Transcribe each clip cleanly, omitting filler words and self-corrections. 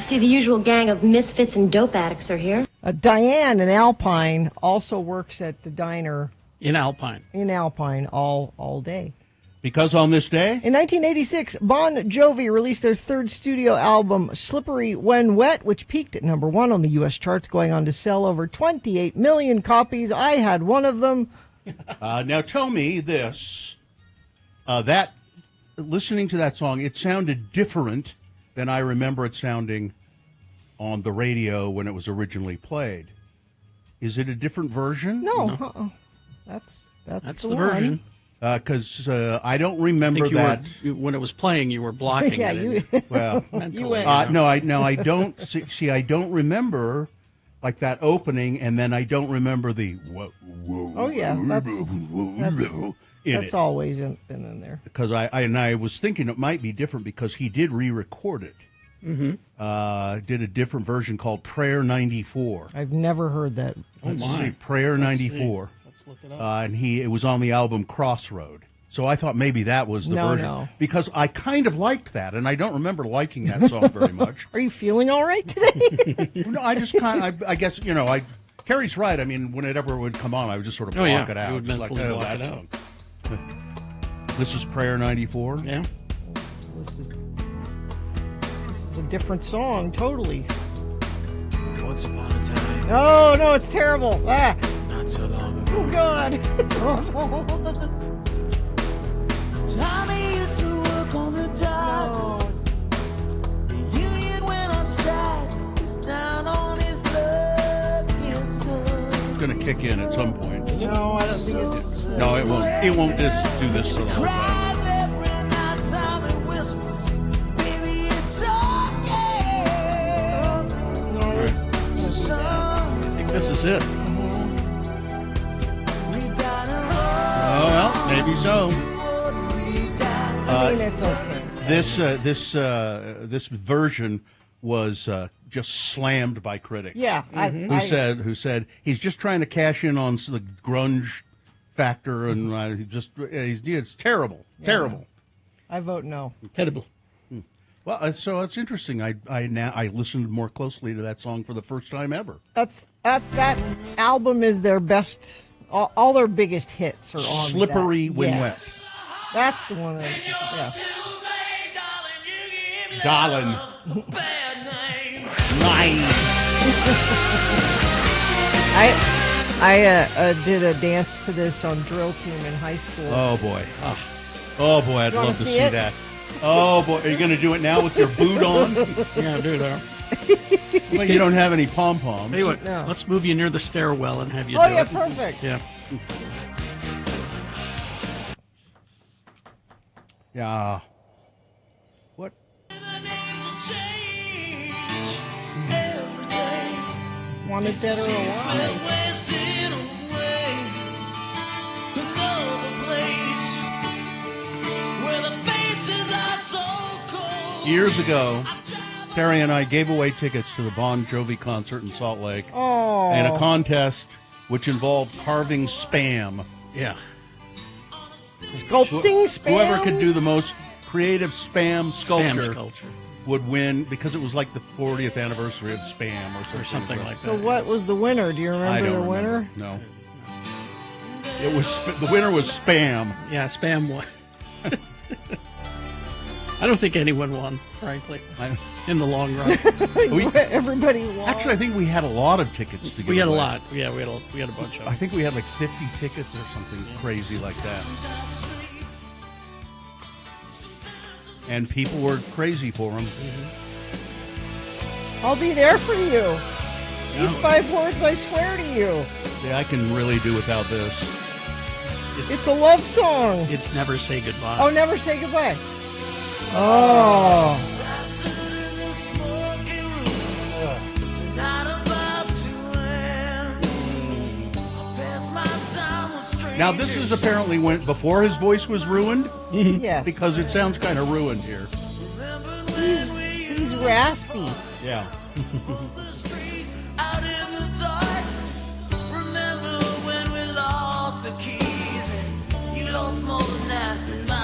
see, the usual gang of misfits and dope addicts are here. Diane in Alpine also works at the diner In Alpine. all day. Because on this day? In 1986, Bon Jovi released their third studio album, Slippery When Wet, which peaked at number 1 on the U.S. charts, going on to sell over 28 million copies. I had one of them. Now tell me this. Listening to that song, it sounded different than I remember it sounding on the radio when it was originally played. Is it a different version? No. That's the version. Because I don't remember that. When it was playing, you were blocking it. Well, mentally. I don't see. I don't remember like that opening, and then I don't remember the whoa. Oh yeah, that's always been in there. Because I was thinking it might be different because he did re-record it. Mm-hmm. Did a different version called Prayer 94. I've never heard that. Let's see, Prayer 94. Let's look it up. And it was on the album Crossroad. So I thought maybe that was the version. No. Because I kind of liked that, and I don't remember liking that song very much. Are you feeling all right today? No, I just I guess, Carrie's right. I mean, whenever it would come on, I would just sort of block it out. You would mentally block it out. This is Prayer 94? Yeah. This is a different song, totally. Once upon a time. Oh, no, it's terrible. Ah. Not so long ago. Oh, God. Tommy used to work on the docks. The union went on strike. He's down on his luck. It's It's going to kick in at some point. No, I don't think it's... No, it won't. It won't just do this for the whole time. cries every night. Tommy whispers, baby, it's okay. I think this is it. We've got Oh, well, maybe so. I mean, it's okay. This version was just slammed by critics. Yeah. Who said he's just trying to cash in on the grunge factor, and it's terrible, terrible. I vote no. Terrible. Well, so it's interesting. I listened more closely to that song for the first time ever. That album is their best. All their biggest hits are on Slippery that. When Yes. Wet. That's the one. Yeah. Darling. Nice. I did a dance to this on drill team in high school. Oh boy. Oh boy, I'd love to see it? that. Oh boy, are you going to do it now with your boot on? Yeah, do that. Well, you don't have any pom poms. Tell you what, No. let's move you near the stairwell and have you Oh do yeah, it. perfect. Yeah. Yeah. What? Wanted dead or alive. Years ago, Terry and I gave away tickets to the Bon Jovi concert in Salt Lake Oh. in a contest which involved carving Spam. Yeah. Sculpting spam. Whoever could do the most creative Spam sculpture, Spam sculpture. would win, because it was like the 40th anniversary of Spam or something, like that. So what was the winner? Do you I remember don't the winner? remember. No. It was the winner was Spam. Yeah, Spam won. I don't think anyone won, frankly, in the long run. Everybody won. Actually, I think we had a lot of tickets to give We had a away. lot. Yeah, we had a bunch of I them. think we had like 50 tickets or something crazy like that. And people were crazy for them. I'll be there for you. These 5 words, I swear to you. See, I can really do without this. It's a love song. It's Never Say Goodbye. Oh, never say goodbye. Oh. Now, this is apparently when before his voice was ruined, Yes. because it sounds kind of ruined here. He's raspy. Yeah.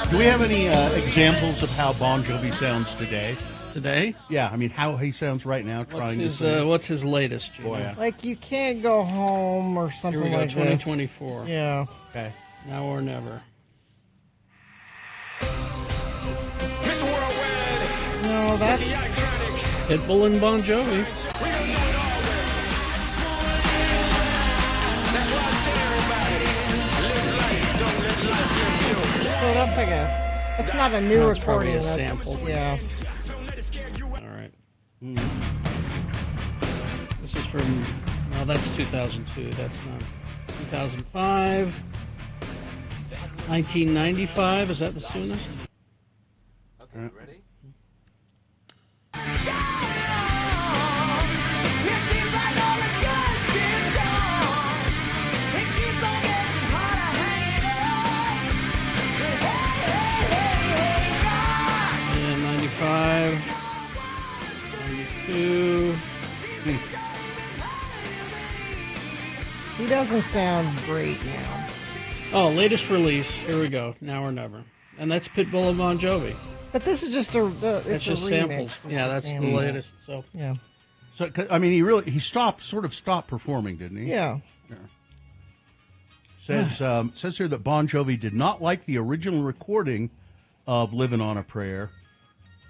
Do we have any examples of how Bon Jovi sounds today? Today? Yeah, I mean, how he sounds right now trying to sing. What's his latest, Gina? Boy, yeah. Like you can't go home or Here something we go, like 2024. this. Yeah. Okay. Now or never. Mr. Worldwide, No, that's the iconic. Pitbull and Bon Jovi. We gonna do it all way. That's why I say everybody, live life, don't let life live you. so that's like that's not a new That's probably recording. a That's, sample. yeah. All right. This is from, well, that's 2002. That's not 2005. 1995, is that the soonest? Okay, ready? It seems like all the good shit's gone. It keeps on getting harder hanging on. Hey, And 95, 92. He doesn't sound great now. Oh, latest release. Here we go. Now or never. And that's Pitbull and Bon Jovi. But this is just it's That's just a remix. samples. It's Yeah, a that's the sample. latest. So Yeah. So, I mean, he sort of stopped performing, didn't he? Yeah. Says here that Bon Jovi did not like the original recording of Livin' on a Prayer,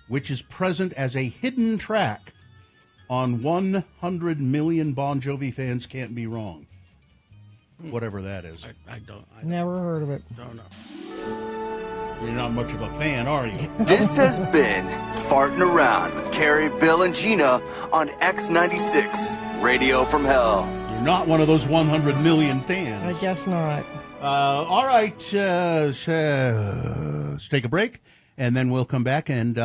which is present as a hidden track on 100 Million Bon Jovi Fans Can't Be Wrong. Whatever that is. I don't Never heard of it. know. You're not much of a fan, are you? This has been Farting Around with Carrie, Bill, and Gina on X96, Radio from Hell. You're not one of those 100 million I fans. guess not. All right, let's take a break, and then we'll come back, and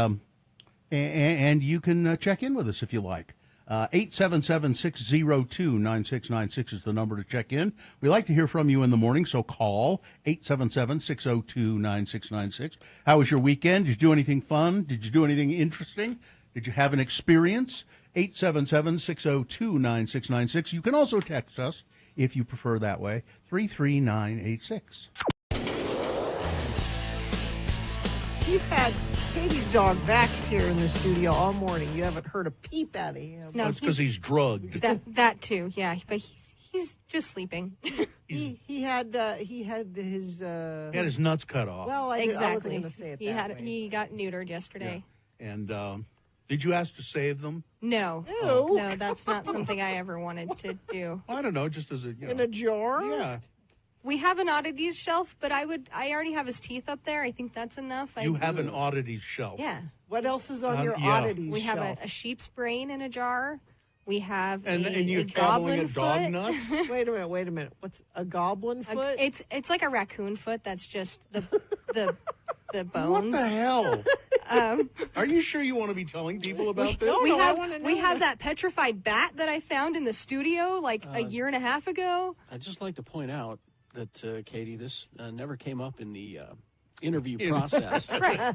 you can check in with us if you like. 877-602-9696 is the number to check in. We like to hear from you in the morning, so call 877-602-9696. How was your weekend? Did you do anything fun? Did you do anything interesting? Did you have an experience? 877-602-9696. You can also text us, if you prefer that way, 33986. You've had Katie's dog Vax here in the studio all morning. You haven't heard a peep out of him. No, That's because he's drugged. that too. Yeah, but he's just sleeping. He had his He had his nuts cut off. well, I wasn't Exactly. going to say it He that had way. he got neutered yesterday. And did you ask to save them? No, Ew. no, that's not something I ever wanted to do. I don't know, just as a, In a jar? Yeah. We have an oddities shelf, but I already have his teeth up there. I think that's enough. You have an oddities shelf. Yeah. What else is on your yeah. oddities We have shelf? a sheep's brain in a jar. We have And a you're goblin dabbling at dog foot. nuts? Wait a minute. What's a goblin foot? It's like a raccoon foot. That's just the What bones. the hell? Are you sure you want to be telling people about this? We No, I wanna have know we have that petrified bat that I found in the studio like a year and a half ago. I'd just like to point out that, Katie, this never came up in the interview process. Right.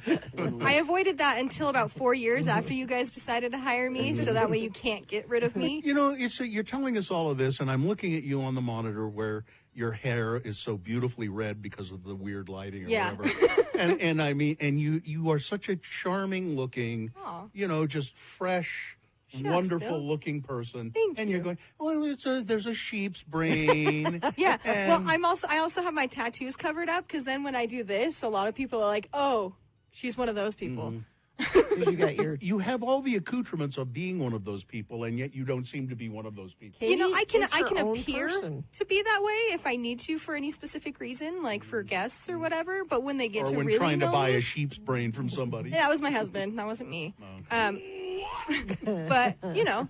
I avoided that until about 4 years after you guys decided to hire me, so that way you can't get rid of me. You know, you're telling us all of this, and I'm looking at you on the monitor where your hair is so beautifully red because of the weird lighting or Yeah. whatever. and I mean, and you are such a charming looking, Aw. just fresh, Shucks, wonderful Bill. looking person. Thank and you. you're going, well, there's a sheep's brain. Yeah. Well, And- I also have my tattoos covered up because then when I do this, a lot of people are like, "Oh, she's one of those people." 'Cause you got your You have all the accoutrements of being one of those people, and yet you don't seem to be one of those people. You know, I can Katie is her own appear person. to be that way if I need to for any specific reason, like for guests or whatever. But when they get Or to when really trying to know buy me, a sheep's brain from somebody. yeah, that was my husband. That wasn't me. But you know,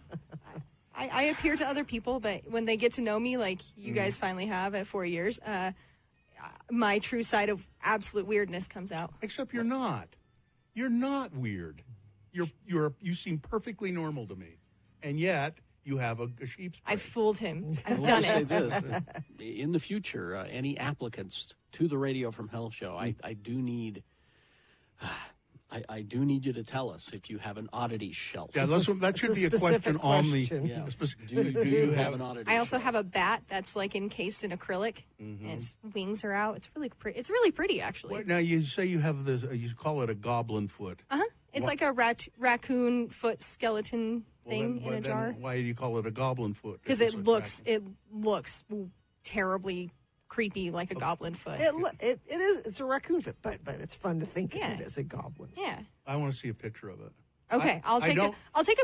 I appear to other people, but when they get to know me, like you guys finally have at 4 years, my true side of absolute weirdness comes out. Except you're not. You're not weird. You seem perfectly normal to me, and yet you have a sheep's brain. I've fooled him. I've I done want to say it. this. In the future, any applicants to the Radio from Hell show, I do need... I do need you to tell us if you have an oddity shelf. Yeah, that should It's be a a question specific on the. question. Yeah. Do Do you have an oddity I also shelf? have a bat that's like encased in acrylic, and its wings are out. It's really pretty. It's really pretty, actually. Now you say you have this. You call it a goblin foot. Uh-huh. It's like a raccoon foot skeleton thing in a jar. Why do you call it a goblin foot? Because it looks terribly creepy, like a goblin foot. It is. It's a raccoon foot, but it's fun to think of Yeah. it as a goblin. Yeah. I want to see a picture of it. Okay, I'll take a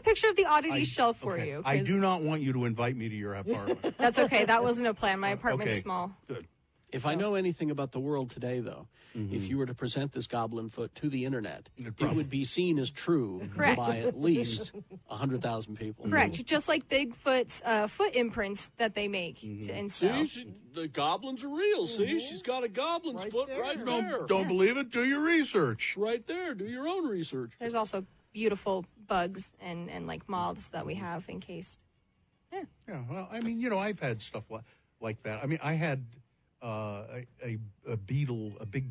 picture of the oddity shelf for you. I 'cause do not want you to invite me to your apartment. That's okay. That wasn't a plan. My apartment's Okay. small. Good. If I know anything about the world today, though, if you were to present this goblin foot to the internet, it would be seen as true Correct. by at least 100,000 people. Correct. Just like Bigfoot's foot imprints that they make and sell. See, the goblins are real. See, she's got a goblin's foot right there. Don't believe it? Do your research. Right there. Do your own research. There's also beautiful bugs and like moths that we have encased. Yeah. Well, I mean, I've had stuff like that. I mean, I had a beetle, a big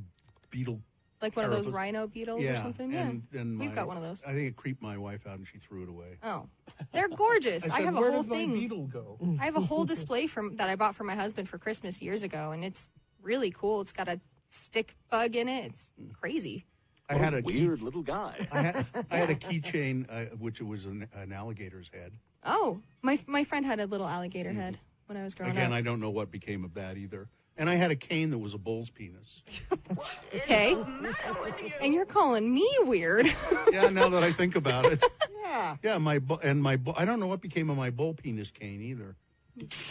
beetle. Like one of those carapace. rhino beetles or something? And We've got one of those. I think it creeped my wife out and she threw it away. Oh, they're gorgeous. I said, have a "Where whole did my thing. beetle go?" I have a whole display that I bought for my husband for Christmas years ago, and it's really cool. It's got a stick bug in it. It's crazy. I had a weird little guy. I had a keychain, which was an alligator's head. Oh, my friend had a little alligator head when I was growing Again, up. I don't know what became of that either. And I had a cane that was a bull's penis. Okay. And you're calling me weird. Yeah, now that I think about it. Yeah. Yeah, I don't know what became of my bull penis cane either.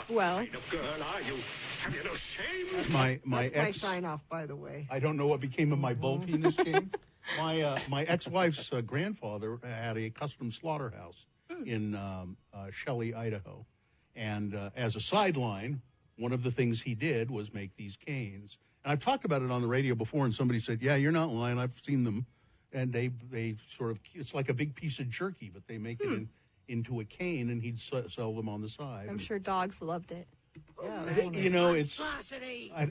Well, Girl, are you? Have you no shame? My That's my ex. sign off, by the way. I don't know what became of my bull penis cane. My ex-wife's grandfather had a custom slaughterhouse in Shelley, Idaho, and as a sideline, one of the things he did was make these canes. And I've talked about it on the radio before, and somebody said, "Yeah, you're not lying. I've seen them." And they sort of, it's like a big piece of jerky, but they make it into a cane, and he'd sell them on the side. I'm sure dogs loved it. It's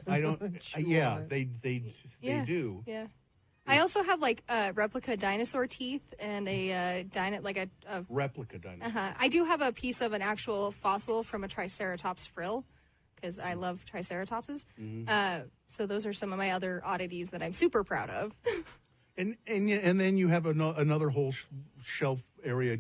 I don't. Yeah, they do. Yeah. I also have like replica dinosaur teeth and a Replica dinosaur. I do have a piece of an actual fossil from a Triceratops frill because I love Triceratopses. So those are some of my other oddities that I'm super proud of. And then you have another whole shelf area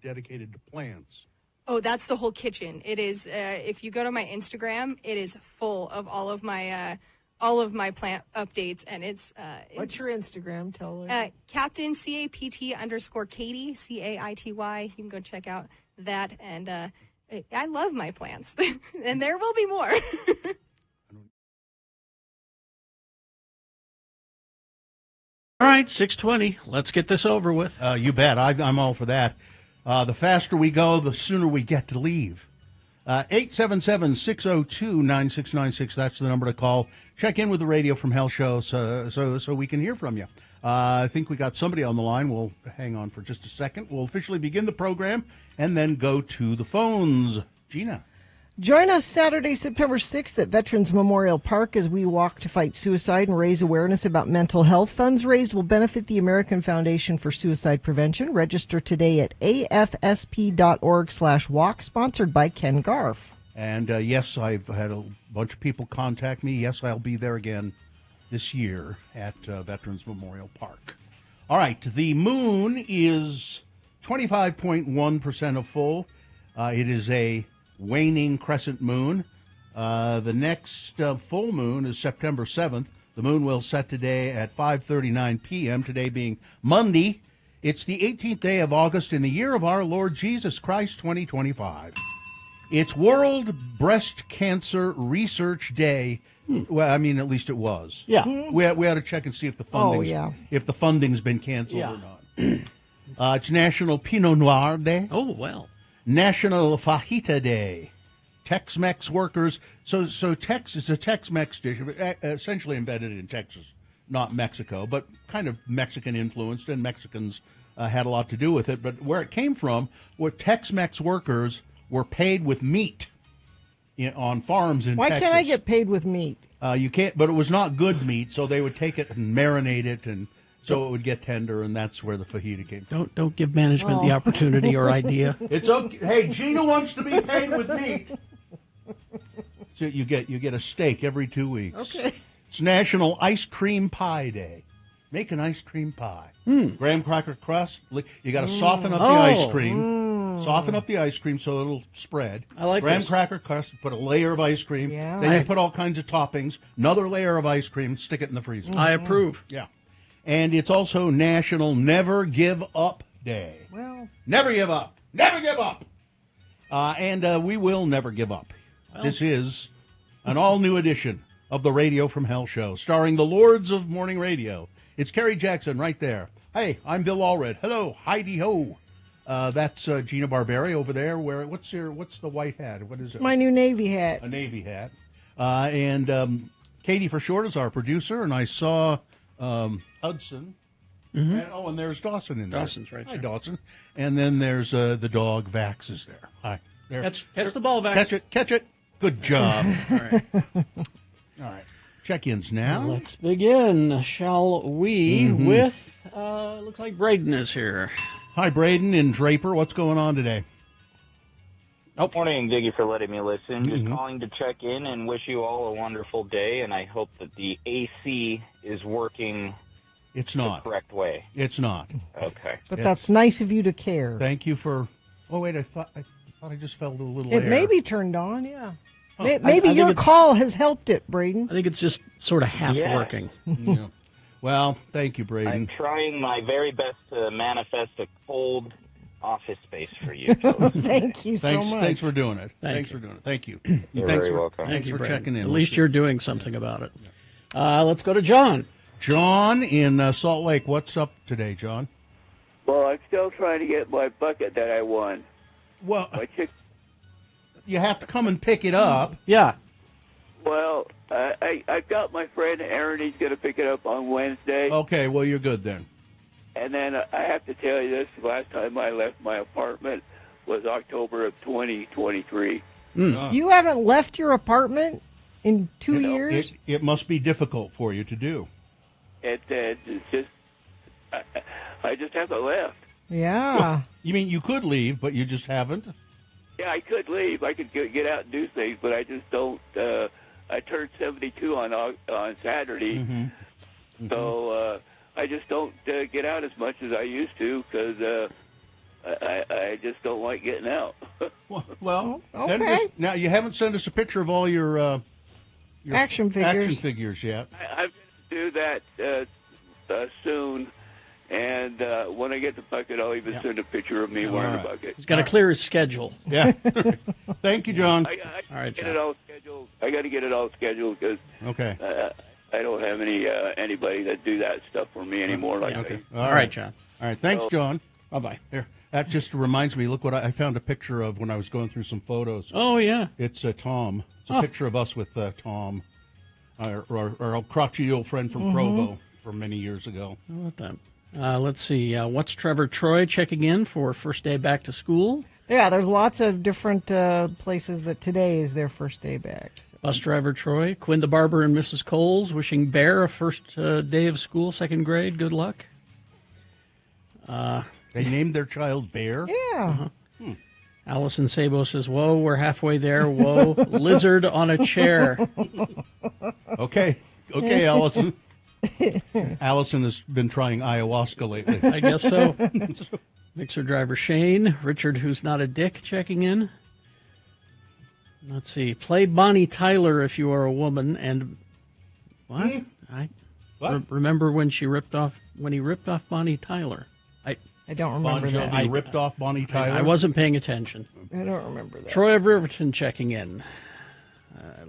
dedicated to plants. Oh, that's the whole kitchen. It is. If you go to my Instagram, it is full of all of my plant updates, and it's. What's your Instagram? Tell us. Captain CAPT_Katie CAITY. You can go check out that, and I love my plants, and there will be more. All right, 6:20. Let's get this over with. You bet. I'm all for that. The faster we go, the sooner we get to leave. 877-602-9696. That's the number to call. Check in with the Radio from Hell show so we can hear from you. I think we got somebody on the line. We'll hang on for just a second. We'll officially begin the program and then go to the phones. Gina. Join us Saturday, September 6th at Veterans Memorial Park as we walk to fight suicide and raise awareness about mental health. Funds raised will benefit the American Foundation for Suicide Prevention. Register today at afsp.org/walk, sponsored by Ken Garf. And yes, I've had a bunch of people contact me. Yes, I'll be there again this year at Veterans Memorial Park. All right, the moon is 25.1% of full. It is a waning crescent moon. The next full moon is September 7th. The moon will set today at 5:39 p.m., today being Monday. It's the 18th day of August in the year of our Lord Jesus Christ, 2025. It's World Breast Cancer Research Day. Well, I mean, at least it was. Yeah. We ought to check and see if the funding's been canceled or not. It's National Pinot Noir Day. Oh, well. National Fajita Day. Tex-Mex workers. So Tex is a Tex-Mex dish, essentially embedded in Texas, not Mexico, but kind of Mexican influenced, and Mexicans had a lot to do with it. But where it came from, were Tex-Mex workers were paid with meat on farms in Texas. Why can't I get paid with meat? You can't, but it was not good meat, so they would take it and marinate it, and so it would get tender, and that's where the fajita came from. Don't give management the opportunity or idea. It's okay. Hey, Gina wants to be paid with meat. So you get a steak every 2 weeks. Okay. It's National Ice Cream Pie Day. Make an ice cream pie. Graham cracker crust. You got to soften up the ice cream. Soften up the ice cream so it'll spread. I like Graham this. cracker crust. Put a layer of ice cream. Yeah. Then you put all kinds of toppings. Another layer of ice cream. Stick it in the freezer. I approve. Yeah. And it's also National Never Give Up Day. Well, Never give up. Never give up. And we will never give up. This is an all-new edition of the Radio from Hell show, starring the Lords of Morning Radio. It's Kerry Jackson right there. Hey, I'm Bill Allred. Hello, Heidi-ho. That's Gina Barberi over there. What's the white hat? What is it? my new Navy hat. A Navy hat. And Katie for short is our producer, and I saw Hudson. And there's Dawson in there. Dawson's right Hi, there. Dawson. And then there's the dog Vax is there. Hi. There. Catch the ball, Vax. Catch it. Good job. All right. All right. Check-ins now. Let's begin, shall we, with, looks like Braden is here. Hi, Braden in Draper. What's going on today? Morning. Thank you for letting me listen. Just calling to check in and wish you all a wonderful day, and I hope that the AC is working It's not. the correct way. It's not. Okay. But that's nice of you to care. Thank you for... Oh, wait, I thought I just felt a little It air. may be turned on, yeah. I Maybe think your it's- call has helped it, Braden. I think it's just sort of half Yeah. working. Yeah. Well, thank you, I'm Braden. trying my very best to manifest a cold office space for you. Thank you so much. Thanks for doing it. Thank For doing it. Thank you. You're thanks very for, welcome. Thanks for Braden. checking in. At least you're doing something about it. Let's go to John. John in Salt Lake. What's up today, John? Well, I'm still trying to get my bucket that I won. Well, My chick. you have to come and pick it up. Yeah. Well, I've got my friend Aaron. He's going to pick it up on Wednesday. Okay, well, you're good then. And then I have to tell you this: the last time I left my apartment was October of 2023. You haven't left your apartment in 2 years? It must be difficult for you to do. It's just I just haven't left. Yeah. You mean you could leave, but you just haven't? Yeah, I could leave. I could get out and do things, but I just don't. I turned 72 on Saturday, so I just don't get out as much as I used to because I just don't like getting out. Well, okay. then now you haven't sent us a picture of all your Action figures. action figures yet. I'm going to do that soon, and when I get the bucket, I'll even send a picture of me wearing right. a bucket. He's got to clear his schedule. Yeah. Thank you, John. I All right, get John. it all scheduled. I got to get it all scheduled because Okay. I don't have anybody that do that stuff for me anymore. Like Okay. All right, John. All right. Thanks, John. Bye-bye. Here, that just reminds me. Look what I found a picture of when I was going through some photos. Oh, yeah. It's Tom. It's a picture of us with Tom, our crotchety old friend from Provo from many years ago. How about that? Let's see. What's Trevor Troy checking in for first day back to school? Yeah, there's lots of different places that today is their first day back. Bus driver Troy, Quinn the Barber and Mrs. Coles wishing Bear a first day of school, second grade. Good luck. They named their child Bear. Yeah. Allison Sabo says, whoa, we're halfway there. Whoa, lizard on a chair. Okay, Allison. Allison has been trying ayahuasca lately. I guess so. Mixer driver Shane, Richard, who's not a dick, checking in. Let's see. Play Bonnie Tyler if you are a woman. And what? What? Remember when he ripped off Bonnie Tyler? I don't Bon remember that. Jovi ripped off Bonnie Tyler. I wasn't paying attention. I don't remember that. Troy of Riverton checking in.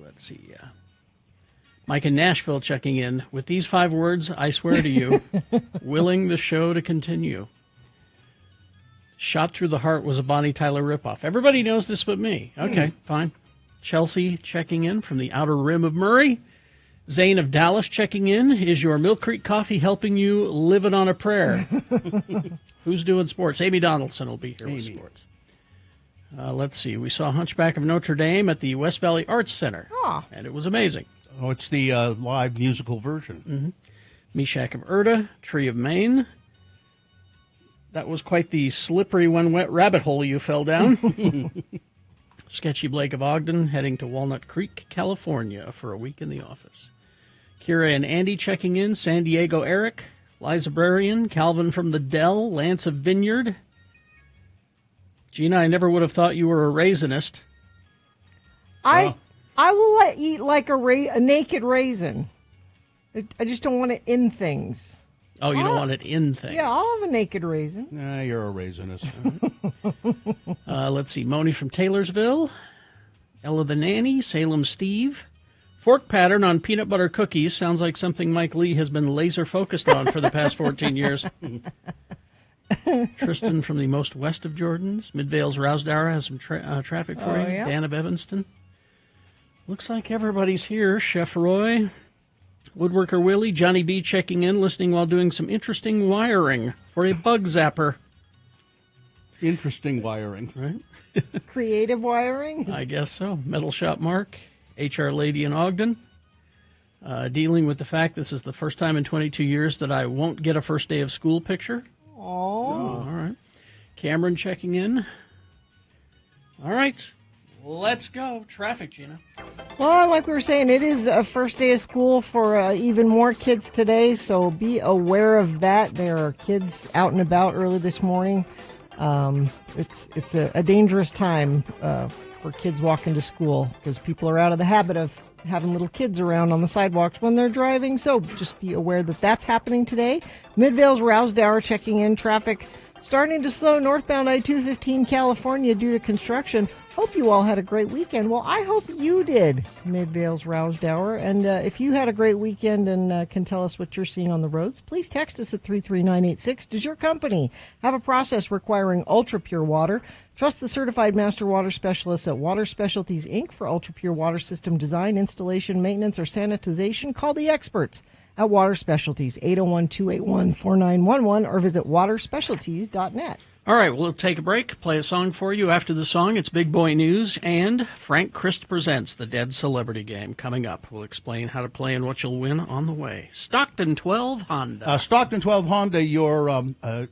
Let's see. Mike in Nashville checking in. With these 5 words, I swear to you, willing the show to continue. Shot Through the Heart was a Bonnie Tyler ripoff. Everybody knows this but me. Okay, fine. Chelsea checking in from the outer rim of Murray. Zane of Dallas checking in. Is your Mill Creek coffee helping you living on a prayer? Who's doing sports? Amy Donaldson will be here with sports. Let's see. We saw Hunchback of Notre Dame at the West Valley Arts Center, and it was amazing. Oh, it's the live musical version. Meshach of Erda, Tree of Maine. That was quite the slippery when wet rabbit hole you fell down. Sketchy Blake of Ogden heading to Walnut Creek, California for a week in the office. Kira and Andy checking in. San Diego Eric. Liza Brarian, Calvin from the Dell, Lance of Vineyard. Gina, I never would have thought you were a raisinist. I will eat like a naked raisin. I just don't want it in things. Oh, you don't want it in things. Yeah, I'll have a naked raisin. Nah, you're a raisinist. Let's see. Moni from Taylorsville. Ella the Nanny. Salem Steve. Fork pattern on peanut butter cookies. Sounds like something Mike Lee has been laser focused on for the past 14 years. Tristan from the most west of Jordans. Midvale's Rousdower has some traffic for you. Yeah. Dan of Evanston. Looks like everybody's here. Chef Roy. Woodworker Willie. Johnny B checking in, listening while doing some interesting wiring for a bug zapper. Interesting wiring, right? Creative wiring? I guess so. Metal Shop Mark. HR Lady in Ogden. Dealing with the fact this is the first time in 22 years that I won't get a first day of school picture. Oh. All right. Cameron checking in. All right. Let's go. Traffic, Gina. Well, like we were saying, it is a first day of school for even more kids today, so be aware of that. There are kids out and about early this morning. It's a dangerous time for kids walking to school because people are out of the habit of having little kids around on the sidewalks when they're driving, so just be aware that that's happening today. Midvale's Rousdower checking in. Traffic starting to slow northbound I-215 California due to construction. Hope you all had a great weekend. Well, I hope you did, Midvale's Rousdower. And if you had a great weekend and can tell us what you're seeing on the roads, please text us at 33986. Does your company have a process requiring ultra-pure water? Trust the certified master water specialists at Water Specialties, Inc. for ultra-pure water system design, installation, maintenance, or sanitization. Call the experts at Water Specialties, 801-281-4911, or visit waterspecialties.net. All right, we'll take a break, play a song for you. After the song, it's Big Boy News, and Frank Christ presents the Dead Celebrity Game coming up. We'll explain how to play and what you'll win on the way. Stockton 12 Honda. Stockton 12 Honda, your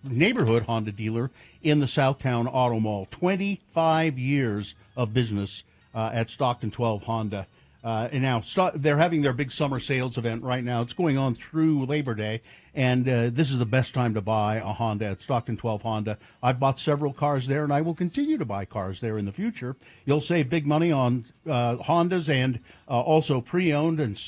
neighborhood Honda dealer in the Southtown Auto Mall. 25 years of business at Stockton 12 Honda. And now they're having their big summer sales event right now. It's going on through Labor Day, and this is the best time to buy a Honda at Stockton 12 Honda. I've bought several cars there, and I will continue to buy cars there in the future. You'll save big money on Hondas and also pre-owned and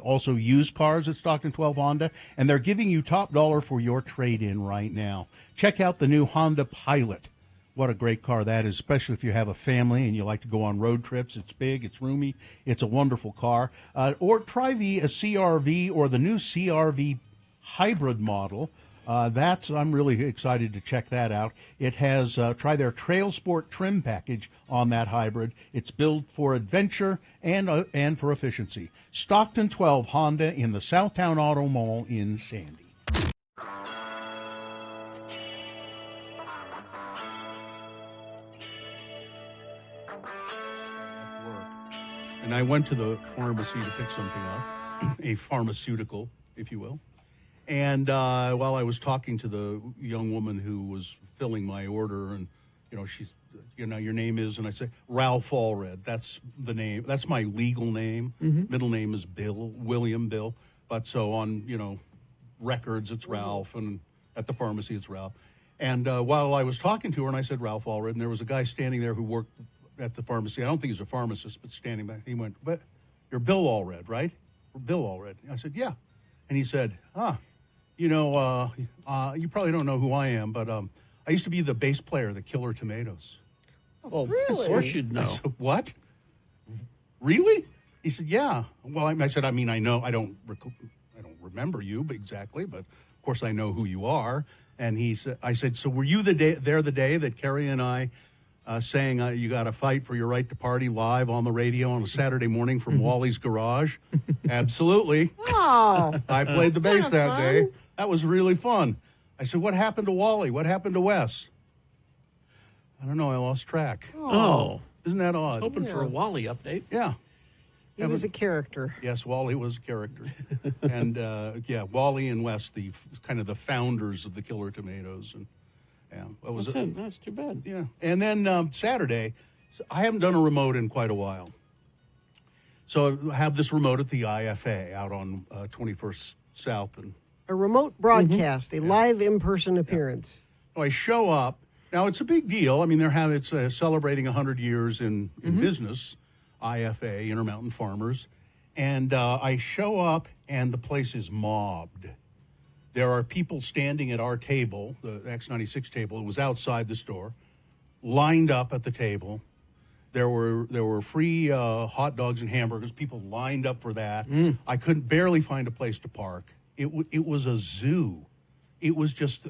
also used cars at Stockton 12 Honda, and they're giving you top dollar for your trade-in right now. Check out the new Honda Pilot. What a great car that is, especially if you have a family and you like to go on road trips. It's big, it's roomy, it's a wonderful car. Or try the CR-V or the new CR-V hybrid model. I'm really excited to check that out. It has, try their Trail Sport trim package on that hybrid. It's built for adventure and for efficiency. Stockton 12 Honda in the Southtown Auto Mall in Sandy. And I went to the pharmacy to pick something up, a pharmaceutical, if you will. And while I was talking to the young woman who was filling my order, and, she's, your name is, and I say, Ralph Allred. That's the name. That's my legal name. Mm-hmm. Middle name is William Bill. But so on, records, it's Ralph, and at the pharmacy, it's Ralph. And while I was talking to her, and I said Ralph Allred, and there was a guy standing there who worked at the pharmacy. I don't think he's a pharmacist, but standing back. He went, "But you're Bill Allred, right?" Bill Allred. I said, "Yeah." And he said, you probably don't know who I am, but I used to be the bass player of the Killer Tomatoes. Oh, really? Of course you'd know. I said, "What? Really?" He said, "Yeah." Well, I said, I know. I don't remember you exactly, but of course I know who you are. And I said, "So were you there the day that Kerry and I saying you got to fight for your right to party live on the radio on a Saturday morning from Wally's garage?" Absolutely. Oh, I played the bass that day. That was really fun. I said, "What happened to Wally? What happened to Wes?" "I don't know. I lost track." Oh. Isn't that odd? Hoping for a Wally update. Yeah. He was a character. Yes, Wally was a character. And, Wally and Wes, kind of the founders of the Killer Tomatoes. And That's too bad. Yeah. And then Saturday, I haven't done a remote in quite a while. So I have this remote at the IFA out on 21st South and A remote broadcast, a live in-person appearance. So I show up. Now, it's a big deal. I mean, it's celebrating 100 years in business, IFA, Intermountain Farmers. And I show up, and the place is mobbed. There are people standing at our table, the X96 table. It was outside the store, lined up at the table. There were free hot dogs and hamburgers. People lined up for that. I couldn't barely find a place to park. It was a zoo. It was just...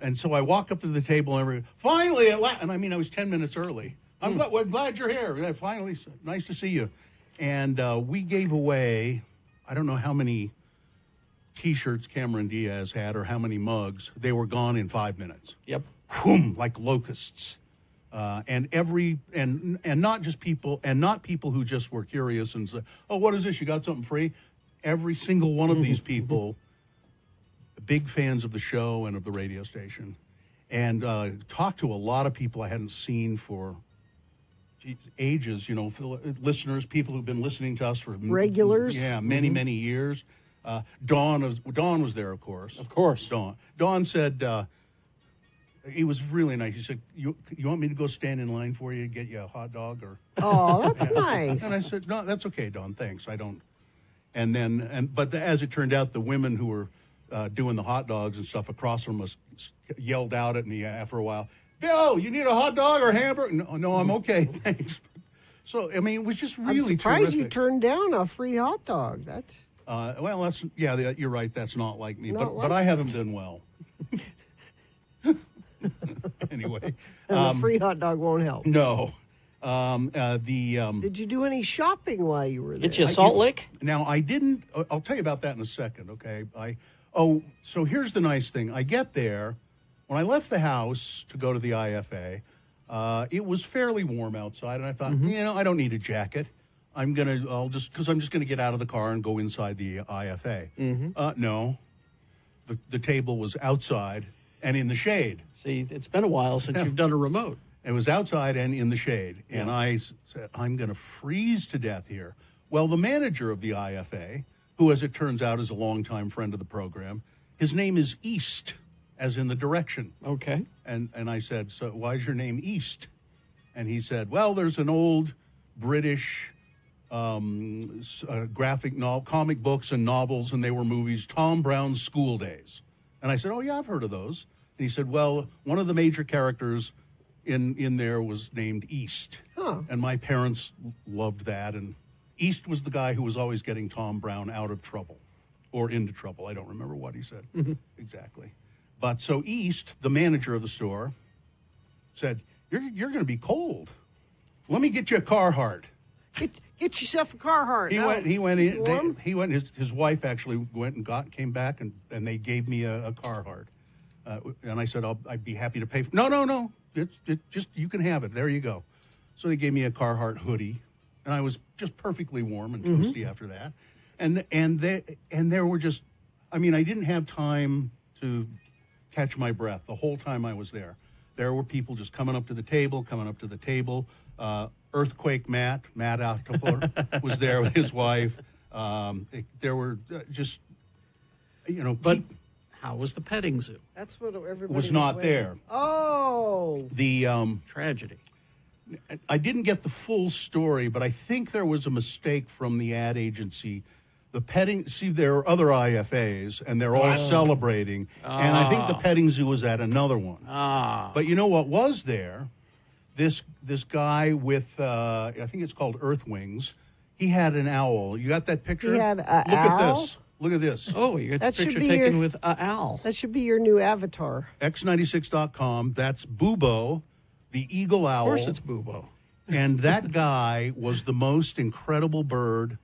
And so I walk up to the table and finally, and I mean, I was 10 minutes early. I'm glad you're here. Yeah, finally, nice to see you. And we gave away, I don't know how many T-shirts Cameron Diaz had or how many mugs. They were gone in 5 minutes. Yep. Whoom, like locusts. And not just people, and not people who just were curious and said, "Oh, what is this? You got something free?" Every single one of these people. Big fans of the show and of the radio station, and talked to a lot of people I hadn't seen for ages, listeners, people who've been listening to us for regulars. Many years. Dawn was there, of course. Dawn said, he was really nice. He said, you want me to go stand in line for you and get you a hot dog? Or oh, that's nice. And I said, no, that's okay, Dawn, thanks. I don't. But as it turned out, the women who were doing the hot dogs and stuff across from us yelled out at me after a while, "Bill, you need a hot dog or hamburger?" No, I'm okay, thanks. So, I mean, it was just really I'm surprised terrific. you turned down a free hot dog. That's you're right. That's not like me, but I haven't been well. Anyway, a free hot dog won't help. No. Did you do any shopping while you were there? Get you a Salt Lick? Now, I didn't. I'll tell you about that in a second, okay? So here's the nice thing. I get there. When I left the house to go to the IFA, it was fairly warm outside, and I thought, I don't need a jacket. Because I'm just gonna get out of the car and go inside the IFA. No, the table was outside and in the shade. See, it's been a while since you've done a remote. It was outside and in the shade, and I said, I'm going to freeze to death here. Well, the manager of the IFA, who, as it turns out, is a longtime friend of the program, his name is East, as in the direction. Okay. And I said, so why is your name East? And he said, well, there's an old British graphic novel, comic books and novels, and they were movies, Tom Brown's School Days. And I said, oh, yeah, I've heard of those. And he said, well, one of the major characters in there was named East. And my parents loved that. And East was the guy who was always getting Tom Brown out of trouble or into trouble. I don't remember what he said exactly. But so East, the manager of the store, said, you're going to be cold. Let me get you a Carhartt. Get yourself a Carhartt. He went. His wife actually went and came back, and they gave me a Carhartt. And I said, I'd be happy to pay for. No. It's just, you can have it. There you go. So they gave me a Carhartt hoodie, and I was just perfectly warm and toasty after that. And there were just, I mean, I didn't have time to catch my breath the whole time I was there. There were people just coming up to the table. Earthquake Matt Altopler was there with his wife. There were just, But how was the petting zoo? That's what everybody was not waiting. there. Oh, the tragedy. I didn't get the full story, but I think there was a mistake from the ad agency. The petting, there are other IFAs, and they're all celebrating, and I think the petting zoo was at another one. But you know what was there? This guy with, I think it's called Earth Wings. He had an owl. You got that picture? He had an Look owl? at this. Look at this. Oh, you got That the should picture be taken your- with Al. that should be your new avatar. X96.com. That's Bubo, the eagle owl. Of course it's Bubo. And that guy was the most incredible bird.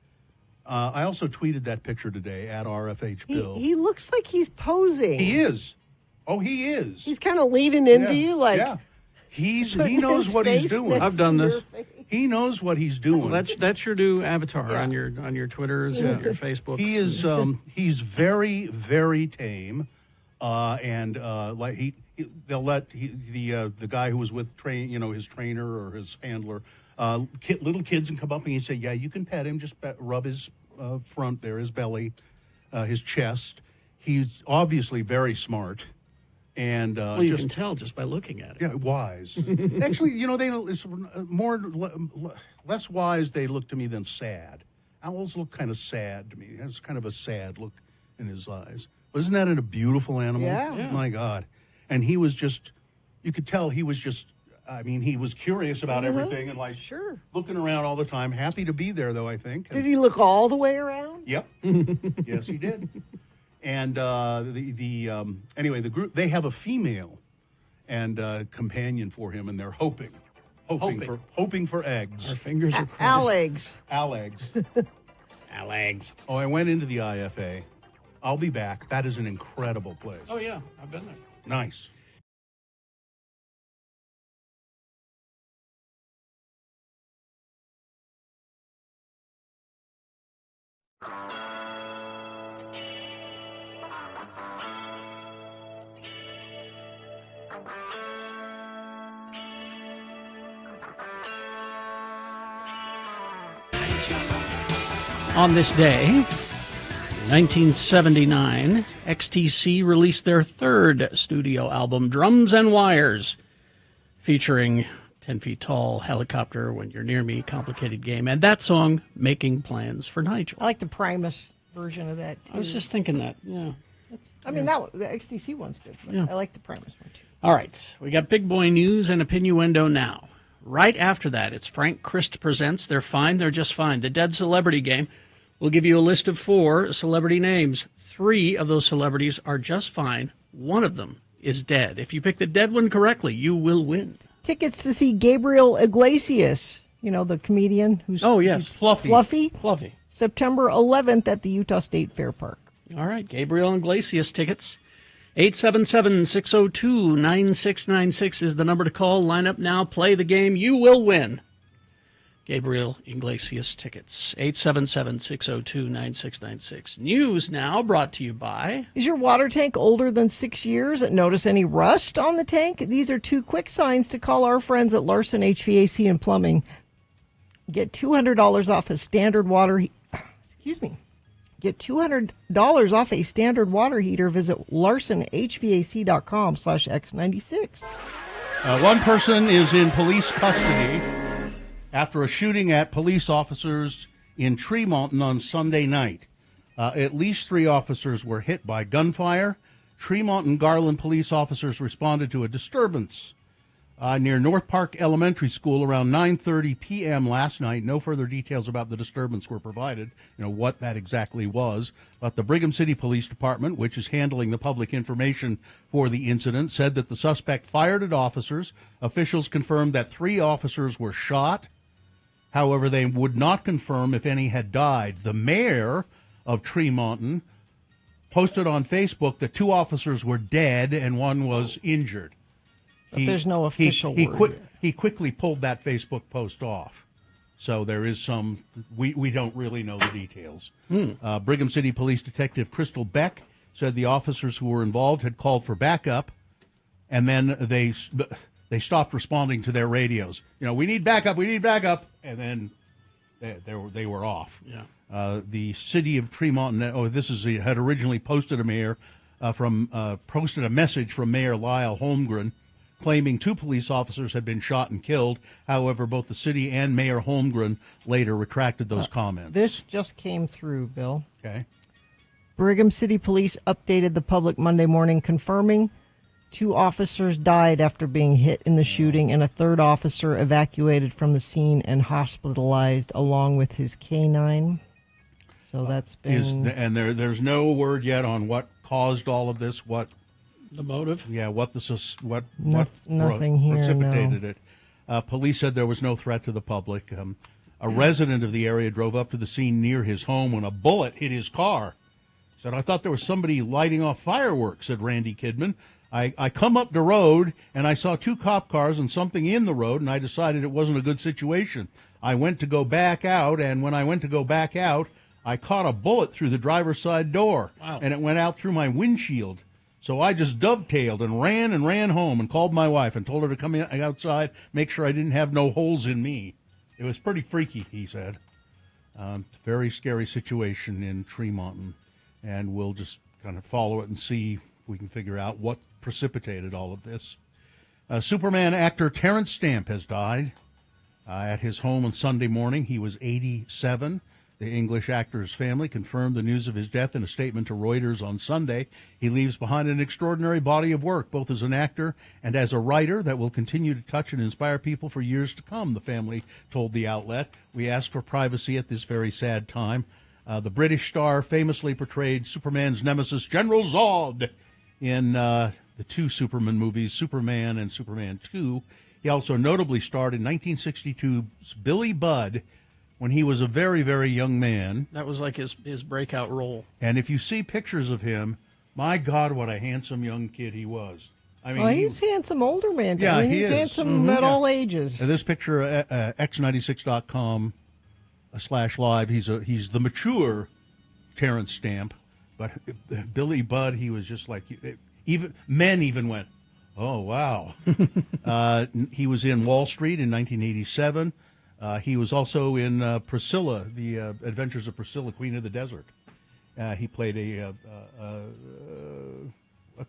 I also tweeted that picture today at RFH Bill. He looks like he's posing. He is. Oh, he is. He's kind of leaning into you, like. Yeah. He putting knows his what he's face doing. next I've done to this. your face. He knows what he's doing. Well, that's your new avatar on your Twitters and your Facebooks. He is. He's very, very tame, and like they'll let the guy who was with his trainer or his handler, little kids, and come up and he say, "Yeah, you can pet him. Just rub his front there, his belly, his chest." He's obviously very smart, and Well, you can tell just by looking at it. yeah, wise. Actually, it's less wise. They look to me than sad. Owls look kind of sad to me. He has kind of a sad look in his eyes. But isn't that a beautiful animal? Yeah. My God. And he was just, you could tell he was just, he was curious about everything and Sure. looking around all the time. Happy to be there, though, I think. Did he look all the way around? Yep. Yes, he did. And anyway, the group, they have a female and companion for him, and they're hoping for eggs. Our fingers are crossed. Alex. Alex. Alex. Oh, I went into the IFA. I'll be back. That is an incredible place. Oh, yeah. I've been there. Nice. On this day, 1979, XTC released their third studio album, Drums and Wires, featuring 10 Feet Tall, Helicopter, When You're Near Me, Complicated Game, and that song, Making Plans for Nigel. I like the Primus version of that, too. I was just thinking that, yeah. the XTC one's good, but Yeah. I like the Primus one, too. All right, we got big boy news and a Pinuendo now. Right after that, it's Frank Christ Presents They're Fine, They're Just Fine, the Dead Celebrity Game. We'll give you a list of 4 celebrity names. 3 of those celebrities are just fine. 1 of them is dead. If you pick the dead one correctly, you will win. Tickets to see Gabriel Iglesias, the comedian who's yes. Fluffy. Fluffy. September 11th at the Utah State Fair Park. All right, Gabriel Iglesias tickets. 877-602-9696 is the number to call. Line up now, play the game. You will win. Gabriel Iglesias tickets. 877-602-9696. News now brought to you by... Is your water tank older than 6 years? Notice any rust on the tank? These are 2 quick signs to call our friends at Larson HVAC and Plumbing. Get $200 off a standard water... Get $200 off a standard water heater. Visit larsonhvac.com/x96. One person is in police custody after a shooting at police officers in Tremonton on Sunday night. At least 3 officers were hit by gunfire. Tremonton Garland police officers responded to a disturbance near North Park Elementary School around 9:30 p.m. last night. No further details about the disturbance were provided, what that exactly was. But the Brigham City Police Department, which is handling the public information for the incident, said that the suspect fired at officers. Officials confirmed that 3 officers were shot. However, they would not confirm if any had died. The mayor of Tremonton posted on Facebook that 2 officers were dead and 1 was injured. But there's no official word. He quickly pulled that Facebook post off. So there is some, we don't really know the details. Brigham City Police Detective Crystal Beck said the officers who were involved had called for backup, and then they stopped responding to their radios. We need backup, and then they were off. Yeah. The city of Tremonton, had originally posted a message from Mayor Lyle Holmgren, claiming 2 police officers had been shot and killed. However, both the city and Mayor Holmgren later retracted those comments. This just came through, Bill. Okay. Brigham City Police updated the public Monday morning, confirming 2 officers died after being hit in the shooting, and a 3rd officer evacuated from the scene and hospitalized along with his canine. So that's been... There's no word yet on what caused all of this, what... The motive? Yeah, what nothing here, precipitated it. Police said there was no threat to the public. A resident of the area drove up to the scene near his home when a bullet hit his car. Said, "I thought there was somebody lighting off fireworks," said Randy Kidman. I come up the road, and I saw 2 cop cars and something in the road, and I decided it wasn't a good situation. I went to go back out, and when I went to go back out, I caught a bullet through the driver's side door, and it went out through my windshield. So I just dovetailed and ran home and called my wife and told her to come outside, make sure I didn't have no holes in me. It was pretty freaky, he said. Very scary situation in Tremonton, and we'll just kind of follow it and see if we can figure out what precipitated all of this. Superman actor Terrence Stamp has died at his home on Sunday morning. He was 87. The English actor's family confirmed the news of his death in a statement to Reuters on Sunday. He leaves behind an extraordinary body of work, both as an actor and as a writer, that will continue to touch and inspire people for years to come, the family told the outlet. We ask for privacy at this very sad time. The British star famously portrayed Superman's nemesis, General Zod, in the two Superman movies, Superman and Superman 2. He also notably starred in 1962's Billy Budd, when he was a very, very young man. That was like his breakout role. And if you see pictures of him, my God, what a handsome young kid he was. I mean, he's handsome older man. Yeah, I mean, he he's is. handsome at all ages. And this picture, x96.com/live, he's the mature Terrence Stamp. But Billy Budd, he was just like, even men went, oh, wow. He was in Wall Street in 1987. He was also in Priscilla, the Adventures of Priscilla, Queen of the Desert. He played a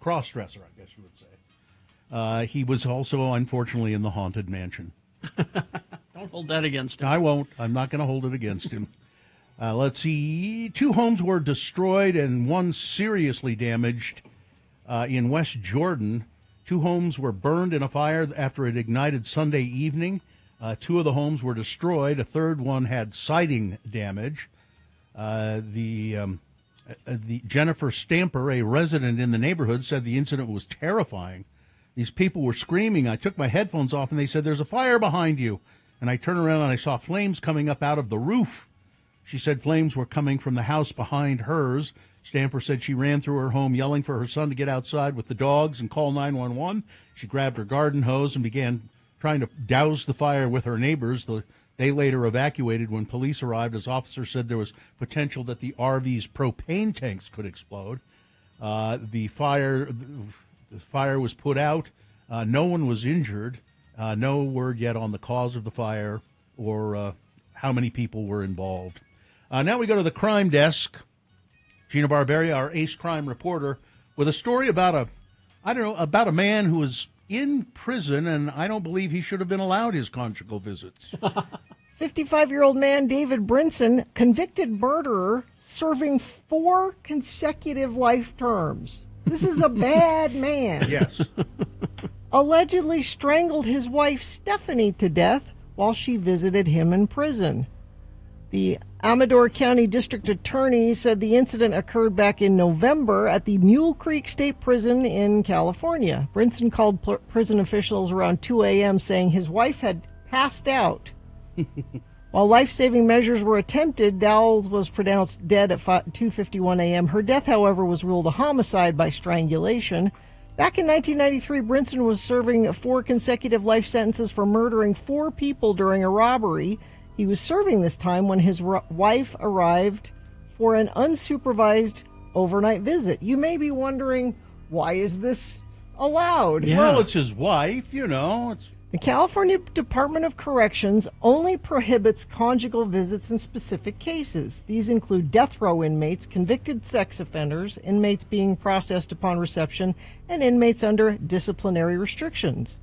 cross-dresser, I guess you would say. He was also, unfortunately, in The Haunted Mansion. Don't hold that against him. I won't. I'm not going to hold it against him. Let's see. 2 homes were destroyed and 1 seriously damaged in West Jordan. 2 homes were burned in a fire after it ignited Sunday evening. 2 of the homes were destroyed. A third one had siding damage. The Jennifer Stamper, a resident in the neighborhood, said the incident was terrifying. These people were screaming. I took my headphones off, and they said, "There's a fire behind you." And I turned around, and I saw flames coming up out of the roof. She said flames were coming from the house behind hers. Stamper said she ran through her home yelling for her son to get outside with the dogs and call 911. She grabbed her garden hose and began trying to douse the fire with her neighbors. They later evacuated when police arrived, as officers said there was potential that the RV's propane tanks could explode. The fire was put out. No one was injured. No word yet on the cause of the fire or how many people were involved. Now we go to the crime desk. Gina Barberia, our ace crime reporter, with a story about a man who was in prison, and I don't believe he should have been allowed his conjugal visits. 55-year-old man David Brinson, convicted murderer, serving 4 consecutive life terms. This is a bad man. Yes. Allegedly strangled his wife Stephanie to death while she visited him in prison. The Amador County District Attorney said the incident occurred back in November at the Mule Creek State Prison in California. Brinson called prison officials around 2 a.m. saying his wife had passed out. While life-saving measures were attempted, Dowles was pronounced dead at 2:51 a.m. Her death, however, was ruled a homicide by strangulation. Back in 1993, Brinson was serving 4 consecutive life sentences for murdering 4 people during a robbery. He was serving this time when his wife arrived for an unsupervised overnight visit. You may be wondering, why is this allowed? Yeah. Well, it's his wife, The California Department of Corrections only prohibits conjugal visits in specific cases. These include death row inmates, convicted sex offenders, inmates being processed upon reception, and inmates under disciplinary restrictions.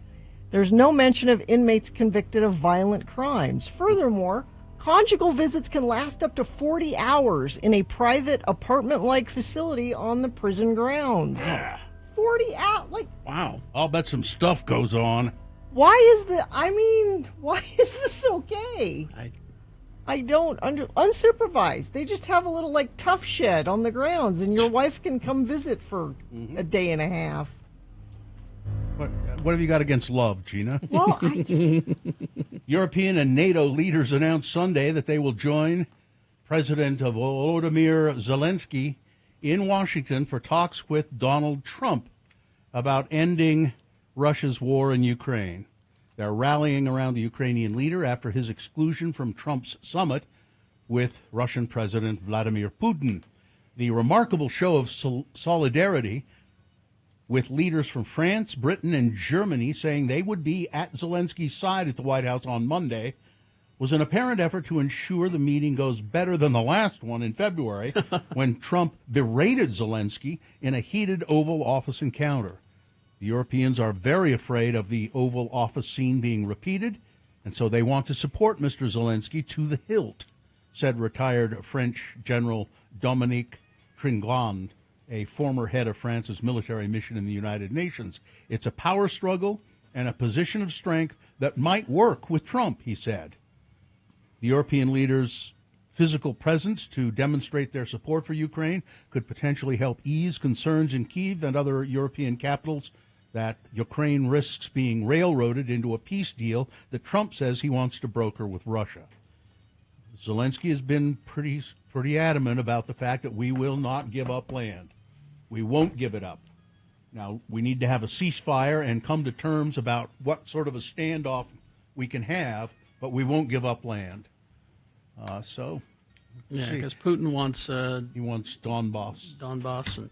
There's no mention of inmates convicted of violent crimes. Furthermore, conjugal visits can last up to 40 hours in a private apartment-like facility on the prison grounds. 40 hours? Wow. I'll bet some stuff goes on. Why is this okay? I don't unsupervised. They just have a little tough shed on the grounds, and your wife can come visit for a day and a half. What have you got against love, Gina? Well, I just... European and NATO leaders announced Sunday that they will join President Volodymyr Zelensky in Washington for talks with Donald Trump about ending Russia's war in Ukraine. They're rallying around the Ukrainian leader after his exclusion from Trump's summit with Russian President Vladimir Putin. The remarkable show of solidarity with leaders from France, Britain, and Germany saying they would be at Zelensky's side at the White House on Monday was an apparent effort to ensure the meeting goes better than the last one in February when Trump berated Zelensky in a heated Oval Office encounter. The Europeans are very afraid of the Oval Office scene being repeated, and so they want to support Mr. Zelensky to the hilt, said retired French General Dominique Tringlan, a former head of France's military mission in the United Nations. It's a power struggle and a position of strength that might work with Trump, he said. The European leaders' physical presence to demonstrate their support for Ukraine could potentially help ease concerns in Kyiv and other European capitals that Ukraine risks being railroaded into a peace deal that Trump says he wants to broker with Russia. Zelensky has been pretty adamant about the fact that we will not give up land. We won't give it up. Now, we need to have a ceasefire and come to terms about what sort of a standoff we can have, but we won't give up land. Yeah, because Putin wants he wants Donbass. Donbass,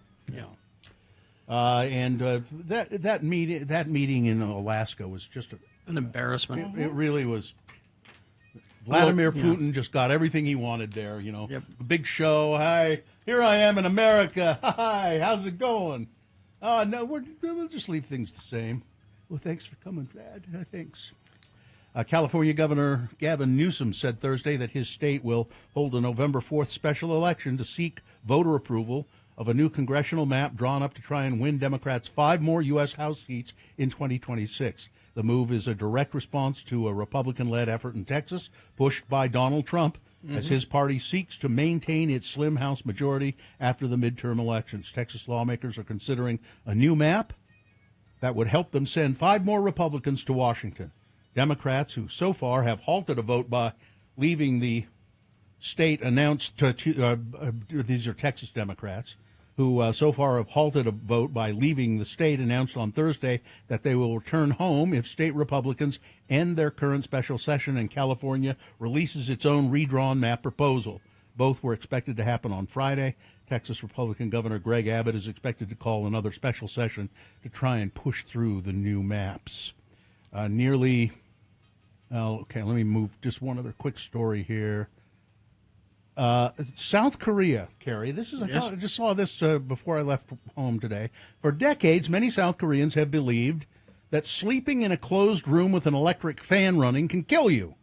and that meeting in Alaska was just an embarrassment. It really was. Vladimir Putin just got everything he wanted there. Yep. Big show. Hi, here I am in America. Hi, how's it going? No, we'll just leave things the same. Well, thanks for coming, Vlad. Thanks. California Governor Gavin Newsom said Thursday that his state will hold a November 4th special election to seek voter approval of a new congressional map drawn up to try and win Democrats 5 more U.S. House seats in 2026. The move is a direct response to a Republican-led effort in Texas, pushed by Donald Trump, as his party seeks to maintain its slim House majority after the midterm elections. Texas lawmakers are considering a new map that would help them send 5 more Republicans to Washington. Democrats, who so far have halted a vote by leaving the state, announced these are Texas Democrats, who so far have halted a vote by leaving the state, announced on Thursday that they will return home if state Republicans end their current special session and California releases its own redrawn map proposal. Both were expected to happen on Friday. Texas Republican Governor Greg Abbott is expected to call another special session to try and push through the new maps. Let me move just one other quick story here. South Korea, Carrie, I just saw this before I left home today. For decades, many South Koreans have believed that sleeping in a closed room with an electric fan running can kill you.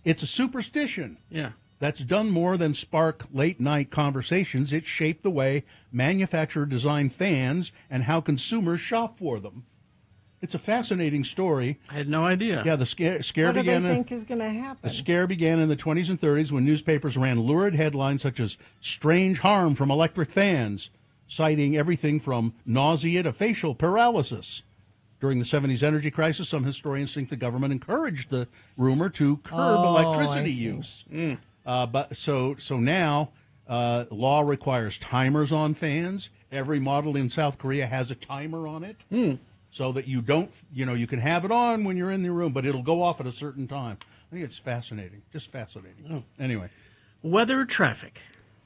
It's a superstition. Yeah. That's done more than spark late-night conversations. It's shaped the way manufacturer-designed fans and how consumers shop for them. It's a fascinating story. I had no idea. Yeah, the scare what began. What do they think is going to happen? The scare began in the 20s and 30s when newspapers ran lurid headlines such as "Strange harm from electric fans," citing everything from nausea to facial paralysis. During the 70s energy crisis, some historians think the government encouraged the rumor to curb electricity use. But now law requires timers on fans. Every model in South Korea has a timer on it. So that you don't, you can have it on when you're in the room, but it'll go off at a certain time. I think it's fascinating, just fascinating. Oh. Anyway. Weather, traffic.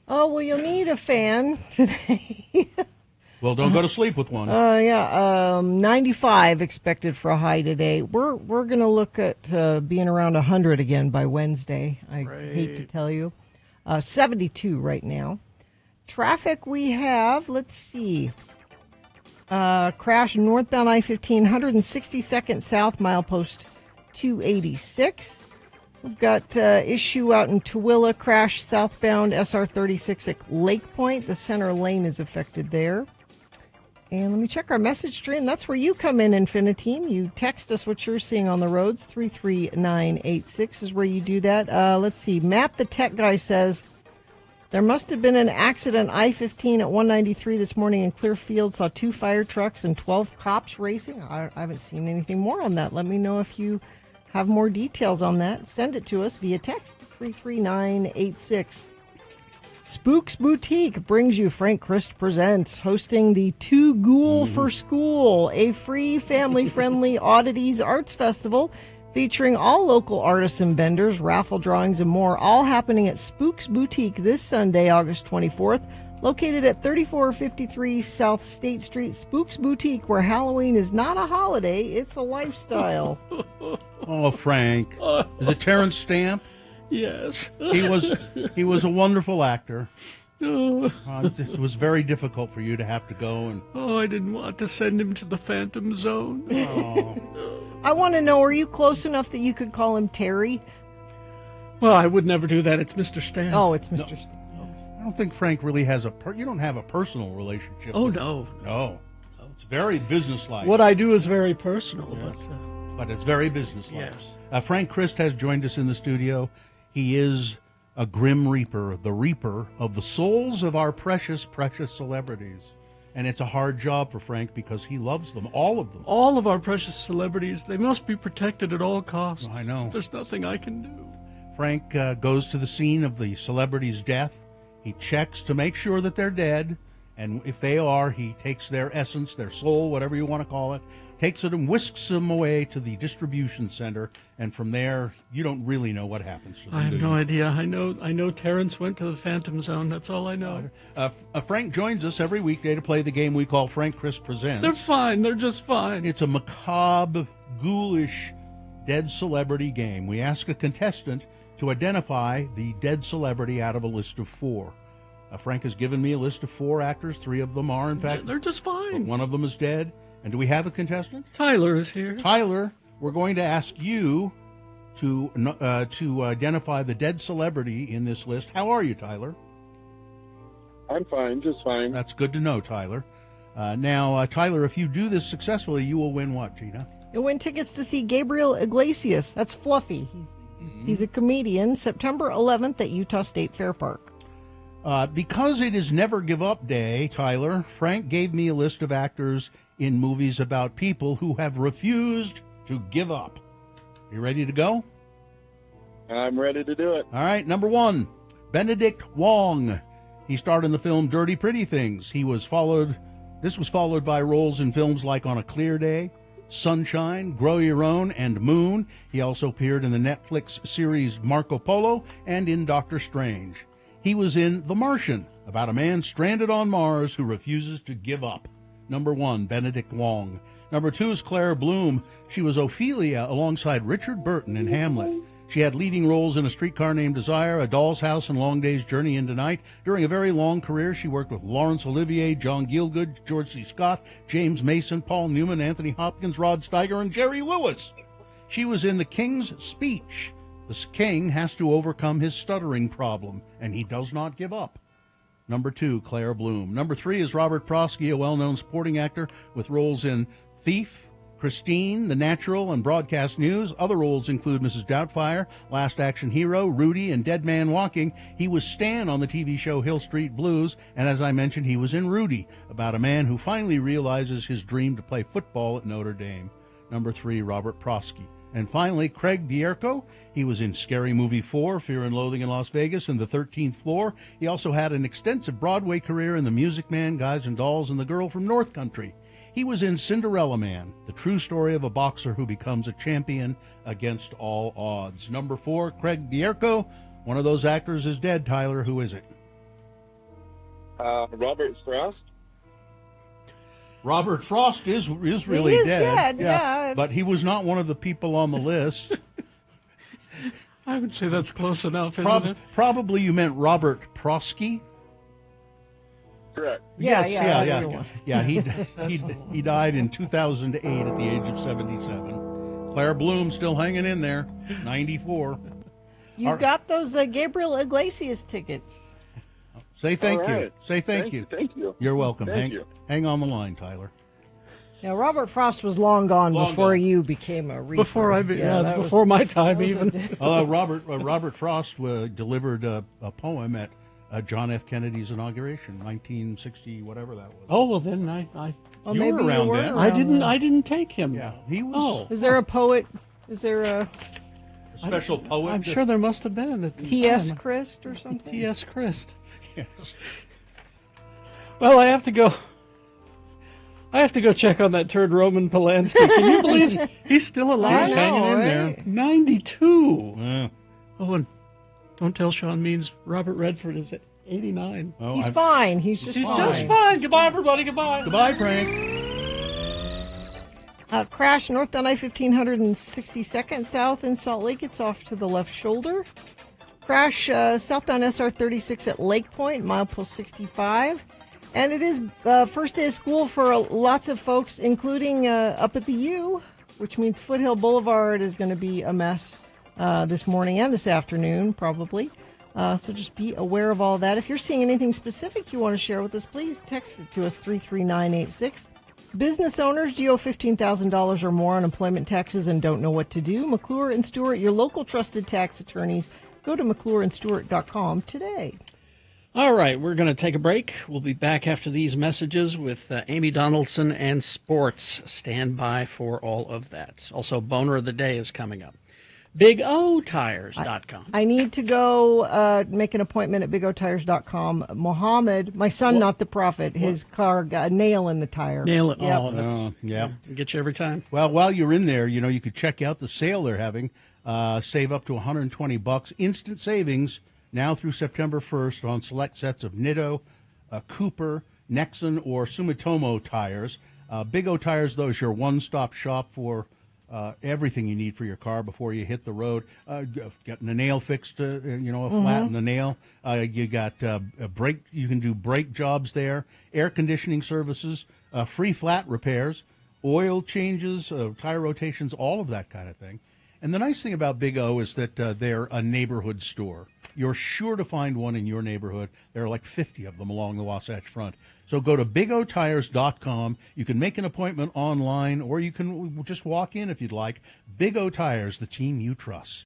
Oh, well, you'll need a fan today. Well, don't go to sleep with one. 95 expected for a high today. We're going to look at being around 100 again by Wednesday. I hate to tell you. 72 right now. Traffic we have, let's see. Crash northbound I-15, 162nd South, milepost 286. We've got issue out in Tooele, crash southbound SR-36 at Lake Point. The center lane is affected there. And let me check our message stream. That's where you come in, Infiniteam. You text us what you're seeing on the roads. 33986 is where you do that. Let's see. Matt, the tech guy, says, there must have been an accident I-15 at 193 this morning in Clearfield. Saw 2 fire trucks and 12 cops racing. I haven't seen anything more on that. Let me know if you have more details on that. Send it to us via text, 33986. Spooks Boutique brings you Frank Christ Presents, hosting the Too Ghoul for School, a free family-friendly oddities arts festival featuring all local artists and vendors, raffle drawings, and more, all happening at Spooks Boutique this Sunday, August 24th. Located at 3453 South State Street, Spooks Boutique, where Halloween is not a holiday, it's a lifestyle. Oh, Frank. Is it Terrence Stamp? Yes. He was a wonderful actor. It was very difficult for you to have to go and. Oh, I didn't want to send him to the Phantom Zone. I want to know, are you close enough that you could call him Terry? Well, I would never do that. It's Mr. Stan. Oh, it's Mr. Stan. I don't think Frank really has you don't have a personal relationship. Oh, with no. him. No. It's very businesslike. What I do is very personal, but it's very businesslike. Yes. Frank Christ has joined us in the studio. He is a grim reaper, the reaper of the souls of our precious, precious celebrities. And it's a hard job for Frank because he loves them, all of them. all of our precious celebrities, they must be protected at all costs. I know. There's nothing I can do. Frank goes to the scene of the celebrity's death. He checks to make sure that they're dead. And if they are, he takes their essence, their soul, whatever you want to call it, takes it and whisks them away to the distribution center. And from there, you don't really know what happens to them. I have do no you? idea. I know Terrence went to the Phantom Zone. That's all I know. Frank joins us every weekday to play the game we call Frank Chris Presents. They're fine. They're just fine. It's a macabre, ghoulish, dead celebrity game. We ask a contestant to identify the dead celebrity out of a list of 4. Frank has given me a list of 4 actors. 3 of them are, in fact. They're just fine. One of them is dead. And do we have a contestant? Tyler is here. Tyler, we're going to ask you to identify the dead celebrity in this list. How are you, Tyler? I'm fine, just fine. That's good to know, Tyler. Now, Tyler, if you do this successfully, you will win what, Gina? You'll win tickets to see Gabriel Iglesias. That's Fluffy. He's a comedian. September 11th at Utah State Fair Park. Because it is Never Give Up Day, Tyler, Frank gave me a list of actors in movies about people who have refused to give up. You ready to go? I'm ready to do it. All right, number 1, Benedict Wong. He starred in the film Dirty Pretty Things. This was followed by roles in films like On a Clear Day, Sunshine, Grow Your Own, and Moon. He also appeared in the Netflix series Marco Polo and in Doctor Strange. He was in The Martian, about a man stranded on Mars who refuses to give up. Number 1, Benedict Wong. Number 2 is Claire Bloom. She was Ophelia alongside Richard Burton in Hamlet. She had leading roles in A Streetcar Named Desire, A Doll's House, and Long Day's Journey into Night. During a very long career, she worked with Laurence Olivier, John Gielgud, George C. Scott, James Mason, Paul Newman, Anthony Hopkins, Rod Steiger, and Jerry Lewis. She was in The King's Speech. The king has to overcome his stuttering problem, and he does not give up. Number 2, Claire Bloom. Number 3 is Robert Prosky, a well-known sporting actor with roles in Thief, Christine, The Natural, and Broadcast News. Other roles include Mrs. Doubtfire, Last Action Hero, Rudy, and Dead Man Walking. He was Stan on the TV show Hill Street Blues, and as I mentioned, he was in Rudy, about a man who finally realizes his dream to play football at Notre Dame. Number 3, Robert Prosky. And finally, Craig Bierko. He was in Scary Movie 4, Fear and Loathing in Las Vegas, and The 13th Floor. He also had an extensive Broadway career in The Music Man, Guys and Dolls, and The Girl from North Country. He was in Cinderella Man, the true story of a boxer who becomes a champion against all odds. Number 4, Craig Bierko. One of those actors is dead, Tyler. Who is it? Robert Frost. Robert Frost is really He is dead. dead, yeah, But he was not one of the people on the list. I would say that's close enough, isn't it? Probably you meant Robert Prosky. Correct. Yeah, that's yeah. the one. Yeah, he died in 2008 at the age of 77. Claire Bloom still hanging in there, 94. You've got those Gabriel Iglesias tickets. Say thank All you. right. Say thank you. Thank you. You're welcome. Thank you. Hang on the line, Tyler. Yeah, Robert Frost was long gone Long before gone. you became a reaper. It's before my time even. Although Robert Frost delivered a poem at John F. Kennedy's inauguration, 1960, whatever that was. Oh well, then I Well, You maybe were around then. I didn't take him. Yeah, he was Oh, Is there a poet? Is there a a special poet. I'm sure there must have been at the T.S. time. Christ or something? T.S. Christ. Yes. Well, I have to go check on that turd Roman Polanski. Can you believe he's still alive? He's hanging in right? there. 92. Yeah. Oh, and don't tell Sean Means Robert Redford is 89. Oh, He's fine. He's just fine. Goodbye, everybody. Goodbye. Goodbye, Frank. Crash northbound I-15 162nd south in Salt Lake. It's off to the left shoulder. Crash southbound SR36 at Lake Point, milepost 65. And it is first day of school for lots of folks, including up at the U, which means Foothill Boulevard is going to be a mess this morning and this afternoon, probably. So just be aware of all that. If you're seeing anything specific you want to share with us, please text it to us, 33986. Business owners, do you owe $15,000 or more on employment taxes and don't know what to do? McClure and Stewart, your local trusted tax attorneys. Go to McClureandStewart.com today. All right, we're going to take a break. We'll be back after these messages with Amy Donaldson and sports. Stand by for all of that. Also, Boner of the Day is coming up. BigOTires.com. I need to go make an appointment at BigOTires.com. Mohammed, my son, not the prophet, his car got a nail in the tire. Nail it. Yep. Oh, yeah. Get you every time. Well, while you're in there, you could check out the sale they're having. Save up to $120. Instant savings now through September 1st on select sets of Nitto, Cooper, Nexen, or Sumitomo tires. Big O Tires, though, is your one-stop shop for everything you need for your car before you hit the road. Getting a nail fixed, a flat in the nail. You got a brake. You can do brake jobs there. Air conditioning services, free flat repairs, oil changes, tire rotations, all of that kind of thing. And the nice thing about Big O is that they're a neighborhood store. You're sure to find one in your neighborhood. There are like 50 of them along the Wasatch Front. So go to BigOTires.com. You can make an appointment online, or you can just walk in if you'd like. Big O Tires, the team you trust.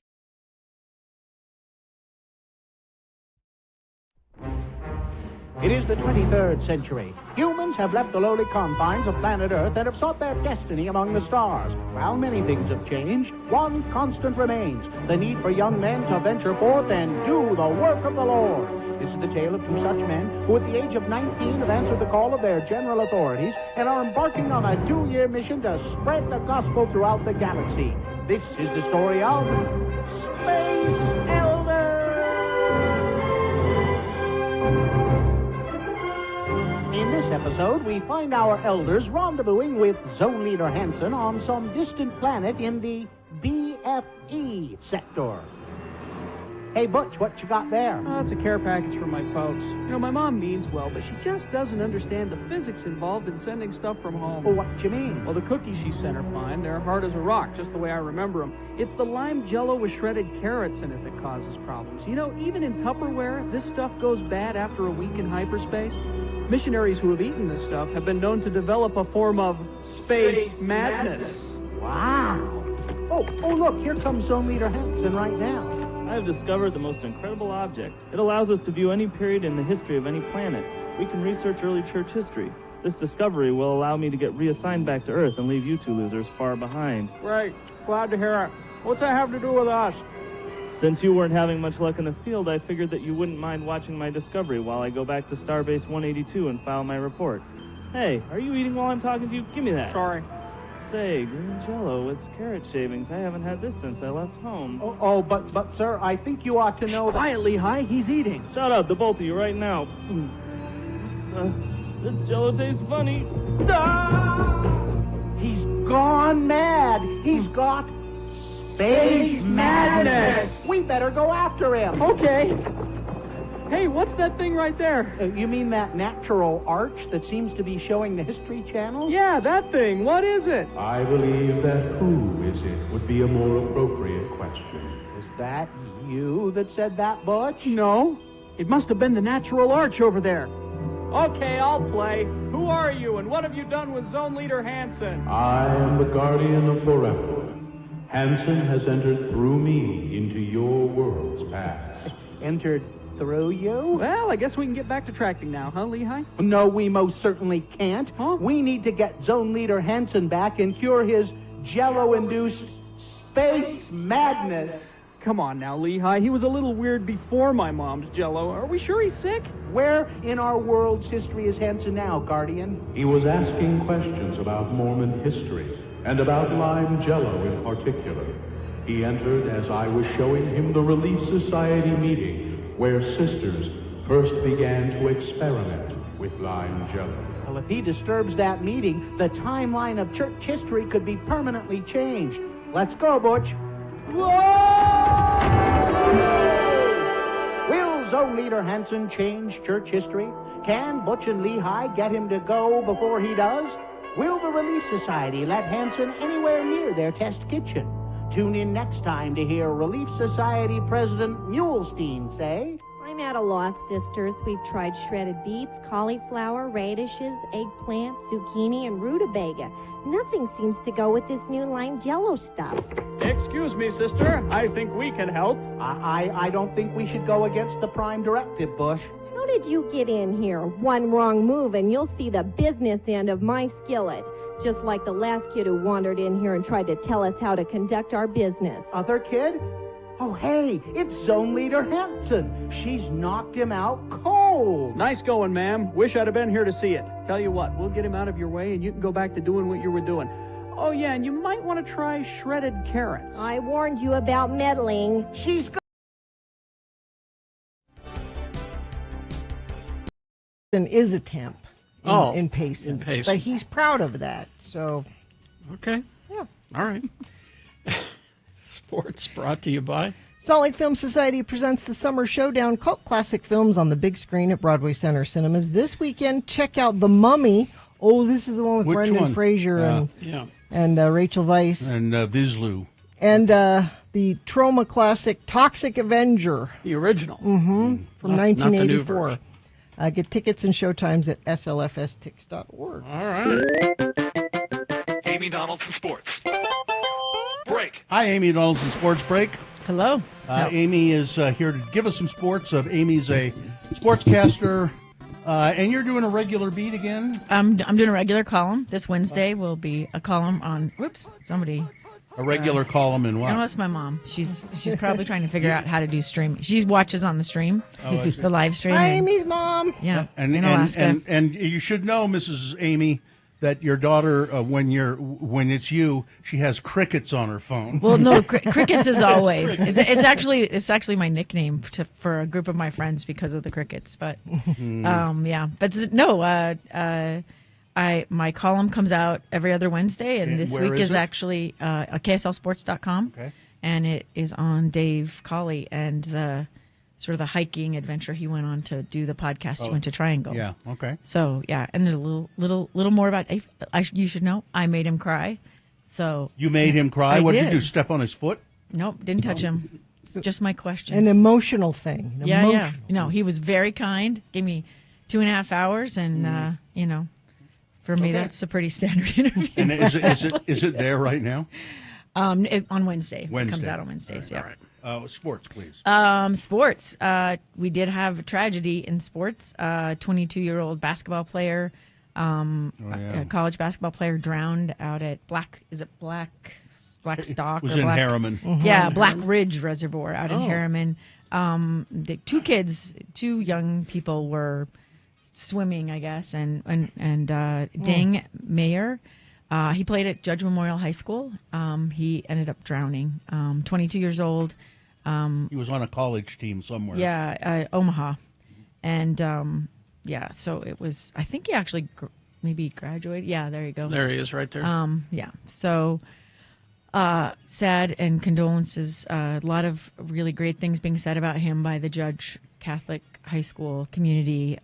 It is the 23rd century. Humans have left the lowly confines of planet Earth and have sought their destiny among the stars. While many things have changed, one constant remains: the need for young men to venture forth and do the work of the Lord. This is the tale of two such men who at the age of 19 have answered the call of their general authorities and are embarking on a 2-year mission to spread the gospel throughout the galaxy. This is the story of Space Elders. In this episode, we find our elders rendezvousing with Zone Leader Hansen on some distant planet in the BFE sector. Hey, Butch, what you got there? Oh, it's a care package for my folks. My mom means well, but she just doesn't understand the physics involved in sending stuff from home. Well, what you mean? Well, the cookies she sent are fine. They're hard as a rock, just the way I remember them. It's the lime jello with shredded carrots in it that causes problems. Even in Tupperware, this stuff goes bad after a week in hyperspace. Missionaries who have eaten this stuff have been known to develop a form of space madness. Wow. Oh, look, here comes Zone Leader Hansen right now. I have discovered the most incredible object. It allows us to view any period in the history of any planet. We can research early church history. This discovery will allow me to get reassigned back to Earth and leave you two losers far behind. Great. Glad to hear it. What's that have to do with us? Since you weren't having much luck in the field, I figured that you wouldn't mind watching my discovery while I go back to Starbase 182 and file my report. Hey, are you eating while I'm talking to you? Give me that. Sorry. Say, green jello with carrot shavings. I haven't had this since I left home. But sir, I think you ought to know Quietly, Hi. He's eating. Shut up, the both of you, right now. This jello tastes funny. He's gone mad. He's got space madness. We better go after him. Okay. Hey, what's that thing right there? You mean that natural arch that seems to be showing the History Channel? Yeah, that thing. What is it? I believe that who is it would be a more appropriate question. Is that you that said that, Butch? No. It must have been the natural arch over there. Okay, I'll play. Who are you, and what have you done with Zone Leader Hansen? I am the guardian of forever. Hansen has entered through me into your world's past. Entered through you? Well, I guess we can get back to tracking now, huh, Lehigh? No, we most certainly can't. Huh? We need to get Zone Leader Hansen back and cure his jello-induced space madness. Come on now, Lehigh. He was a little weird before my mom's jello. Are we sure he's sick? Where in our world's history is Hansen now, Guardian? He was asking questions about Mormon history and about lime jello in particular. He entered as I was showing him the Relief Society meeting where sisters first began to experiment with lime jello. Well, if he disturbs that meeting, the timeline of church history could be permanently changed. Let's go, Butch. Will Zone Leader Hansen change church history? Can Butch and Lehigh get him to go before he does? Will the Relief Society let Hansen anywhere near their test kitchen? Tune in next time to hear Relief Society President Mulestein say... I'm at a loss, sisters. We've tried shredded beets, cauliflower, radishes, eggplant, zucchini, and rutabaga. Nothing seems to go with this new lime jello stuff. Excuse me, sister. I think we can help. I don't think we should go against the Prime Directive, Bush. How did you get in here? One wrong move and you'll see the business end of my skillet. Just like the last kid who wandered in here and tried to tell us how to conduct our business. Other kid? Oh, hey, it's Zone Leader Hansen. She's knocked him out cold. Nice going, ma'am. Wish I'd have been here to see it. Tell you what, we'll get him out of your way and you can go back to doing what you were doing. Oh, yeah, and you might want to try shredded carrots. I warned you about meddling. She's is a temp in Payson. But he's proud of that. So, okay. Yeah. All right. Sports brought to you by Salt Lake Film Society presents the Summer Showdown, cult classic films on the big screen at Broadway Center Cinemas. This weekend, check out The Mummy. Oh, this is the one with Which Brendan one? Fraser and Rachel Weisz. And Vizsla. And the Troma classic Toxic Avenger. The original. From Not the new 1984. version. Get tickets and showtimes at slfstix.org. All right. Amy Donaldson Sports. Break. Hi, Amy Donaldson Sports Break. Hello. Amy is here to give us some sports. Amy's a sportscaster, and you're doing a regular beat again? I'm doing a regular column. This Wednesday will be a column on, somebody. A regular column in what? No, that's my mom. She's probably trying to figure out how to do streaming. She watches on the stream, I see. the live stream. Hi, and- Amy's mom. Yeah, And in Alaska. and you should know, Mrs. Amy, that your daughter, when it's you, she has crickets on her phone. Well, no, crickets is always. It's actually my nickname for a group of my friends because of the crickets. But yeah, but no. My column comes out every other Wednesday, and this where week is is it? actually at KSLSports.com. Okay. And it is on Dave Colley and the sort of the hiking adventure he went on to do the podcast. He went to Triangle. Yeah. Okay. So yeah, and there's a little more about. You should know. I made him cry. So You made him cry. What did you did. do? Step on his foot? Nope, didn't touch him. It's just my questions. An emotional thing. An Yeah. emotional. No, he was very kind. Gave me 2.5 hours, and for me Okay. that's a pretty standard interview. And is it there right now? On Wednesday. It Wednesday. comes out on Wednesdays. Yeah. All right. Sports, please. Sports. We did have a tragedy in sports. 22-year-old basketball player, a college basketball player, drowned out at Blackstock? It was or in Black, Harriman. Yeah, Black Ridge Reservoir out in Oh. Harriman. The two young people were swimming, I guess, and Dang Mayer. He played at Judge Memorial High School. He ended up drowning. 22 years old. He was on a college team somewhere. Yeah, Omaha. And, so it was, I think he actually maybe graduated. Yeah, there you go. There he is right there. Yeah, so sad and condolences. A lot of really great things being said about him by the Judge Catholic High School community.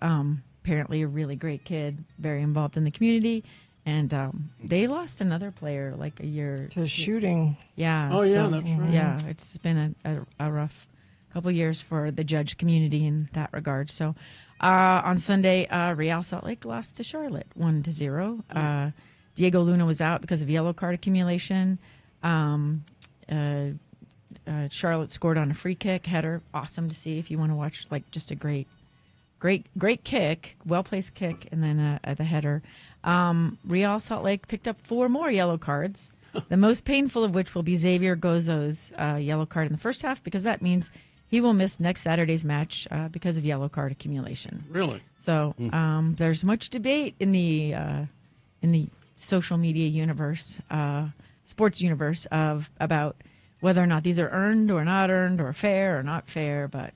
Apparently a really great kid, very involved in the community. And they lost another player like a year To shooting. Yeah. Oh, yeah, that's right. Yeah, it's been a rough couple years for the Judge community in that regard. So on Sunday, Real Salt Lake lost to Charlotte 1-0. Diego Luna was out because of yellow card accumulation. Charlotte scored on a free kick header. Awesome to see if you want to watch like just a great kick, well-placed kick, and then the header. Real Salt Lake picked up 4 more yellow cards, the most painful of which will be Xavier Gozo's yellow card in the first half, because that means he will miss next Saturday's match because of yellow card accumulation. Really? So there's much debate in the social media universe, sports universe, about whether or not these are earned or not earned, or fair or not fair. But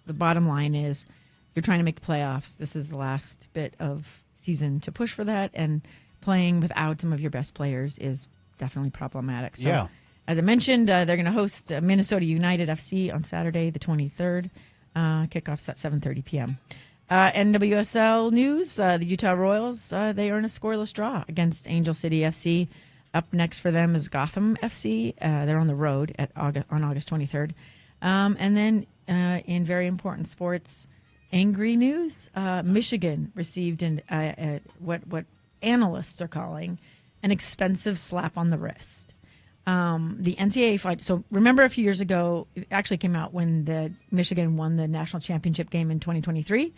the bottom line is, you're trying to make the playoffs. This is the last bit of season to push for that, and playing without some of your best players is definitely problematic. So, Yeah. as I mentioned, they're going to host Minnesota United FC on Saturday, the 23rd. Kickoff's at 7:30 p.m. NWSL news: the Utah Royals they earn a scoreless draw against Angel City FC. Up next for them is Gotham FC. They're on the road on August 23rd. And then in very important sports, angry news: Michigan received what analysts are calling an expensive slap on the wrist. The NCAA fight. So remember a few years ago, it actually came out when the Michigan won the national championship game in 2023,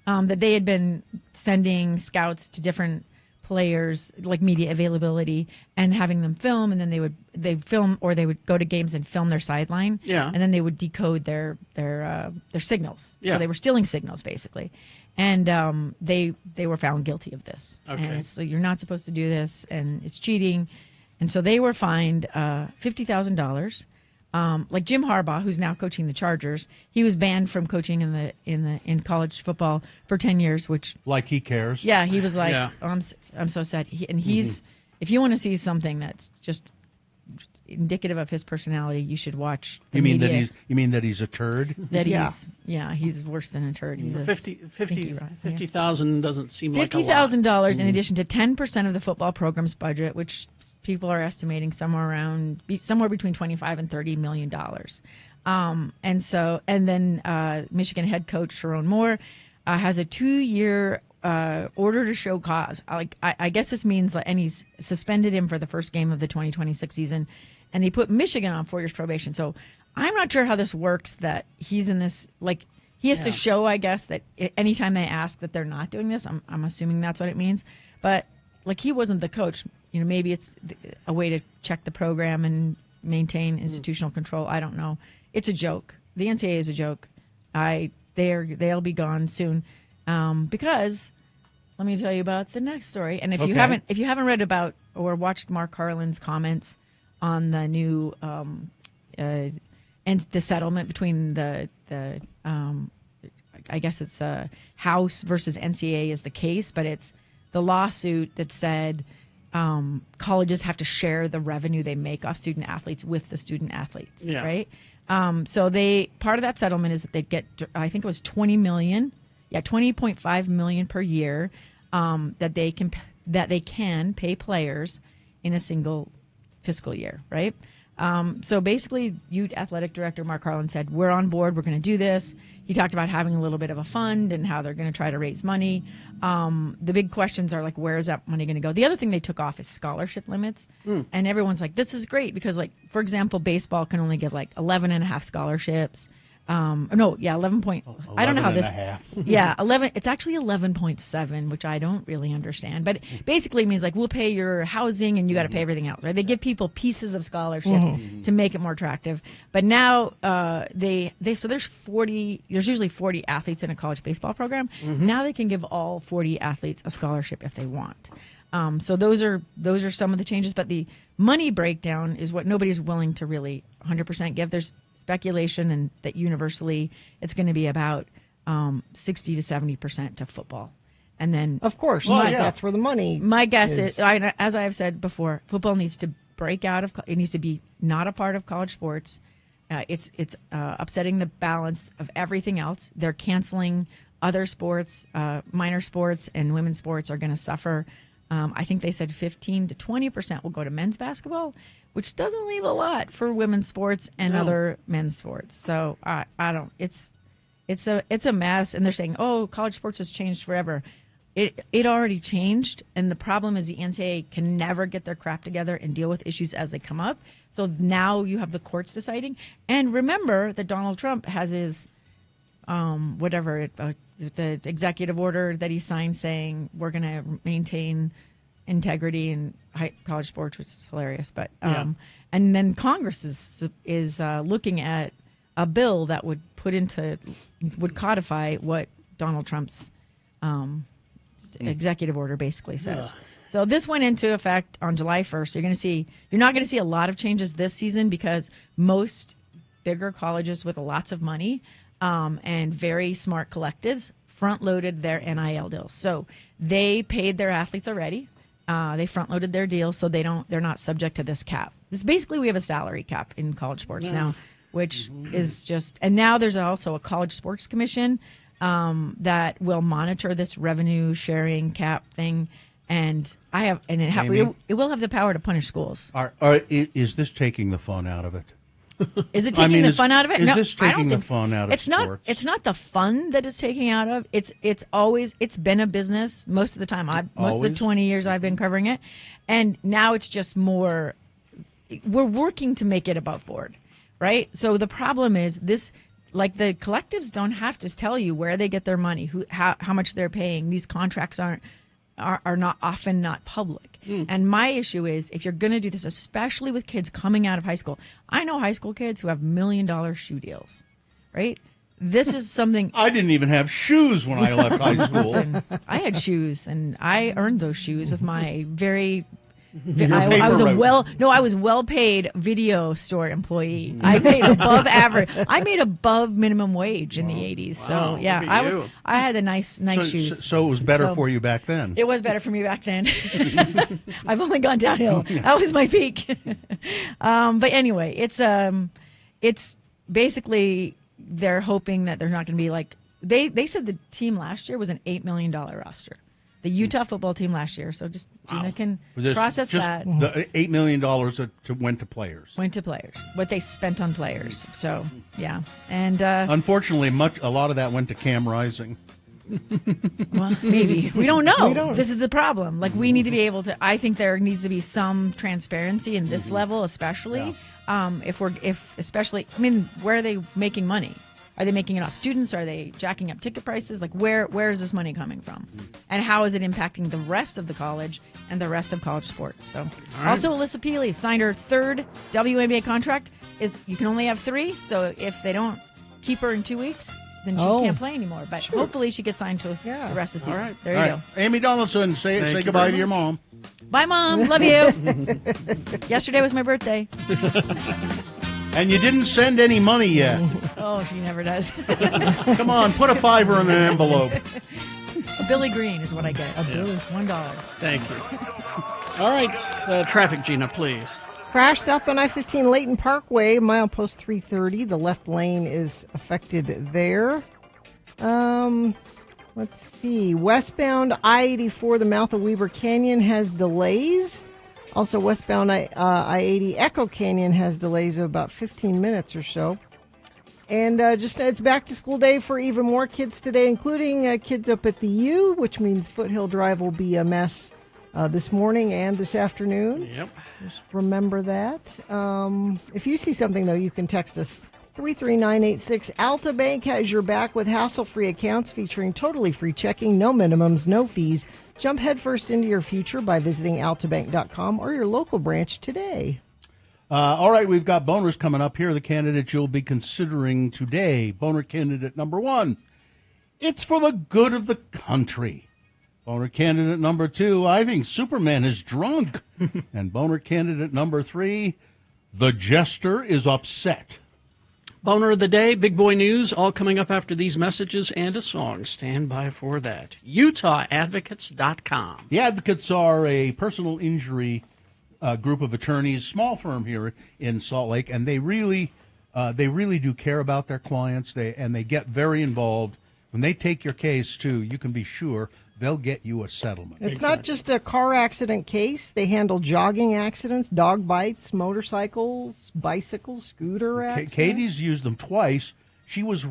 that they had been sending scouts to different players, like media availability, and having them film, and then they film, or they would go to games and film their sideline, and then they would decode their signals. So they were stealing signals basically, and they were found guilty of this. Okay. And it's like, you're not supposed to do this, and it's cheating. And so they were fined $50,000. Like Jim Harbaugh, who's now coaching the Chargers, he was banned from coaching in college football for 10 years. Which, like, he cares. Yeah, he was like, oh, I'm so sad. He's if you want to see something that's just indicative of his personality, you should watch. You mean that he's a turd? That he's worse than a turd. He's a 50,000 doesn't seem like a lot. $50,000 in addition to 10% of the football program's budget, which people are estimating somewhere between $25 and $30 million. And then Michigan head coach Sharon Moore has a 2-year order to show cause. I guess this means, and he's suspended him for the first game of the 2026 season, and they put Michigan on 4 years probation. So I'm not sure how this works, that he's in this, like, he has to show, I guess, that anytime they ask that they're not doing this, I'm assuming that's what it means. But, like, he wasn't the coach. You know, maybe it's a way to check the program and maintain institutional control. I don't know. It's a joke. The NCAA is a joke. They'll be gone soon, because let me tell you about the next story. And if you haven't read about or watched Mark Harlan's comments on the new and the settlement between the I guess it's House versus NCAA is the case, but it's the lawsuit that said colleges have to share the revenue they make off student athletes with the student athletes, right? So part of that settlement is that they get, I think it was $20.5 million per year that they can pay players in a single fiscal year, right? So basically, Ute athletic director Mark Harlan said, we're on board, we're going to do this. He talked about having a little bit of a fund and how they're going to try to raise money. The big questions are, like, where is that money going to go? The other thing they took off is scholarship limits. And everyone's like, this is great because, like, for example, baseball can only give like 11.5 scholarships. 11 point. I don't know how this. 11. It's actually 11.7, which I don't really understand. But it basically means, like, we'll pay your housing and you got to pay everything else, right? They give people pieces of scholarships to make it more attractive. But now so there's 40. There's usually 40 athletes in a college baseball program. Now they can give all 40 athletes a scholarship if they want. So those are some of the changes, but the money breakdown is what nobody's willing to really 100% give. There's speculation and that universally it's going to be about 60 to 70% to football. And then, of course, that's where the money. My guess is, as I have said before, football needs to break out of. It needs to be not a part of college sports. It's upsetting the balance of everything else. They're canceling other sports, minor sports, and women's sports are going to suffer. I think they said 15 to 20% will go to men's basketball, which doesn't leave a lot for women's sports and other men's sports. So I don't. It's a mess, and they're saying, oh, college sports has changed forever. It already changed, and the problem is the NCAA can never get their crap together and deal with issues as they come up. So now you have the courts deciding. And remember that Donald Trump has his the executive order that he signed saying we're going to maintain integrity in college sports, which is hilarious. But and then Congress is looking at a bill that would codify what Donald Trump's executive order basically says. So this went into effect on July 1st. You're not going to see a lot of changes this season because most bigger colleges with lots of money and very smart collectives front-loaded their NIL deals. So they paid their athletes already. They front-loaded their deals, so they're not subject to this cap. This basically, we have a salary cap in college sports now, which is just. And now there's also a college sports commission that will monitor this revenue sharing cap thing. And it will have the power to punish schools. Is this taking the fun out of it? Is it taking the fun out of it? Is No, this I taking don't the think fun out of sports? It's not the fun that it's taking out of. It's been a business most of the time. Most of the 20 years I've been covering it, and now it's just more. We're working to make it above board, right? So the problem is this. Like the collectives don't have to tell you where they get their money, how much they're paying. These contracts are not often not public. And my issue is if you're going to do this, especially with kids coming out of high school. I know high school kids who have $1 million shoe deals, right? This is something. I didn't even have shoes when I left high school. Listen, I had shoes, and I earned those shoes with my very. I was a well-paid video store employee. I made above average. I made above minimum wage in the 80s. So yeah, I had a nice shoes. So it was better for you back then. It was better for me back then. I've only gone downhill. That was my peak. But anyway, it's basically they're hoping that they're not going to be like they said the team last year was an $8 million roster. The Utah football team last year. So just Gina can process that. The $8 million went to players. Went to players. What they spent on players. So yeah, and unfortunately, a lot of that went to Cam Rising. Well, maybe we don't know. This is the problem. Like we need to be able to. I think there needs to be some transparency in this level, especially especially. I mean, where are they making money? Are they making it off students? Are they jacking up ticket prices? Like, where is this money coming from? And how is it impacting the rest of the college and the rest of college sports? So, also, Alyssa Peely signed her third WNBA contract. You can only have 3, so if they don't keep her in 2 weeks, then she can't play anymore. But hopefully she gets signed to the rest of the season. All right. There you go. Amy Donaldson, say goodbye to your mom. Bye, Mom. Love you. Yesterday was my birthday. And you didn't send any money yet. Oh, she never does. Come on, put a $5 in an envelope. A Billy Green is what I get. $1. Thank you. All right, traffic, Gina, please. Crash southbound I-15 Layton Parkway, milepost 330. The left lane is affected there. Let's see. Westbound I-84, the mouth of Weber Canyon has delays. Also, westbound I-80 Echo Canyon has delays of about 15 minutes or so. And it's back to school day for even more kids today, including kids up at the U, which means Foothill Drive will be a mess this morning and this afternoon. Yep. Just remember that. If you see something, though, you can text us 33986. Alta Bank has your back with hassle-free accounts featuring totally free checking, no minimums, no fees. Jump headfirst into your future by visiting altabank.com or your local branch today. All right, we've got boners coming up. Here are the candidates you'll be considering today. Boner candidate number 1, it's for the good of the country. Boner candidate number 2, I think Superman is drunk. And boner candidate number 3, the jester is upset. Boner of the day, big boy news, all coming up after these messages and a song. Stand by for that. UtahAdvocates.com. The Advocates are a personal injury group of attorneys, small firm here in Salt Lake, and they really do care about their clients. They get very involved. When they take your case, too, you can be sure they'll get you a settlement. It's not just a car accident case. They handle jogging accidents, dog bites, motorcycles, bicycles, scooter accidents. Katie's used them twice. She was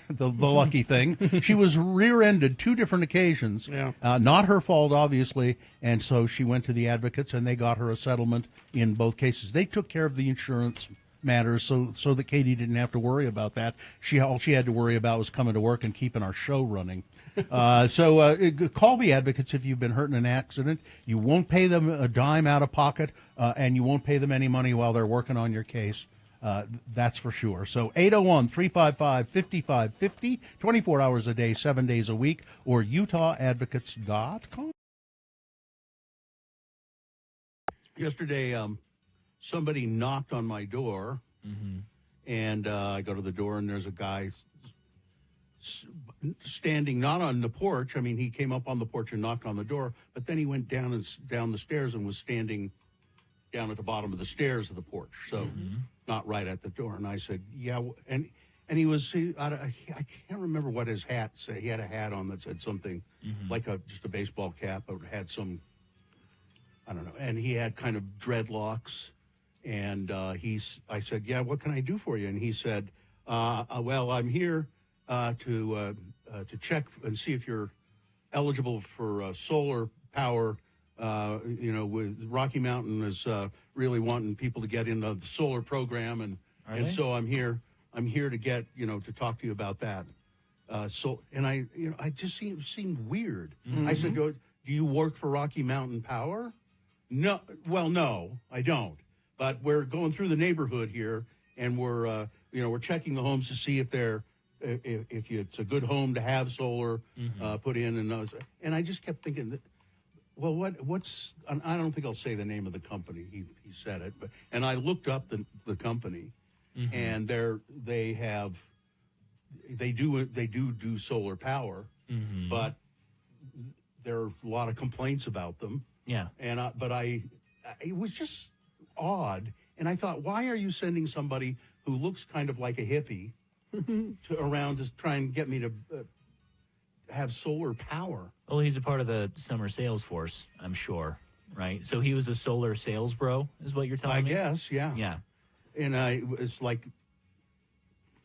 the lucky thing. She was rear-ended 2 different occasions. Yeah. Not her fault, obviously. And so she went to the Advocates, and they got her a settlement in both cases. They took care of the insurance matters so that Katie didn't have to worry about that. All she had to worry about was coming to work and keeping our show running. So call the Advocates if you've been hurt in an accident. You won't pay them a dime out of pocket, and you won't pay them any money while they're working on your case. That's for sure. So 801-355-5550, 24 hours a day, 7 days a week, or UtahAdvocates.com. Yesterday, somebody knocked on my door, and I go to the door, and there's a guy standing not on the porch. I mean, he came up on the porch and knocked on the door, but then he went down the stairs and was standing down at the bottom of the stairs of the porch, so not right at the door. And I said, yeah, and he was, I can't remember what his hat said. He had a hat on that said something like just a baseball cap, but had some, I don't know. And he had kind of dreadlocks. And I said, yeah, what can I do for you? And he said, well, I'm here to check and see if you're eligible for solar power. With Rocky Mountain is really wanting people to get into the solar program, and so I'm here to get to talk to you about that. I just seemed weird. I said, do you work for Rocky Mountain Power? No, well, no, I don't. But we're going through the neighborhood here, and we're checking the homes to see if it's a good home to have solar put in, and I just kept thinking that. Well, what's? I don't think I'll say the name of the company. He said it, and I looked up the company, and they do solar power, but there are a lot of complaints about them. Yeah, and it was just odd, and I thought, why are you sending somebody who looks kind of like a hippie around to try and get me to have solar power? Well, he's a part of the summer sales force, I'm sure, right? So he was a solar sales bro, is what you're telling me? I guess, yeah. Yeah. And it was like,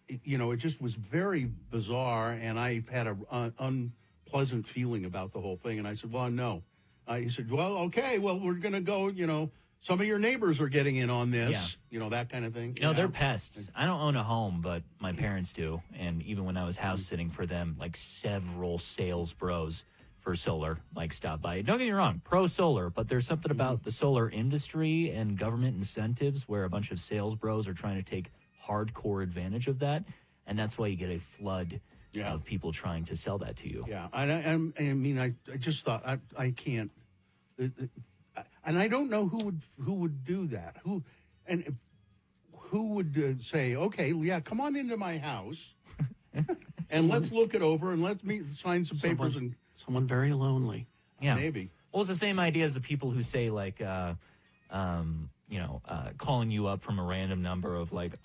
it just was very bizarre, and I've had an unpleasant feeling about the whole thing. And I said, well, no. He said, well, okay, well, we're going to go, some of your neighbors are getting in on this, that kind of thing. No, they're pests. I don't own a home, but my parents do. And even when I was house sitting for them, like several sales bros for solar, stopped by. Don't get me wrong, pro solar, but there's something about the solar industry and government incentives where a bunch of sales bros are trying to take hardcore advantage of that. And that's why you get a flood of people trying to sell that to you. Yeah. I just thought, I can't. And I don't know who would do that. Who would say, okay, yeah, come on into my house and let's look it over and let me sign some papers. And someone very lonely. Yeah, maybe. Well, it's the same idea as the people who say calling you up from a random number of because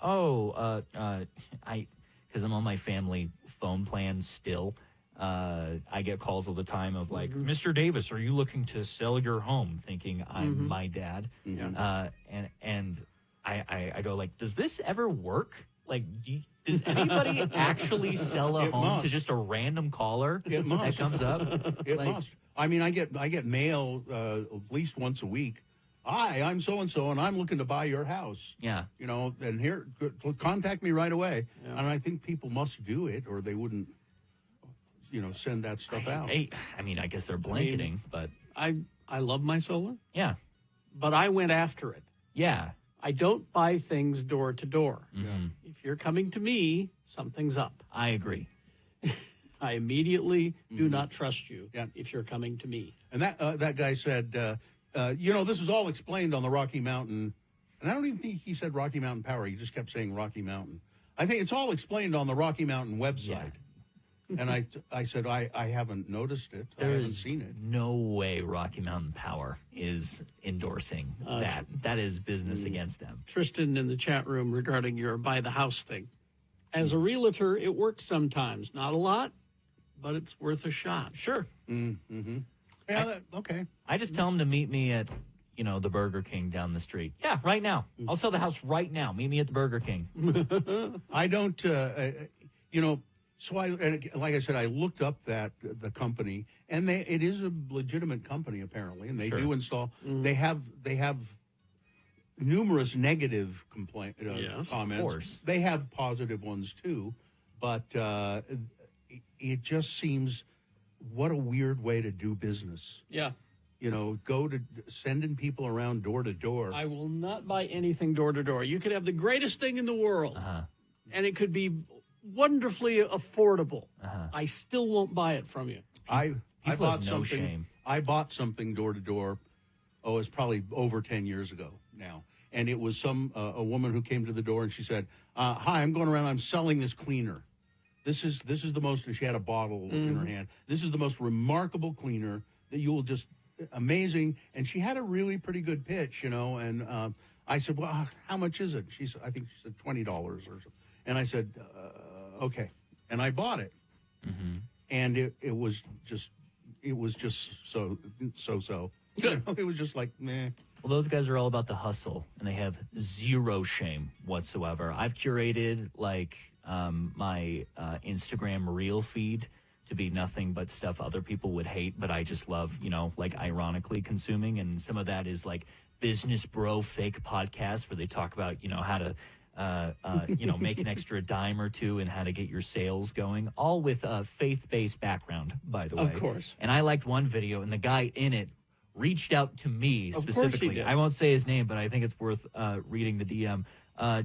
I'm on my family phone plan still. I get calls all the time of Mr. Davis, are you looking to sell your home? Thinking I'm my dad. And I go does this ever work? Does anybody actually sell a home to just a random caller that comes up? It must. I mean, I get mail at least once a week. Hi, I'm so-and-so, and I'm looking to buy your house. Yeah. And here, contact me right away. Yeah. And I think people must do it, or they wouldn't, send that stuff out. I guess they're blanketing, but... I love my solar. Yeah. But I went after it. Yeah. I don't buy things door to door. Mm-hmm. If you're coming to me, something's up. I agree. I immediately do not trust you if you're coming to me. And that guy said, this is all explained on the Rocky Mountain. And I don't even think he said Rocky Mountain Power. He just kept saying Rocky Mountain. I think it's all explained on the Rocky Mountain website. Yeah. And I said, I haven't noticed it. I haven't seen it. No way Rocky Mountain Power is endorsing that. That is business against them. Tristan in the chat room regarding your buy the house thing. As a realtor, it works sometimes. Not a lot, but it's worth a shot. Sure. Mm-hmm. Yeah, okay. I just tell them to meet me at, the Burger King down the street. Yeah, right now. I'll sell the house right now. Meet me at the Burger King. I don't, so like I said, I looked up the company, and it is a legitimate company apparently, and they do install. They have numerous negative comments. Of course. They have positive ones too, but it just seems what a weird way to do business. Yeah. Go to sending people around door to door. I will not buy anything door to door. You could have the greatest thing in the world, and it could be wonderfully affordable. I still won't buy it from you. I bought no shame. I bought something door to door. Oh, it's probably over 10 years ago now, and it was a woman who came to the door and she said, "Hi, I'm going around. I'm selling this cleaner." This is the most, and she had a bottle in her hand. This is the most remarkable cleaner that you will just, amazing. And she had a really pretty good pitch, and I said, well, how much is it? I think she said $20 or something. And I said, okay. And I bought it. Mm-hmm. And it was just so. It was just like, meh. Well, those guys are all about the hustle, and they have zero shame whatsoever. I've curated my Instagram reel feed to be nothing but stuff other people would hate, but I just love, ironically consuming. And some of that is like business bro fake podcasts where they talk about, how to, make an extra dime or two and how to get your sales going, all with a faith-based background, by the way. Of course. And I liked one video, and the guy in it reached out to me Of course he specifically. did. I won't say his name, but I think it's worth reading the DM.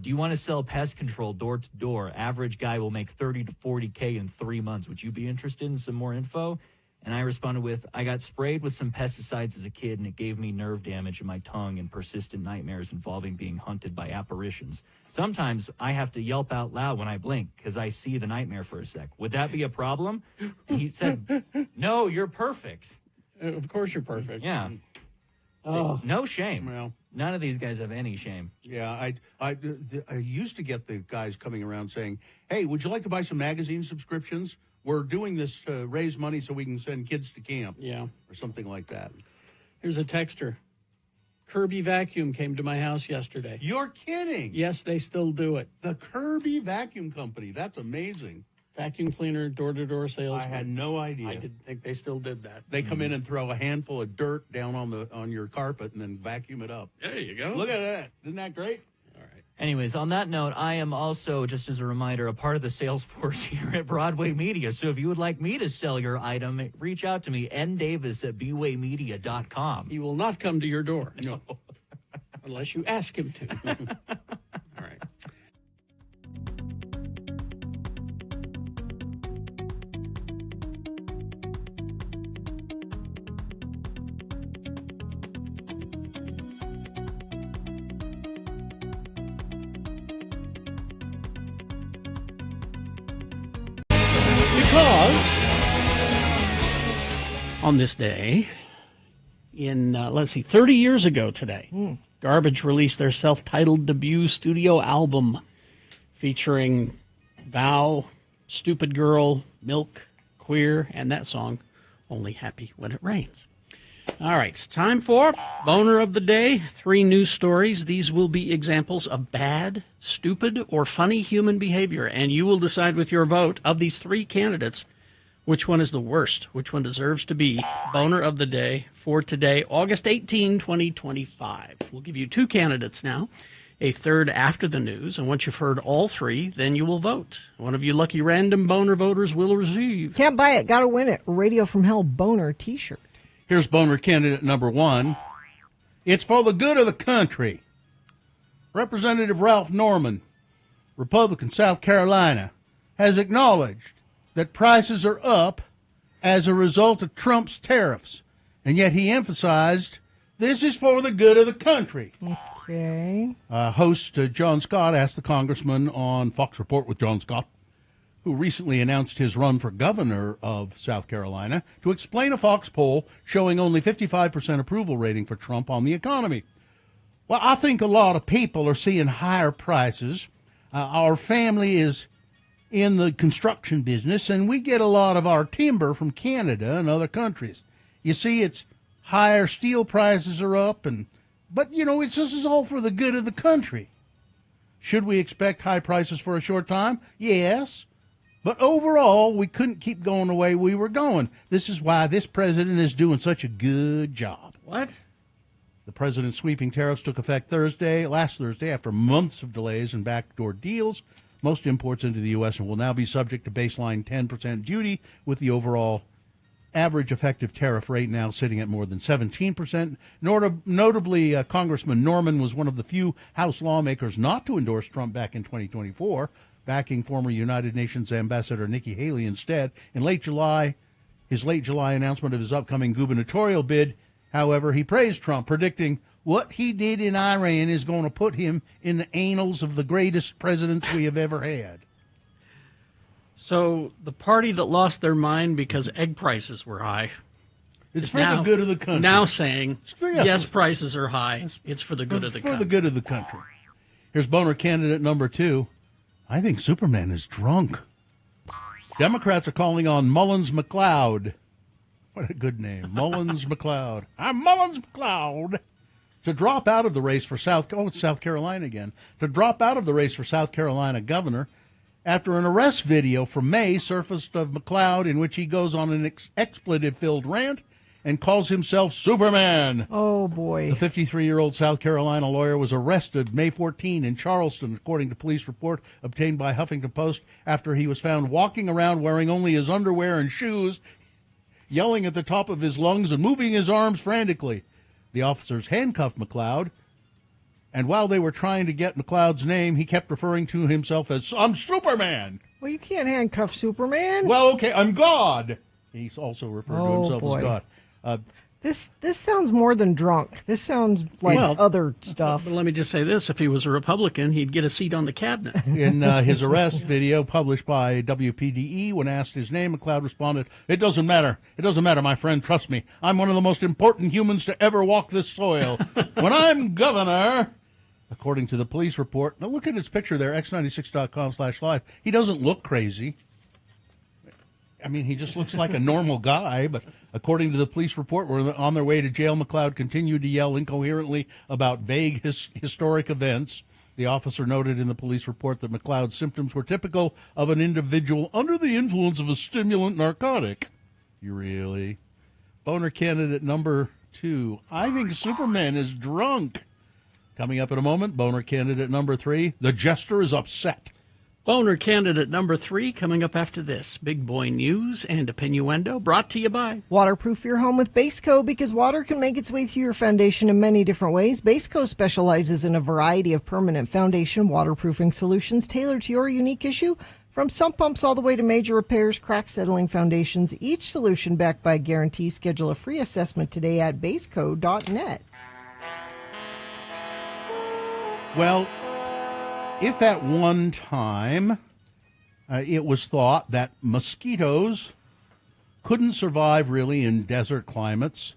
Do you want to sell pest control door to door? Average guy will make 30 to 40K in 3 months. Would you be interested in some more info? And I responded with, I got sprayed with some pesticides as a kid, and it gave me nerve damage in my tongue and persistent nightmares involving being hunted by apparitions. Sometimes I have to yelp out loud when I blink because I see the nightmare for a sec. Would that be a problem? And he said, no, you're perfect. Of course you're perfect. Yeah. Oh. No shame. Well, none of these guys have any shame. Yeah, I used to get the guys coming around saying, hey, would you like to buy some magazine subscriptions? We're doing this to raise money so we can send kids to camp. Yeah. Or something like that. Here's a texter. Kirby Vacuum came to my house yesterday. You're kidding. Yes, they still do it. The Kirby Vacuum Company. That's amazing. Vacuum cleaner, door-to-door sales. I had no idea. I didn't think they still did that. They come in and throw a handful of dirt down on your carpet and then vacuum it up. There you go. Look at that. Isn't that great? Anyways, on that note, I am also, just as a reminder, a part of the sales force here at Broadway Media. So if you would like me to sell your item, reach out to me, ndavis@bwaymedia.com. He will not come to your door. No. Unless you ask him to. All right. Because on this day, in, 30 years ago today, Garbage released their self-titled debut studio album featuring Vow, Stupid Girl, Milk, Queer, and that song, Only Happy When It Rains. All right, it's time for Boner of the Day. 3 news stories. These will be examples of bad, stupid, or funny human behavior, and you will decide with your vote of these 3 candidates which one is the worst, which one deserves to be Boner of the Day for today, August 18, 2025. We'll give you 2 candidates now, a third after the news, and once you've heard all 3, then you will vote. One of you lucky random Boner voters will receive. Can't buy it, gotta win it. Radio from Hell Boner t-shirt. Here's Boner candidate number 1. It's for the good of the country. Representative Ralph Norman, Republican, South Carolina, has acknowledged that prices are up as a result of Trump's tariffs. And yet he emphasized this is for the good of the country. Okay. Host John Scott asked the congressman on Fox Report with John Scott, who recently announced his run for governor of South Carolina, to explain a Fox poll showing only 55% approval rating for Trump on the economy. Well, I think a lot of people are seeing higher prices. Our family is in the construction business, and we get a lot of our timber from Canada and other countries. You see, it's higher steel prices are up, but this is all for the good of the country. Should we expect high prices for a short time? Yes. But overall, we couldn't keep going the way we were going. This is why this president is doing such a good job. What? The president's sweeping tariffs took effect last Thursday, after months of delays and backdoor deals. Most imports into the U.S. will now be subject to baseline 10% duty, with the overall average effective tariff rate now sitting at more than 17%. Notably, Congressman Norman was one of the few House lawmakers not to endorse Trump back in 2024, backing former United Nations Ambassador Nikki Haley instead. In his late July announcement of his upcoming gubernatorial bid, however, he praised Trump, predicting what he did in Iran is going to put him in the annals of the greatest presidents we have ever had. So the party that lost their mind because egg prices were high. It's is for the good of the country. Now saying, yeah. yes, prices are high. It's for the good of the country. For the good of the country. Here's boner candidate number 2. I think Superman is drunk. Democrats are calling on Mullins McLeod. What a good name. Mullins McLeod. I'm Mullins McLeod. To drop out of the race for it's South Carolina again. To drop out of the race for South Carolina governor after an arrest video from May surfaced of McLeod in which he goes on an expletive-filled rant and calls himself Superman. Oh, boy. The 53-year-old South Carolina lawyer was arrested May 14 in Charleston, according to police report obtained by Huffington Post, after he was found walking around wearing only his underwear and shoes, yelling at the top of his lungs and moving his arms frantically. The officers handcuffed McLeod, and while they were trying to get McLeod's name, he kept referring to himself as, I'm Superman. Well, you can't handcuff Superman. Well, okay, I'm God. He's also referred to himself as God. This sounds more than drunk. This sounds like other stuff. But let me just say this. If he was a Republican, he'd get a seat on the cabinet. In his arrest video published by WPDE, when asked his name, McLeod responded, It doesn't matter. It doesn't matter, my friend. Trust me. I'm one of the most important humans to ever walk this soil. When I'm governor, according to the police report. Now look at his picture there, x96.com/live. He doesn't look crazy. I mean, he just looks like a normal guy, but according to the police report, we're on their way to jail. McLeod continued to yell incoherently about vague historic events. The officer noted in the police report that McLeod's symptoms were typical of an individual under the influence of a stimulant narcotic. You really? Boner candidate number 2. I think Superman is drunk. Coming up in a moment, boner candidate number 3. The jester is upset. Boner candidate number 3 coming up after this. Big boy news and Penuendo brought to you by Waterproof your home with Baseco, because water can make its way through your foundation in many different ways. Baseco specializes in a variety of permanent foundation waterproofing solutions tailored to your unique issue. From sump pumps all the way to major repairs, crack settling foundations, each solution backed by a guarantee. Schedule a free assessment today at baseco.net. Well, if at one time it was thought that mosquitoes couldn't survive really in desert climates,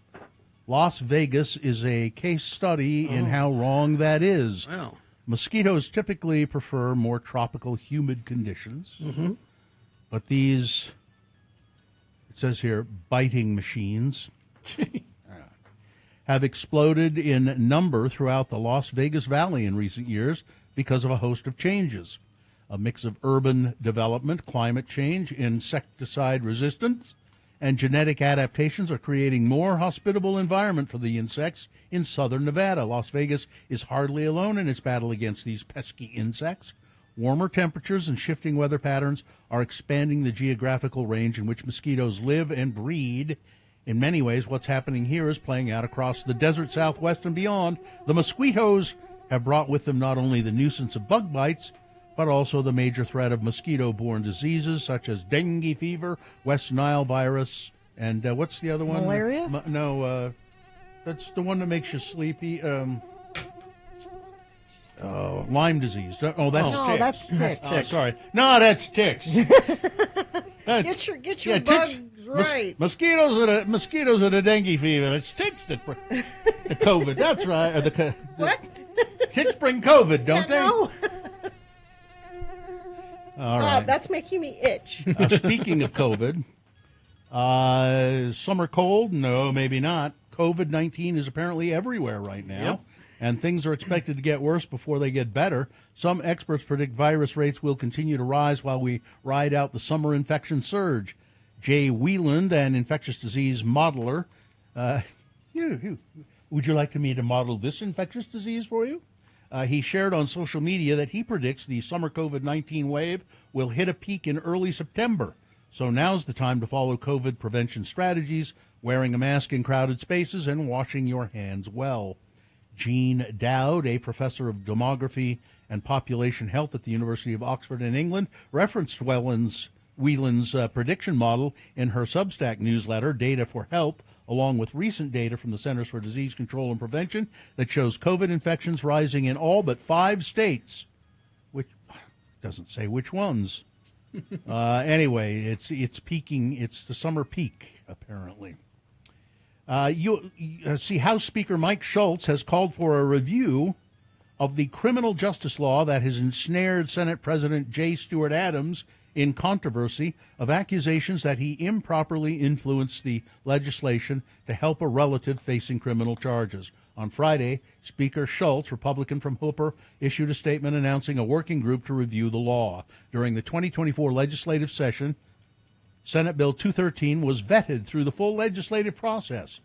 Las Vegas is a case study in how wrong that is. Wow. Mosquitoes typically prefer more tropical, humid conditions. Mm-hmm. But these, it says here, biting machines have exploded in number throughout the Las Vegas Valley in recent years because of a host of changes. A mix of urban development, climate change, insecticide resistance, and genetic adaptations are creating more hospitable environment for the insects in southern Nevada. Las Vegas is hardly alone in its battle against these pesky insects. Warmer temperatures and shifting weather patterns are expanding the geographical range in which mosquitoes live and breed. In many ways, what's happening here is playing out across the desert Southwest and beyond. The mosquitoes have brought with them not only the nuisance of bug bites, but also the major threat of mosquito-borne diseases such as dengue fever, West Nile virus, and what's the other one? Malaria? No, that's the one that makes you sleepy. Lyme disease. Oh, that's no, ticks. that's ticks. Oh, sorry. No, that's ticks. Get your bugs right. Mosquitoes are the dengue fever. It's ticks that bring the COVID. That's right. What? Ticks bring COVID, don't they? No. All Stop. right. That's making me itch. Speaking of COVID, summer cold? No, maybe not. COVID-19 is apparently everywhere right now, Yep. and things are expected to get worse before they get better. Some experts predict virus rates will continue to rise while we ride out the summer infection surge. Jay Wieland, an infectious disease modeler, would you like me to model this infectious disease for you? He shared on social media that he predicts the summer COVID-19 wave will hit a peak in early September. So now's the time to follow COVID prevention strategies, wearing a mask in crowded spaces, and washing your hands well. Jean Dowd, a professor of demography and population health at the University of Oxford in England, referenced Wieland's prediction model in her Substack newsletter, Data for Help, along with recent data from the Centers for Disease Control and Prevention that shows COVID infections rising in all but 5 states, which doesn't say which ones. Anyway, it's peaking. It's the summer peak, apparently. You see, House Speaker Mike Schultz has called for a review of the criminal justice law that has ensnared Senate President J. Stewart Adams in controversy of accusations that he improperly influenced the legislation to help a relative facing criminal charges. On Friday, Speaker Schultz, Republican from Hooper, issued a statement announcing a working group to review the law. During the 2024 legislative session, Senate Bill 213 was vetted through the full legislative process.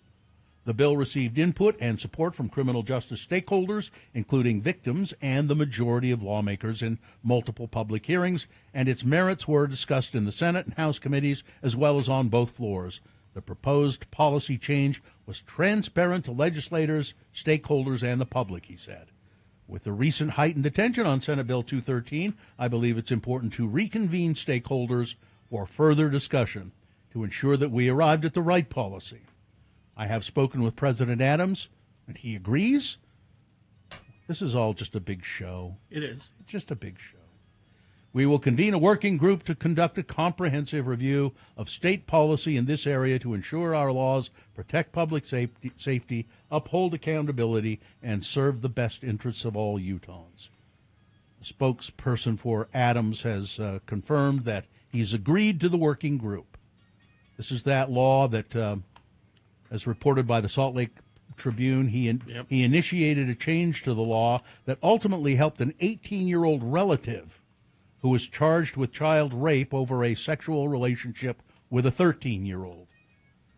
The bill received input and support from criminal justice stakeholders, including victims and the majority of lawmakers in multiple public hearings, and its merits were discussed in the Senate and House committees as well as on both floors. The proposed policy change was transparent to legislators, stakeholders, and the public, he said. With the recent heightened attention on Senate Bill 213, I believe it's important to reconvene stakeholders for further discussion to ensure that we arrived at the right policy. I have spoken with President Adams, and he agrees. This is all just a big show. It is. It's just a big show. We will convene a working group to conduct a comprehensive review of state policy in this area to ensure our laws protect public safety, uphold accountability, and serve the best interests of all Utahns. The spokesperson for Adams has confirmed that he's agreed to the working group. This is that law that, as reported by the Salt Lake Tribune, he initiated a change to the law that ultimately helped an 18-year-old relative who was charged with child rape over a sexual relationship with a 13-year-old.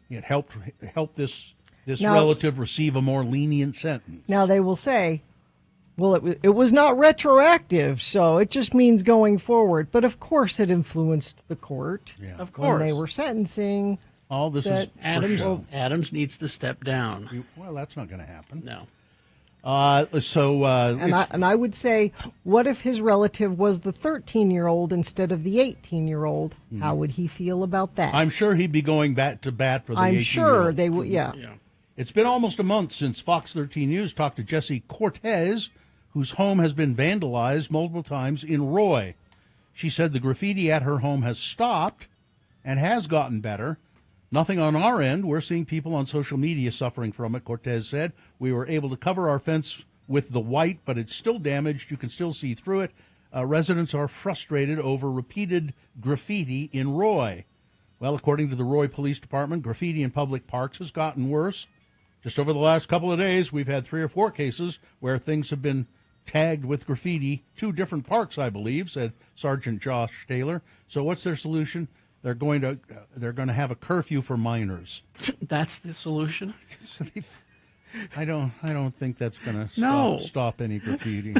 It helped this relative receive a more lenient sentence. Now they will say, well, it was not retroactive, so it just means going forward. But of course it influenced the court. Yeah. Of course. When they were sentencing. All this is Adams needs to step down. Well, that's not going to happen. No. And I would say, what if his relative was the 13-year-old instead of the 18-year-old? How would he feel about that? I'm sure he'd be going back to bat for the 18-year-old. I'm sure they would, yeah. It's been almost a month since Fox 13 News talked to Jessie Cortez, whose home has been vandalized multiple times in Roy. She said the graffiti at her home has stopped and has gotten better. Nothing on our end. We're seeing people on social media suffering from it, Cortez said. We were able to cover our fence with the white, but it's still damaged. You can still see through it. Residents are frustrated over repeated graffiti in Roy. Well, according to the Roy Police Department, graffiti in public parks has gotten worse. Just over the last couple of days, we've had 3 or 4 cases where things have been tagged with graffiti. 2 different parks, I believe, said Sergeant Josh Taylor. So what's their solution? They're going to have a curfew for minors. That's the solution? I don't think that's going to stop any graffiti.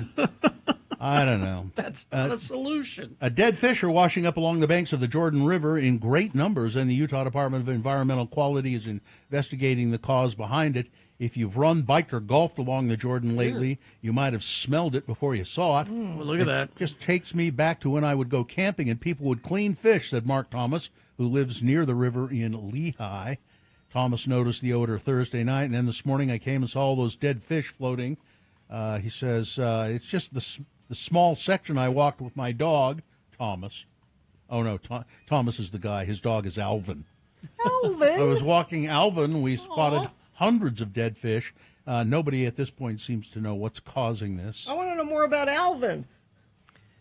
I don't know. That's not a solution. A dead fish are washing up along the banks of the Jordan River in great numbers, and the Utah Department of Environmental Quality is investigating the cause behind it. If you've run, biked, or golfed along the Jordan lately, you might have smelled it before you saw it. Well, look at that. It just takes me back to when I would go camping and people would clean fish, said Mark Thomas, who lives near the river in Lehigh. Thomas noticed the odor Thursday night, and then this morning I came and saw all those dead fish floating. He says, it's just the small section I walked with my dog, Thomas. Oh, no, Thomas is the guy. His dog is Alvin. Alvin? I was walking Alvin. We spotted hundreds of dead fish. Nobody at this point seems to know what's causing this. I want to know more about Alvin.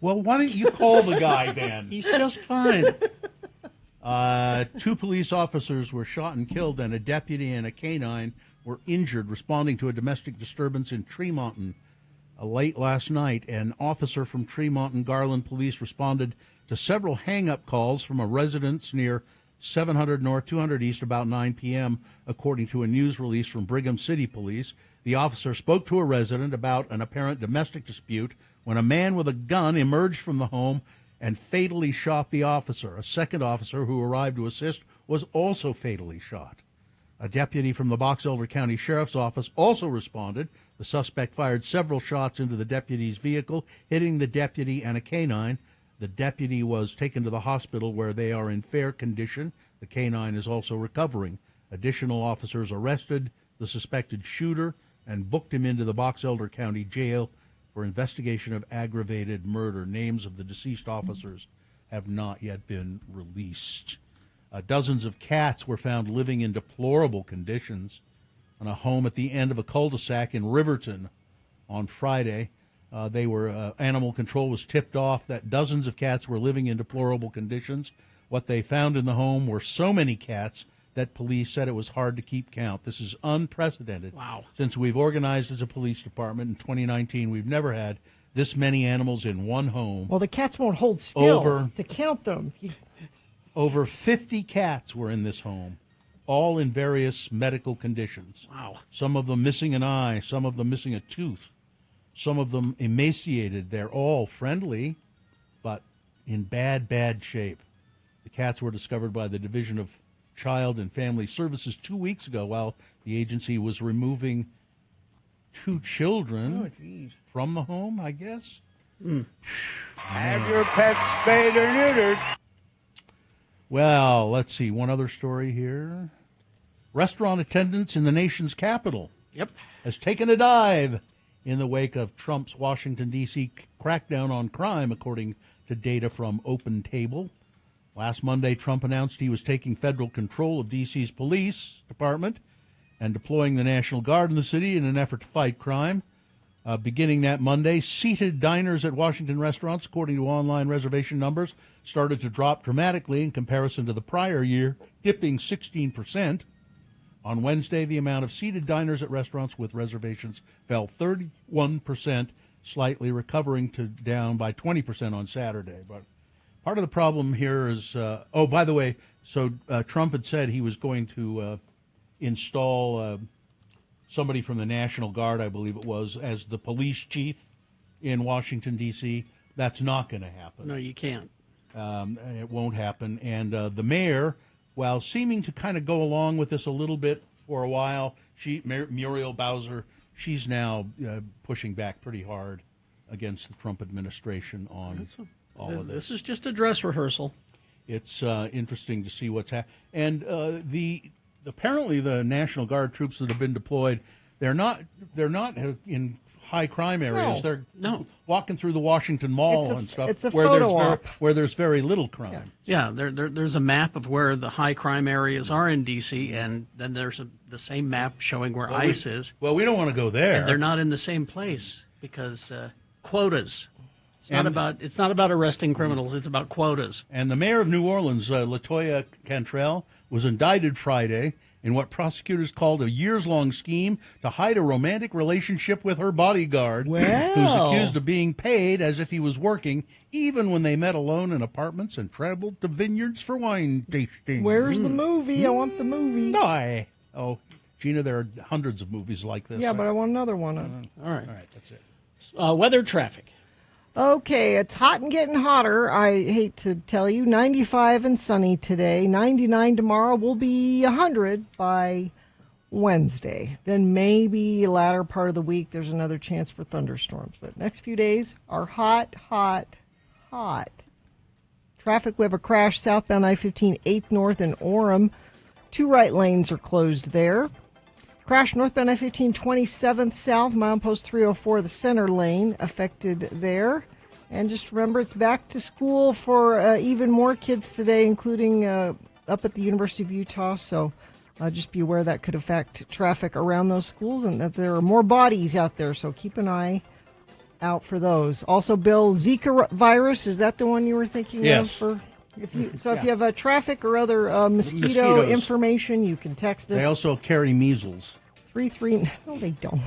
Well, why don't you call the guy then? He's just fine. 2 police officers were shot and killed, and a deputy and a canine were injured responding to a domestic disturbance in Tremonton late last night. An officer from Tremonton Garland Police responded to several hang-up calls from a residence near 700 North, 200 East, about 9 p.m., according to a news release from Brigham City Police. The officer spoke to a resident about an apparent domestic dispute when a man with a gun emerged from the home and fatally shot the officer. A second officer who arrived to assist was also fatally shot. A deputy from the Box Elder County Sheriff's Office also responded. The suspect fired several shots into the deputy's vehicle, hitting the deputy and a canine. The deputy was taken to the hospital where they are in fair condition. The canine is also recovering. Additional officers arrested the suspected shooter and booked him into the Box Elder County Jail for investigation of aggravated murder. Names of the deceased officers have not yet been released. Dozens of cats were found living in deplorable conditions on a home at the end of a cul-de-sac in Riverton on Friday. Animal control was tipped off that dozens of cats were living in deplorable conditions. What they found in the home were so many cats that police said it was hard to keep count. This is unprecedented. Wow. Since we've organized as a police department in 2019, we've never had this many animals in one home. Well, the cats won't hold still to count them. Over 50 cats were in this home, all in various medical conditions. Wow. Some of them missing an eye, some of them missing a tooth, some of them emaciated. They're all friendly, but in bad, bad shape. The cats were discovered by the Division of Child and Family Services 2 weeks ago while the agency was removing 2 children from the home, I guess. Have your pets spayed or neutered. Well, let's see. One other story here. Restaurant attendance in the nation's capital has taken a dive in the wake of Trump's Washington, D.C. crackdown on crime, according to data from OpenTable. Last Monday, Trump announced he was taking federal control of D.C.'s police department and deploying the National Guard in the city in an effort to fight crime. Beginning that Monday, seated diners at Washington restaurants, according to online reservation numbers, started to drop dramatically in comparison to the prior year, dipping 16%. On Wednesday, the amount of seated diners at restaurants with reservations fell 31%, slightly recovering to down by 20% on Saturday. But part of the problem here is, by the way, Trump had said he was going to install somebody from the National Guard, I believe it was, as the police chief in Washington, D.C. That's not going to happen. No, you can't. It won't happen. And the mayor, while seeming to kind of go along with this a little bit for a while, Muriel Bowser, she's now pushing back pretty hard against the Trump administration on all of this. This is just a dress rehearsal. It's interesting to see what's happening. And apparently the National Guard troops that have been deployed, they're not in high crime areas. They're walking through the Washington Mall and stuff. It's a photo op. Where there's very little crime. Yeah, there's a map of where the high crime areas are in D.C., and then there's the same map showing where ICE is. Well, we don't want to go there. And they're not in the same place because quotas. It's not about arresting criminals. It's about quotas. And the mayor of New Orleans, LaToya Cantrell, was indicted Friday in what prosecutors called a years-long scheme to hide a romantic relationship with her bodyguard, who's accused of being paid as if he was working, even when they met alone in apartments and traveled to vineyards for wine tasting. Where's the movie? I want the movie. Oh, Gina, there are hundreds of movies like this. Yeah, but I want another one. All right, that's it. Weather, traffic. Okay, it's hot and getting hotter. I hate to tell you. 95 and sunny today. 99 tomorrow. Will be 100 by Wednesday. Then maybe latter part of the week there's another chance for thunderstorms. But next few days are hot, hot, hot. Traffic, we have a crash southbound I-15 8th North in Orem. 2 right lanes are closed there. Crash northbound I-15 27th South, milepost 304, the center lane affected there. And just remember, it's back to school for even more kids today, including up at the University of Utah. So just be aware that could affect traffic around those schools and that there are more bodies out there. So keep an eye out for those. Also, Bill, Zika virus, is that the one you were thinking Yes. of? If you have traffic or other mosquito Mosquitoes. information, you can text us. They also carry measles. 33. No, they don't.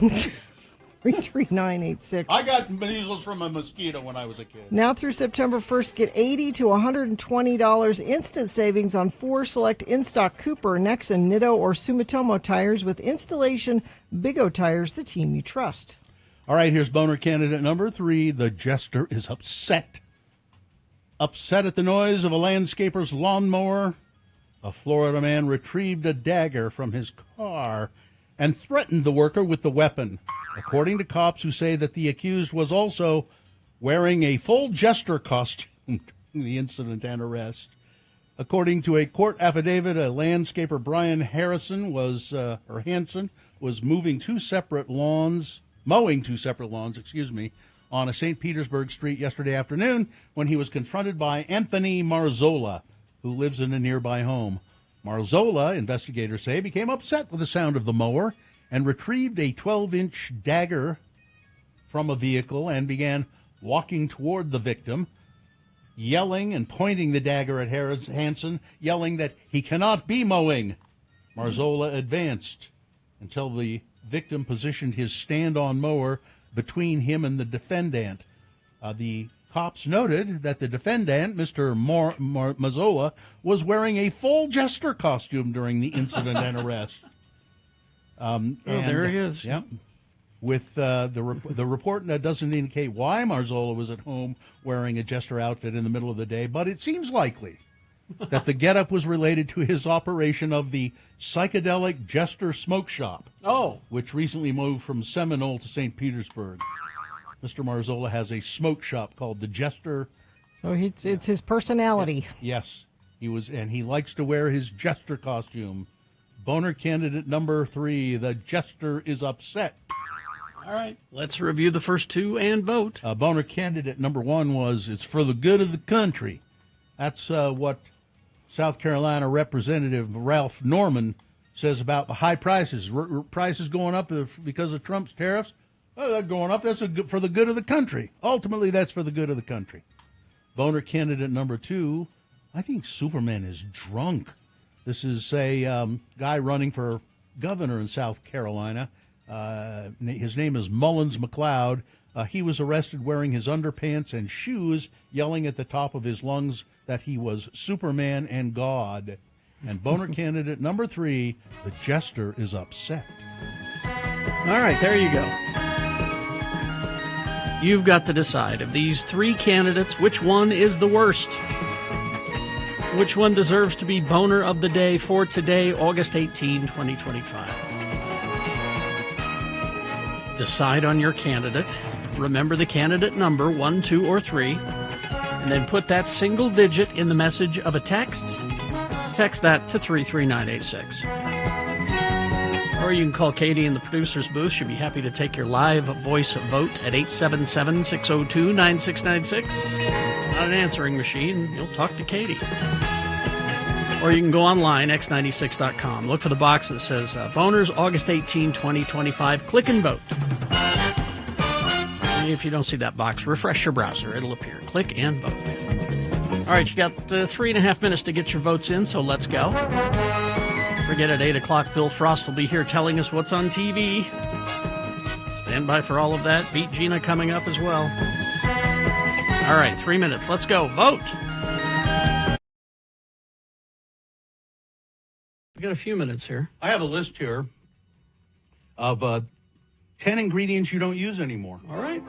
33986. I got measles from a mosquito when I was a kid. Now through September 1st, get $80 to $120 instant savings on 4 select in-stock Cooper, Nexen, Nitto, or Sumitomo tires with installation Big O tires, the team you trust. All right, here's boner candidate number 3. The jester is upset. Upset at the noise of a landscaper's lawnmower, a Florida man retrieved a dagger from his car and threatened the worker with the weapon, according to cops who say that the accused was also wearing a full jester costume in the incident and arrest. According to a court affidavit, a landscaper, Brian Hanson, was mowing two separate lawns, on a St. Petersburg street yesterday afternoon when he was confronted by Anthony Marzola, who lives in a nearby home. Marzola, investigators say, became upset with the sound of the mower and retrieved a 12-inch dagger from a vehicle and began walking toward the victim, yelling and pointing the dagger at Hansen, yelling that he cannot be mowing. Marzola advanced until the victim positioned his stand-on mower between him and the defendant. The cops noted that the defendant, Mr. Marzola, was wearing a full jester costume during the incident and arrest. There he is. Yep. With the report doesn't indicate why Marzola was at home wearing a jester outfit in the middle of the day, but it seems likely that the getup was related to his operation of the psychedelic Jester Smoke Shop, which recently moved from Seminole to St. Petersburg. Mr. Marzola has a smoke shop called the Jester. So it's his personality. Yes, he likes to wear his Jester costume. Boner candidate number 3, the Jester is upset. All right, let's review the first two and vote. Boner candidate number 1 was, it's for the good of the country. That's what South Carolina Representative Ralph Norman says about the high prices. Prices going up because of Trump's tariffs? Oh, they're going up. That's for the good of the country. Ultimately, that's for the good of the country. Boner candidate number 2, I think Superman is drunk. This is a guy running for governor in South Carolina. His name is Mullins McLeod. He was arrested wearing his underpants and shoes, yelling at the top of his lungs that he was Superman and God. And Boner candidate number 3, the Jester is upset. All right, there you go. You've got to decide of these 3 candidates, which one is the worst? Which one deserves to be Boner of the Day for today, August 18, 2025? Decide on your candidate. Remember the candidate number, 1, 2, or 3, and then put that single digit in the message of a text. Text that to 33986. Or you can call Katie in the producer's booth. She'll be happy to take your live voice vote at 877-602-9696. Not an answering machine. You'll talk to Katie. Or you can go online, x96.com. Look for the box that says Boners, August 18, 2025. Click and vote. If you don't see that box, refresh your browser. It'll appear. Click and vote. All right, you got 3.5 minutes to get your votes in, so let's go. Forget at 8 o'clock, Bill Frost will be here telling us what's on TV. Stand by for all of that. Beat Gina coming up as well. All right, 3 minutes. Let's go. Vote. We got a few minutes here. I have a list here of 10 ingredients you don't use anymore. All right.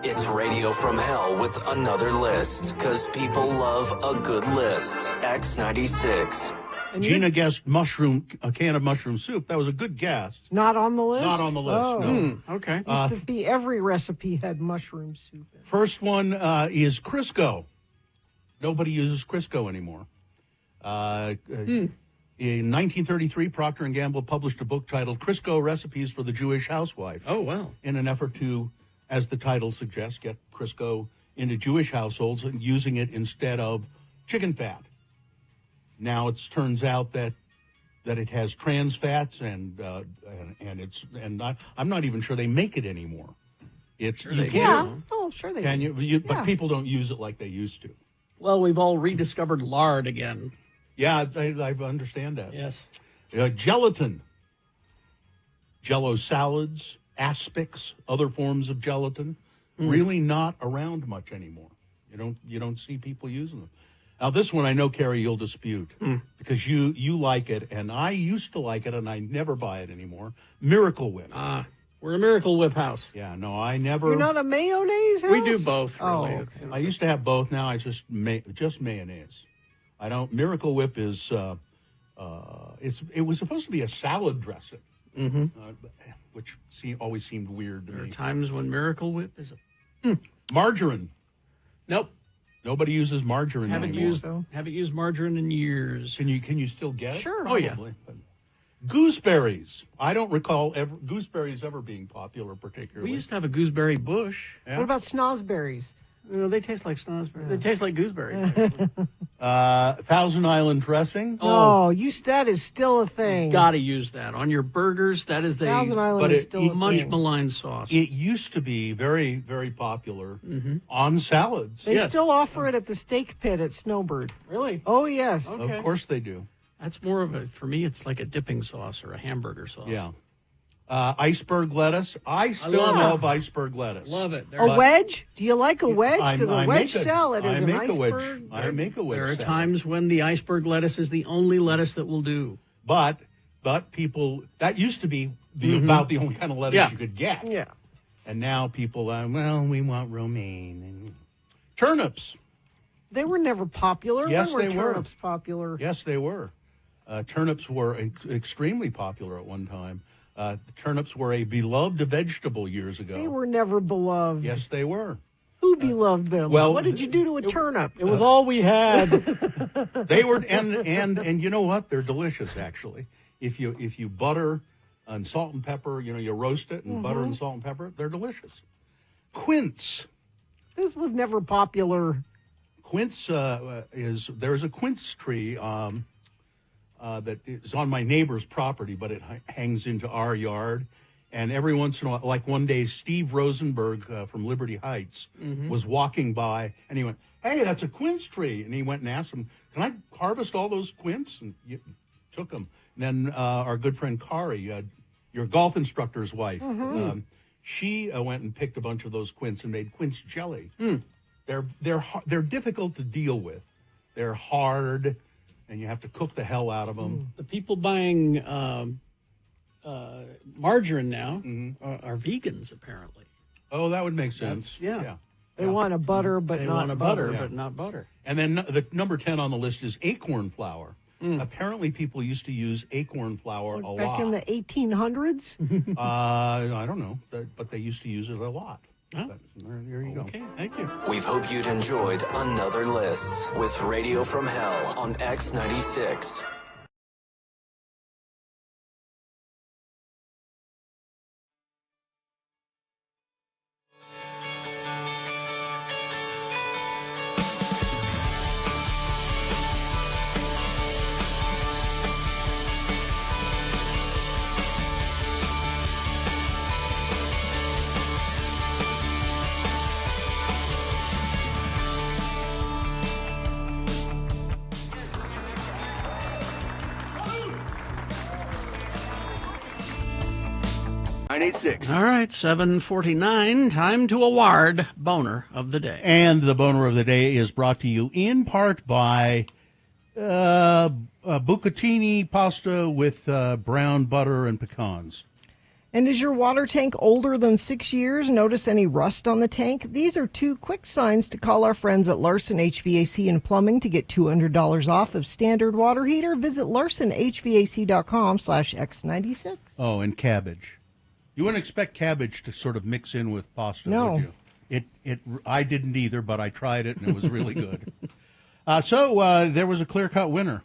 It's Radio from Hell with another list, because people love a good list. X96. Gina guessed a can of mushroom soup. That was a good guess. Not on the list? Not on the list, no. Okay. Used to be every recipe had mushroom soup in it. First one is Crisco. Nobody uses Crisco anymore. In 1933, Procter & Gamble published a book titled Crisco Recipes for the Jewish Housewife. Oh, wow. In an effort to, as the title suggests, get Crisco into Jewish households and using it instead of chicken fat. Now it turns out that it has trans fats and I'm not even sure they make it anymore. It's sure they can. Oh, sure they can. do. But people don't use it like they used to. Well, we've all rediscovered lard again. Yeah, I understand that. Yes. Gelatin. Jell-O salads, aspics, other forms of gelatin, really not around much anymore. You don't see people using them. Now, this one I know, Carrie, you'll dispute because you like it, and I used to like it, and I never buy it anymore. Miracle Whip. We're a Miracle Whip house. Yeah, no, I never. You're not a mayonnaise house? We do both, really. Oh, okay. I used to have both. Now I just mayonnaise. I don't. Miracle Whip is it was supposed to be a salad dressing, which always seemed weird to me. There are times when Miracle Whip is margarine. Nope. Nobody uses margarine anymore. Haven't used margarine in years. Can you still get it? Sure. Oh, yeah. Gooseberries. I don't recall gooseberries ever being popular particularly. We used to have a gooseberry bush. Yeah. What about snozberries? No, they taste like snozberries. They taste like gooseberries. Thousand Island dressing. Oh, that is still a thing. Gotta use that on your burgers. That is the Thousand Island is still a much thing. maligned sauce. It used to be very, very popular on salads. They still offer it at the steak pit at Snowbird. Really? Oh, yes. Okay. Of course they do. That's more of for me, it's like a dipping sauce or a hamburger sauce. Yeah. Iceberg lettuce. I still love iceberg lettuce. Love it. A wedge? Do you like a wedge? Because a I wedge make salad is I an make a wedge. iceberg. I make a wedge. There are salad. times when the iceberg lettuce is the only lettuce that will do. But people, that used to be about the only kind of lettuce you could get. Yeah. And now people, we want romaine. And turnips. They were never popular. Yes, when they were were. turnips popular? Yes, they were. Turnips were extremely popular at one time. Turnips were a beloved vegetable years ago. They were never beloved. Yes, they were. Who beloved them? well, what did you do to a turnip? It was all we had. They were, and you know what? They're delicious, actually. If you butter and salt and pepper, you roast it and butter and salt and pepper, they're delicious. Quince. This was never popular. Quince there's a quince tree that is on my neighbor's property, but it hangs into our yard. And every once in a while, like one day, Steve Rosenberg from Liberty Heights was walking by, and he went, "Hey, that's a quince tree." And he went and asked him, "Can I harvest all those quince?" And took them. And then our good friend Kari, your golf instructor's wife, she went and picked a bunch of those quince and made quince jelly. They're difficult to deal with. They're hard, and you have to cook the hell out of them. The people buying margarine now are vegans, apparently. Oh, that would make sense. Yeah. They want a butter, but They not want a butter. butter, but not butter. And then the number 10 on the list is acorn flour. Apparently, people used to use acorn flour a Back lot. in the 1800s? I don't know, but they used to use it a lot. But there you go. Okay, thank you. We hope you'd enjoyed another list with Radio from Hell on X96. All right, 7:49. Time to award Boner of the Day. And the boner of the day is brought to you in part by bucatini pasta with brown butter and pecans. And is your water tank older than 6 years? Notice any rust on the tank? These are 2 quick signs to call our friends at Larson HVAC and Plumbing to get $200 off of standard water heater. Visit larsonhvac.com/X96. Oh, and cabbage. You wouldn't expect cabbage to sort of mix in with pasta, No. would you? I didn't either, but I tried it, and it was really good. So there was a clear-cut winner.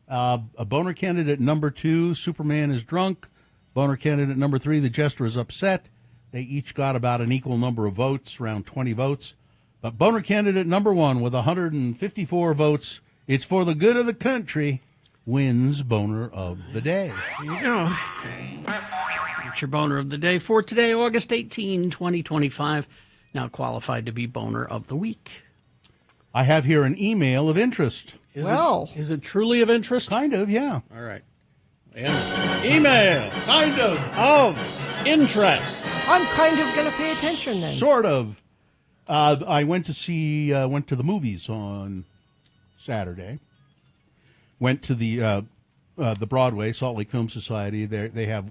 A boner candidate number 2, Superman is drunk. Boner candidate number 3, the jester is upset. They each got about an equal number of votes, around 20 votes. But boner candidate number 1 with 154 votes, it's for the good of the country, wins boner of the day. There you go. That's your Boner of the Day for today, August 18, 2025. Now qualified to be Boner of the Week. I have here an email of interest. Is it truly of interest? Kind of, yeah. All right. Yeah. Email. Kind of. Of interest. I'm kind of going to pay attention then. Sort of. I went to the movies on Saturday. Went to the Broadway, Salt Lake Film Society. They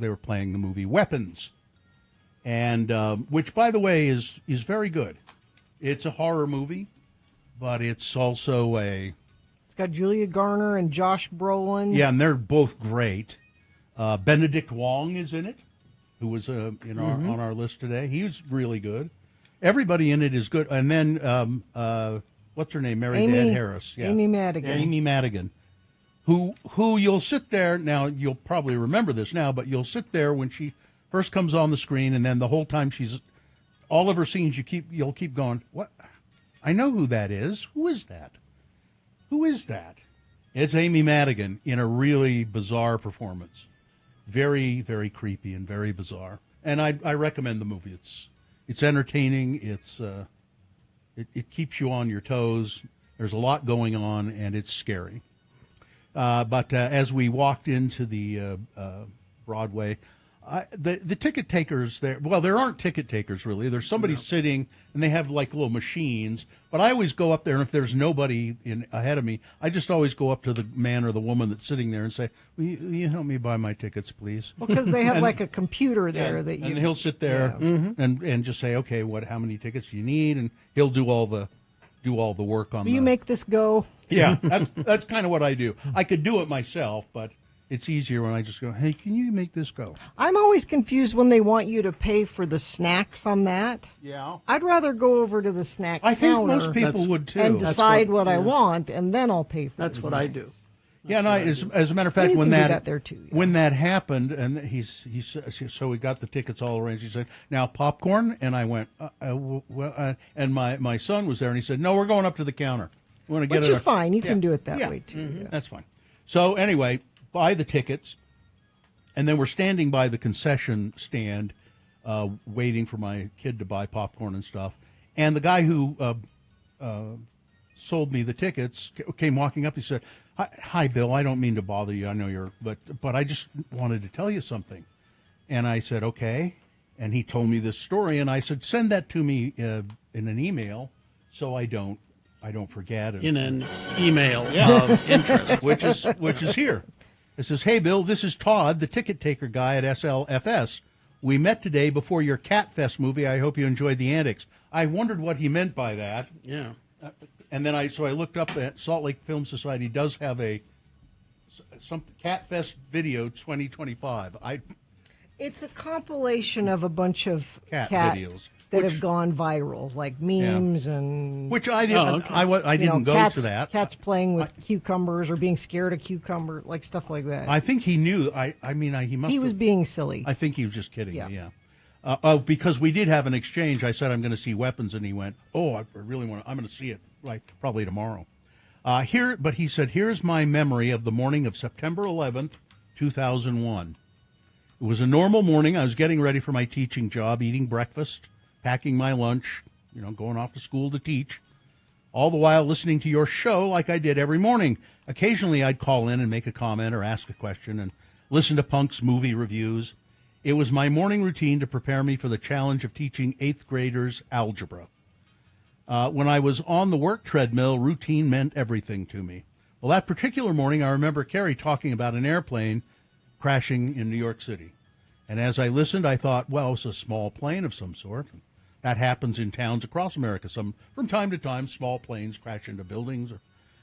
were playing the movie Weapons, and which, by the way, is very good. It's a horror movie, but it's also It's got Julia Garner and Josh Brolin. and they're both great. Benedict Wong is in it, who was on our list today. He was really good. Everybody in it is good. And then what's her name? Mary Dad Harris. Yeah. Amy Madigan. Amy Madigan. who you'll sit there now. You'll probably remember this now, but you'll sit there when she first comes on the screen, and then the whole time she's all of her scenes. You'll keep going. What? I know who that is. Who is that? Who is that? It's Amy Madigan in a really bizarre performance. Very, very creepy and very bizarre. And I recommend the movie. It's entertaining. It keeps you on your toes. There's a lot going on, and it's scary. But as we walked into the Broadway, the ticket takers there, well, there aren't ticket takers really. There's somebody sitting, and they have like little machines. But I always go up there, and if there's nobody ahead of me, I just always go up to the man or the woman that's sitting there and say, will you help me buy my tickets, please? Well, because they have like a computer there and he'll sit there and just say, okay, how many tickets do you need? And he'll do all the work on. Will you make this go? Yeah, that's kind of what I do. I could do it myself, but it's easier when I just go, hey, can you make this go? I'm always confused when they want you to pay for the snacks on that. Yeah. I'd rather go over to the snack I think counter most people would, too. and decide what I yeah. want, and then I'll pay for That's the what I snacks. do. Yeah, and as a matter of fact, You when can do that, that there, too, yeah. when that happened, and so we got the tickets all arranged. He said, "Now popcorn," and I went, and my son was there, and he said, "No, we're going up to the counter. We want to get Which it." is fine. You can do it that way, too. Mm-hmm. Yeah. That's fine. So anyway, buy the tickets, and then we're standing by the concession stand, waiting for my kid to buy popcorn and stuff. And the guy who sold me the tickets came walking up. He said, "Hi, Bill. I don't mean to bother you. I know you're, but I just wanted to tell you something." And I said, "Okay." And he told me this story, and I said, "Send that to me in an email, so I don't forget." In an email Yeah. of interest. which is here. It says, "Hey, Bill, this is Todd, the ticket taker guy at SLFS. We met today before your Catfest movie. I hope you enjoyed the antics." I wondered what he meant by that. Yeah. And then I looked up that Salt Lake Film Society does have some Catfest video 2025. It's a compilation of a bunch of Cat videos that have gone viral, like memes and which I didn't. Oh, okay. I didn't go cats, to that. Cats playing with cucumbers or being scared of cucumber, like stuff like that. I think he knew. I mean, he must. He was being silly. I think he was just kidding. Yeah. Me, yeah. Because we did have an exchange. I said I'm going to see Weapons, and he went, "Oh, I really want to. I'm going to see it probably tomorrow." But he said, "Here's my memory of the morning of September 11th, 2001. It was a normal morning. I was getting ready for my teaching job, eating breakfast, packing my lunch, going off to school to teach, all the while listening to your show like I did every morning. Occasionally, I'd call in and make a comment or ask a question and listen to Punk's movie reviews. It was my morning routine to prepare me for the challenge of teaching 8th graders algebra. When I was on the work treadmill, routine meant everything to me. Well, that particular morning, I remember Carrie talking about an airplane crashing in New York City. And as I listened, I thought, well, it's a small plane of some sort. That happens in towns across America. From time to time, small planes crash into buildings.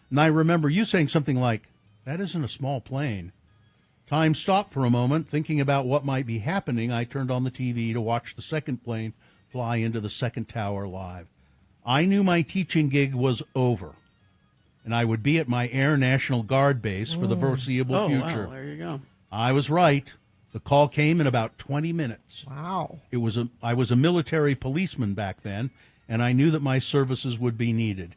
And I remember you saying something like, that isn't a small plane. Time stopped for a moment. Thinking about what might be happening, I turned on the TV to watch the second plane fly into the second tower live. I knew my teaching gig was over, and I would be at my Air National Guard base for the foreseeable future. Wow, there you go. I was right. The call came in about 20 minutes. Wow. I was a military policeman back then, and I knew that my services would be needed.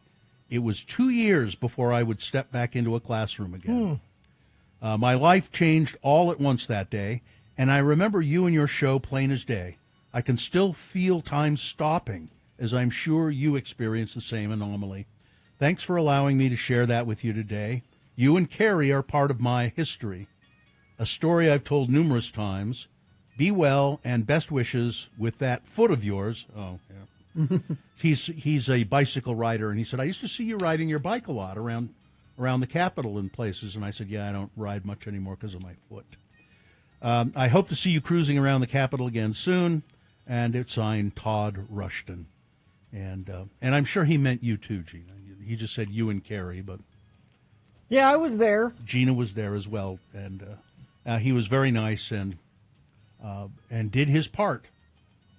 It was 2 years before I would step back into a classroom again. My life changed all at once that day, and I remember you and your show plain as day. I can still feel time stopping, as I'm sure you experienced the same anomaly. Thanks for allowing me to share that with you today. You and Carrie are part of my history, a story I've told numerous times. Be well, and best wishes with that foot of yours. Oh, yeah. He's a bicycle rider, and he said, I used to see you riding your bike a lot around the Capitol and places. And I said, yeah, I don't ride much anymore because of my foot. I hope to see you cruising around the Capitol again soon. And it's signed Todd Rushton. And I'm sure he meant you too, Gina. He just said you and Carrie, but yeah, I was there. Gina was there as well, and he was very nice and did his part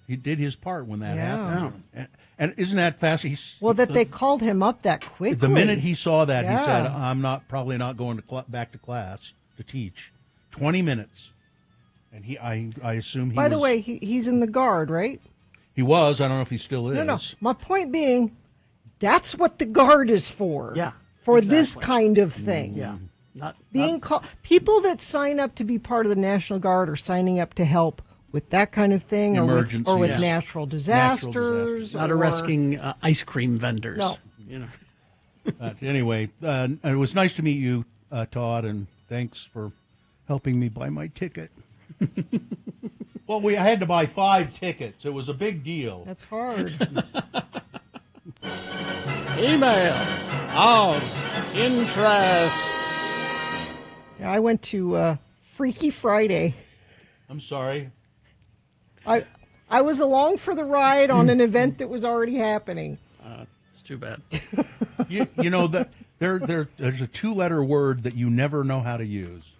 He did his part when that Yeah. happened. And isn't that fascinating? Well, that they called him up that quickly. The minute he saw that, he Yeah. said, "I'm probably not going to back to class to teach." 20 minutes, and I assume he. By the was- way, he's in the Guard, right? he was. I don't know if he still is. No. My point being, that's what the Guard is for. Yeah, For this exactly. kind of thing. Yeah. Not Being called, people that sign up to be part of the National Guard are signing up to help with that kind of thing, or with Emergencies. natural disasters. not or- arresting ice cream vendors. No. You know. But anyway, it was nice to meet you, Todd, and thanks for helping me buy my ticket. Well, I had to buy 5 tickets. It was a big deal. That's hard. Email of interest. Yeah, I went to Freaky Friday. I'm sorry. I was along for the ride on an event that was already happening. It's too bad. You know that there's a 2-letter word that you never know how to use.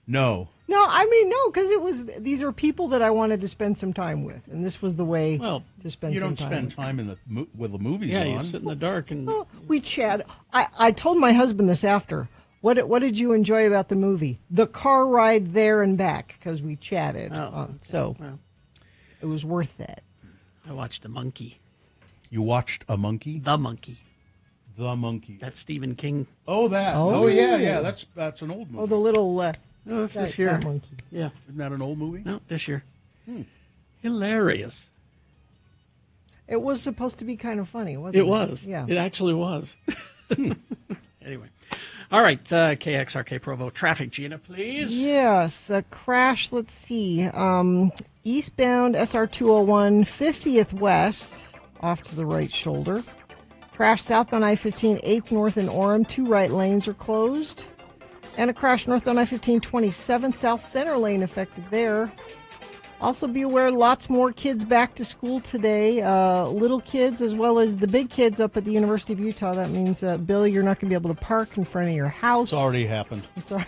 No. No, I mean no, because these are people that I wanted to spend some time with, and this was the way to spend You some don't time. spend time with the movies Yeah, on. you sit in the dark and. Well, we chat. I told my husband this after. What did you enjoy about the movie? The car ride there and back, because we chatted. So it was worth that. I watched The Monkey. You watched a monkey? The Monkey. The Monkey. That's Stephen King. Oh, that. Oh, yeah. That's an old movie. Oh, the little. No, it's that- this year. that monkey. Yeah. Isn't that an old movie? No, this year. Hilarious. It was supposed to be kind of funny, wasn't it? It was. Yeah. It actually was. Anyway. All right. KXRK Provo traffic, Gina, please. Yes, a crash. Let's see. Eastbound SR201, 50th West, off to the right shoulder. Crash southbound I-15, 8th North in Orem. 2 right lanes are closed. And a crash northbound I-15, 27th South Center lane affected there. Also be aware, lots more kids back to school today. Little kids as well as the big kids up at the University of Utah. That means, Bill, you're not going to be able to park in front of your house. It's already happened. Sorry.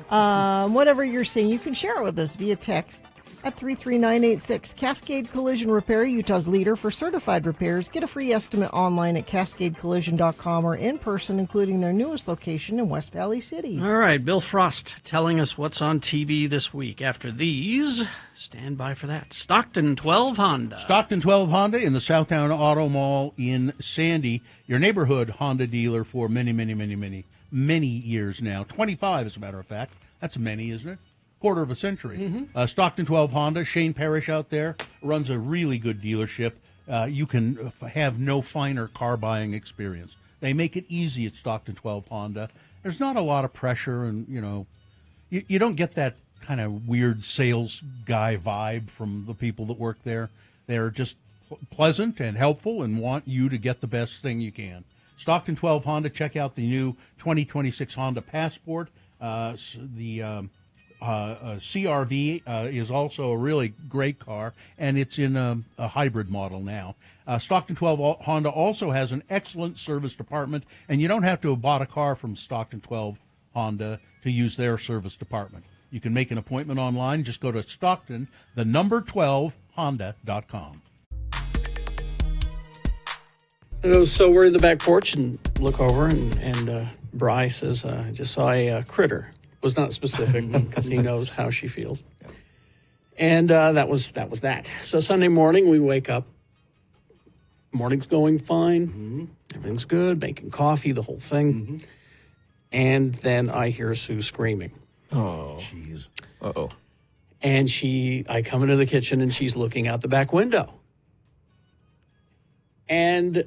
Whatever you're seeing, you can share it with us via text at 33986. Cascade Collision Repair, Utah's leader for certified repairs. Get a free estimate online at cascadecollision.com or in person, including their newest location in West Valley City. All right. Bill Frost telling us what's on TV this week. After these, stand by for that. Stockton 12 Honda. Stockton 12 Honda in the Southtown Auto Mall in Sandy. Your neighborhood Honda dealer for many years now. 25, as a matter of fact. That's many, isn't it? Quarter of a century. Stockton 12 Honda. Shane Parrish out there runs a really good dealership. You can have no finer car buying experience. They make it easy at Stockton 12 Honda. There's not a lot of pressure, and you don't get that kind of weird sales guy vibe from the people that work there. They're just pleasant and helpful and want you to get the best thing you can. Stockton 12 Honda. Check out the new 2026 Honda Passport. CR-V is also a really great car, and it's in a hybrid model now. Stockton 12 Honda also has an excellent service department, and you don't have to have bought a car from Stockton 12 Honda to use their service department. You can make an appointment online. Just go to Stockton, the number 12Honda.com. So we're in the back porch and look over, and Bri says, I just saw a critter. Was not specific because he knows how she feels. And that was that. So Sunday morning, we wake up. Morning's going fine. Everything's good, making coffee, the whole thing. And then I hear Sue screaming. Oh, jeez. Uh-oh. And I come into the kitchen, and she's looking out the back window. And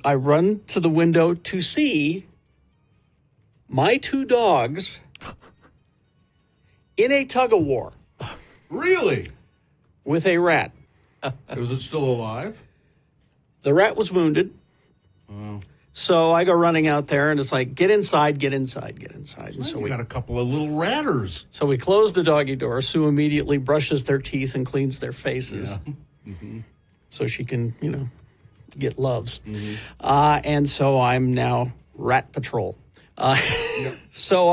I run to the window to see my 2 dogs in a tug-of-war. Really? With a rat. Was it still alive? The rat was wounded. Oh. So I go running out there, and it's like, get inside, get inside, get inside. And So we got a couple of little ratters. So we close the doggy door. Sue immediately brushes their teeth and cleans their faces. Yeah. So she can, get loves. And so I'm now rat patrol. So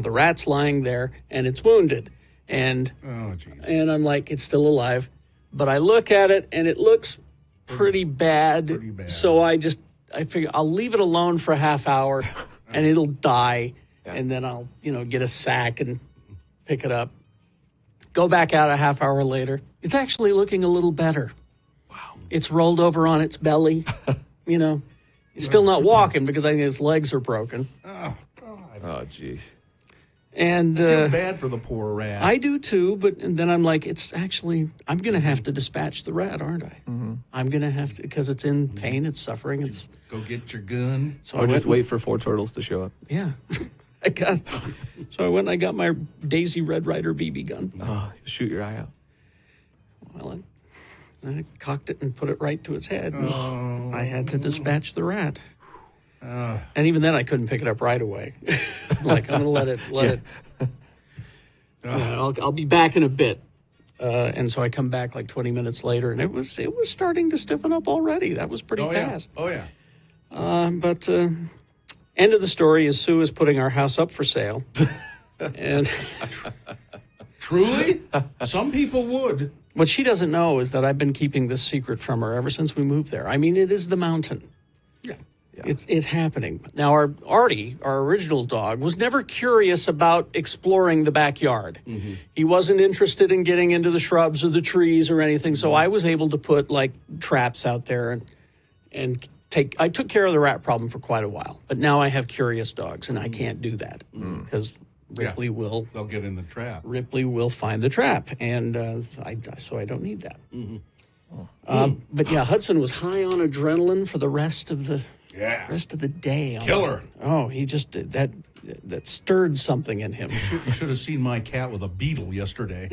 the rat's lying there, and it's wounded. And jeez. And I'm like, it's still alive. But I look at it, and it looks pretty bad. So I figure I'll leave it alone for a half hour, and it'll die. And then I'll, get a sack and pick it up. Go back out a half hour later. It's actually looking a little better. Wow. It's rolled over on its belly. He's still not walking because I think his legs are broken. Oh, God. Oh, jeez. And I feel bad for the poor rat. I do too, but then I'm like, I'm going to have to dispatch the rat, aren't I? Mm-hmm. I'm going to have to, because it's in pain, it's suffering. Go get your gun. So Or just wait for 4 turtles to show up. Yeah. So I went and I got my Daisy Red Ryder BB gun. Oh, shoot your eye out. Well, I cocked it and put it right to its head. I had to dispatch the rat. And even then, I couldn't pick it up right away. Like, I'm going to let it. I'll be back in a bit. And so I come back like 20 minutes later, and it was starting to stiffen up already. That was pretty fast. Oh, yeah. But end of the story is Sue is putting our house up for sale. And Truly? Some people would. What she doesn't know is that I've been keeping this secret from her ever since we moved there. I mean, it is the mountain. Yeah. It's happening. Now, Artie, our original dog, was never curious about exploring the backyard. Mm-hmm. He wasn't interested in getting into the shrubs or the trees or anything, so I was able to put, like, traps out there and I took care of the rat problem for quite a while. But now I have curious dogs, and I can't do that because Ripley will... They'll get in the trap. Ripley will find the trap, and so I don't need that. Mm-hmm. But, yeah, Hudson was high on adrenaline for the rest of the... rest of the day. Killer. Oh, he just did that stirred something in him. You should have seen my cat with a beetle yesterday.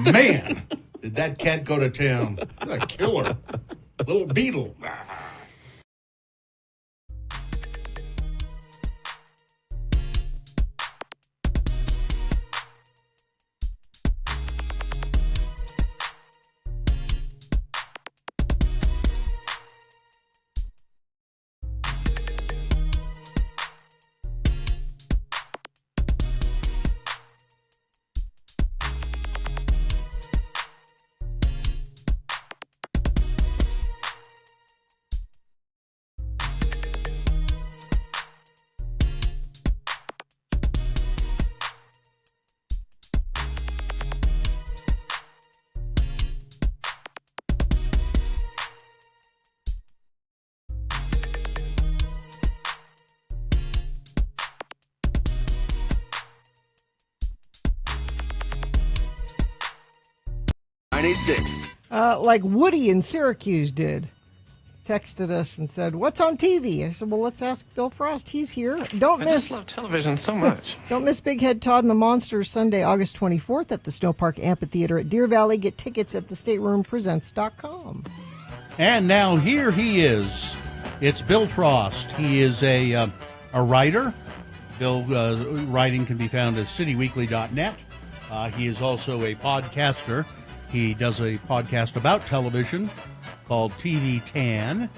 Man, did that cat go to town. A killer. Little beetle. Like Woody in Syracuse did. Texted us and said, "What's on TV?" I said, "Well, let's ask Bill Frost. He's here. I just love television so much. Don't miss Big Head Todd and the Monsters Sunday, August 24th at the Snow Park Amphitheater at Deer Valley. Get tickets at thestateroompresents.com. And now here he is. It's Bill Frost. He is a writer. Bill writing can be found at cityweekly.net. He is also a podcaster. He does a podcast about television called TV Tan,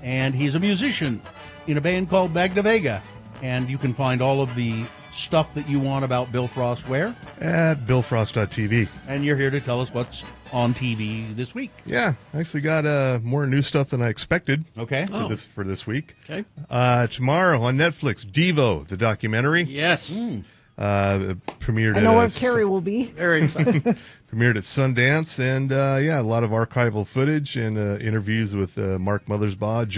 and he's a musician in a band called Magna Vega. And you can find all of the stuff that you want about Bill Frost where? At billfrost.tv. And you're here to tell us what's on TV this week. Yeah, I actually got more new stuff than I expected. Okay. For this week. Okay. Tomorrow on Netflix, Devo, the documentary. Yes. Premiered. I know where Carrie will be. Very excited. Premiered at Sundance, and a lot of archival footage and interviews with Mark Mothersbaugh,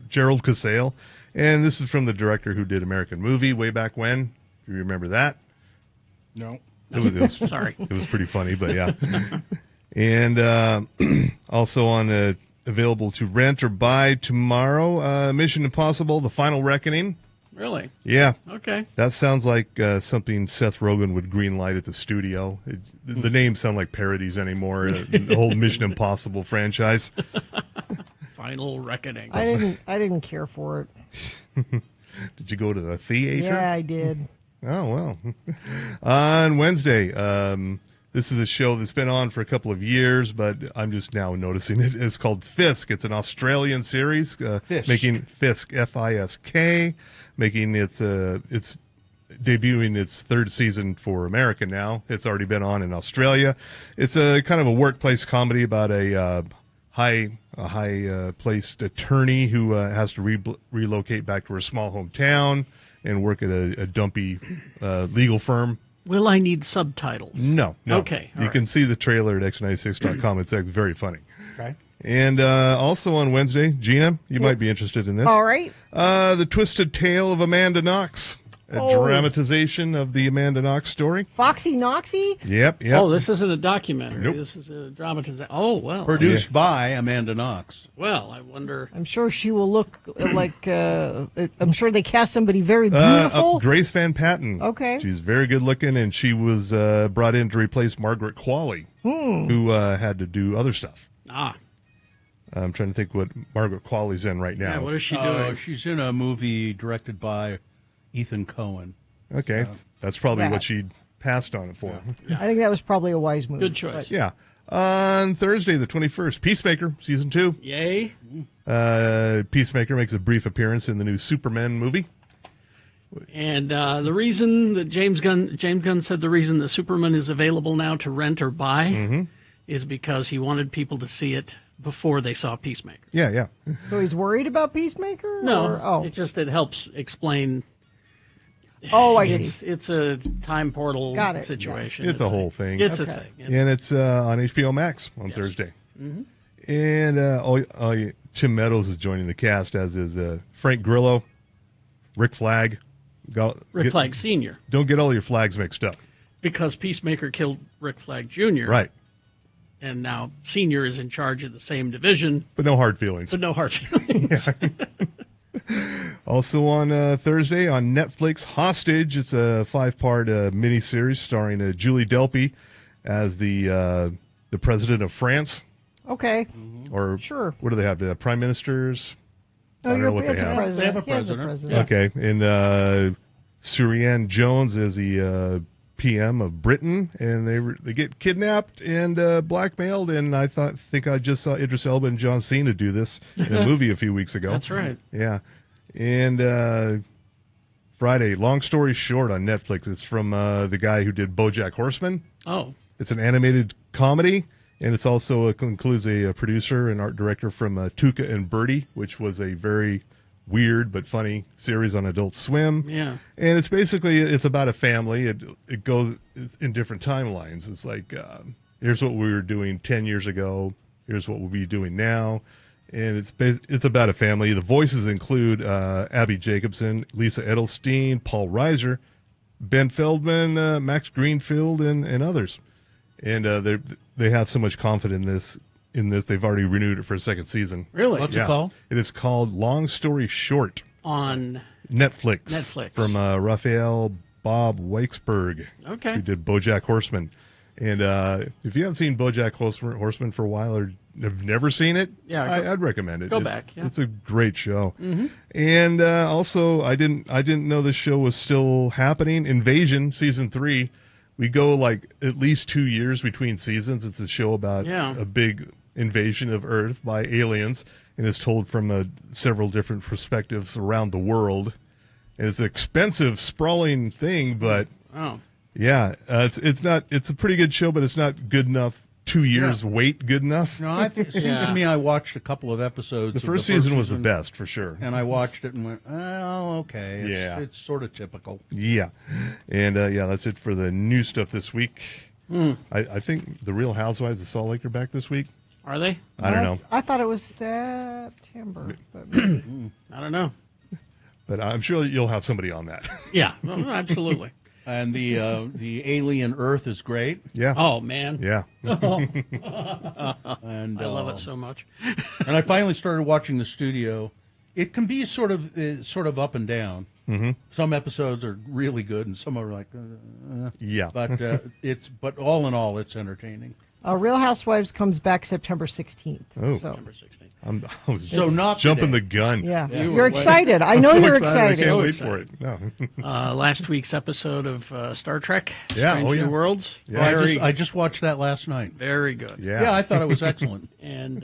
Gerald Casale, and this is from the director who did American Movie way back when. If you remember that. No. It was Sorry. It was pretty funny, but yeah. And also on available to rent or buy tomorrow, Mission Impossible: The Final Reckoning. Really? Yeah. Okay. That sounds like something Seth Rogen would greenlight at the studio. The names sound like parodies anymore. The whole Mission Impossible franchise. Final Reckoning. I didn't care for it. Did you go to the theater? Yeah, I did. Oh, well. On Wednesday, this is a show that's been on for a couple of years, but I'm just now noticing it. It's called Fisk. It's an Australian series. Fisk. Making Fisk, Fisk, making it's debuting its third season for America now. It's already been on in Australia. It's a kind of a workplace comedy about a high-placed attorney who has to relocate back to her small hometown and work at a dumpy legal firm. Will I need subtitles? No. Okay. You can see the trailer at x96.com. It's very funny. Okay. And also on Wednesday, Gina, you might be interested in this. All right. The Twisted Tale of Amanda Knox, a dramatization of the Amanda Knox story. Foxy Knoxy? Yep. Oh, this isn't a documentary. Nope. This is a dramatization. Oh, well. Produced by Amanda Knox. Well, I wonder. I'm sure she will look like, I'm sure they cast somebody very beautiful. Grace Van Patten. Okay. She's very good looking, and she was brought in to replace Margaret Qualley, who had to do other stuff. Ah. I'm trying to think what Margaret Qualley's in right now. Yeah, what is she doing? She's in a movie directed by Ethan Cohen. Okay, that's probably Yeah. what she passed on it for. I think that was probably a wise move. Good choice. Yeah. On Thursday, the 21st, Peacemaker, Season 2. Yay. Peacemaker makes a brief appearance in the new Superman movie. And the reason that James Gunn said the reason that Superman is available now to rent or buy is because he wanted people to see it before they saw Peacemaker. Yeah. So he's worried about Peacemaker? No, Or- it helps explain. Oh, I see. It's a time portal Got it. situation. It's a whole thing. It's Okay. a thing. And it's on HBO Max on Thursday. And Tim Meadows is joining the cast, as is Frank Grillo, Rick Flag. Rick Flag Sr. Don't get all your flags mixed up. Because Peacemaker killed Rick Flag Jr. Right. And now Senior is in charge of the same division. But no hard feelings. But no hard feelings. Also on Thursday on Netflix, Hostage. It's a 5-part miniseries starring Julie Delpy as the president of France. Okay. Or Sure. what do they have? The prime ministers? No, I don't know what it's they a have. president. They have a He has president. Okay. And Surianne Jones is the PM of Britain, and they get kidnapped and blackmailed. And I think I just saw Idris Elba and John Cena do this in a movie a few weeks ago. That's right. Yeah. And Friday, Long Story Short on Netflix. It's from the guy who did BoJack Horseman. Oh. It's an animated comedy, and it's also includes a producer and art director from Tuca and Birdie, which was a very weird but funny series on Adult Swim. Yeah. And it's about a family. It goes in different timelines. It's like here's what we were doing 10 years ago. Here's what we'll be doing now. And it's about a family. The voices include Abby Jacobson, Lisa Edelstein, Paul Reiser, Ben Feldman, Max Greenfield, and others. And they have so much confidence in this. They've already renewed it for a second season. Really? What's it called? It is called Long Story Short. On Netflix. From Raphael Bob Weichsberg. Okay. Who did BoJack Horseman. And if you haven't seen BoJack Horseman for a while or have never seen it, I'd recommend it. Go back. Yeah. It's a great show. Mhm. And also, I didn't know this show was still happening. Invasion season 3. We go like at least 2 years between seasons. It's a show about a big invasion of Earth by aliens, and it's told from several different perspectives around the world. And it's an expensive, sprawling thing, but yeah, it's a pretty good show, but it's not good enough. 2 years wait good enough? No, it seems to me I watched a couple of episodes. The of first season was the best, for sure. And I watched it and went, oh, okay. It's sort of typical. Yeah. And that's it for the new stuff this week. I think the Real Housewives of Salt Lake are back this week. Are they? I don't know. I thought it was September. But I don't know. But I'm sure you'll have somebody on that. Yeah, absolutely. And the Alien Earth is great. Yeah. Oh, man. Yeah. And I love it so much. And I finally started watching The Studio. It can be sort of up and down. Mm-hmm. Some episodes are really good, and some are like, yeah. But all in all, it's entertaining. Real Housewives comes back September 16th. Oh. So. September 16th. I was So not jumping today. the gun. Yeah. You're excited. I know I'm so you're excited. excited. I can't wait for it. No. Last week's episode of Star Trek, Yeah, Strange oh, yeah. New Worlds. Yeah. I just watched that last night. Very good. Yeah. I thought it was excellent. And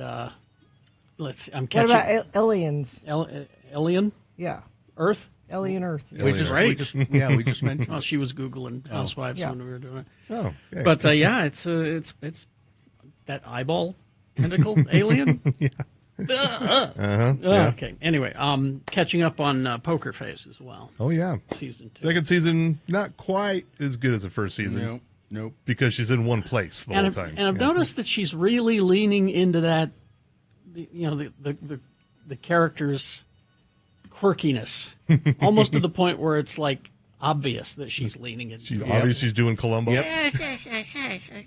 let's see, I'm What catching... about aliens? Alien? Yeah. Earth? Alien Earth. We just mentioned. Well, she was Googling housewives Yeah. when we were doing it. Oh, okay. But it's that eyeball tentacle alien. Yeah. Oh, yeah. Okay. Anyway, catching up on Poker Face as well. Oh yeah. Season 2. Second season, not quite as good as the first season. Nope. Because she's in one place the whole time. And I've noticed that she's really leaning into that, the character's quirkiness, almost to the point where it's like obvious that she's leaning into. She's obvious she's doing Columbo. Yes.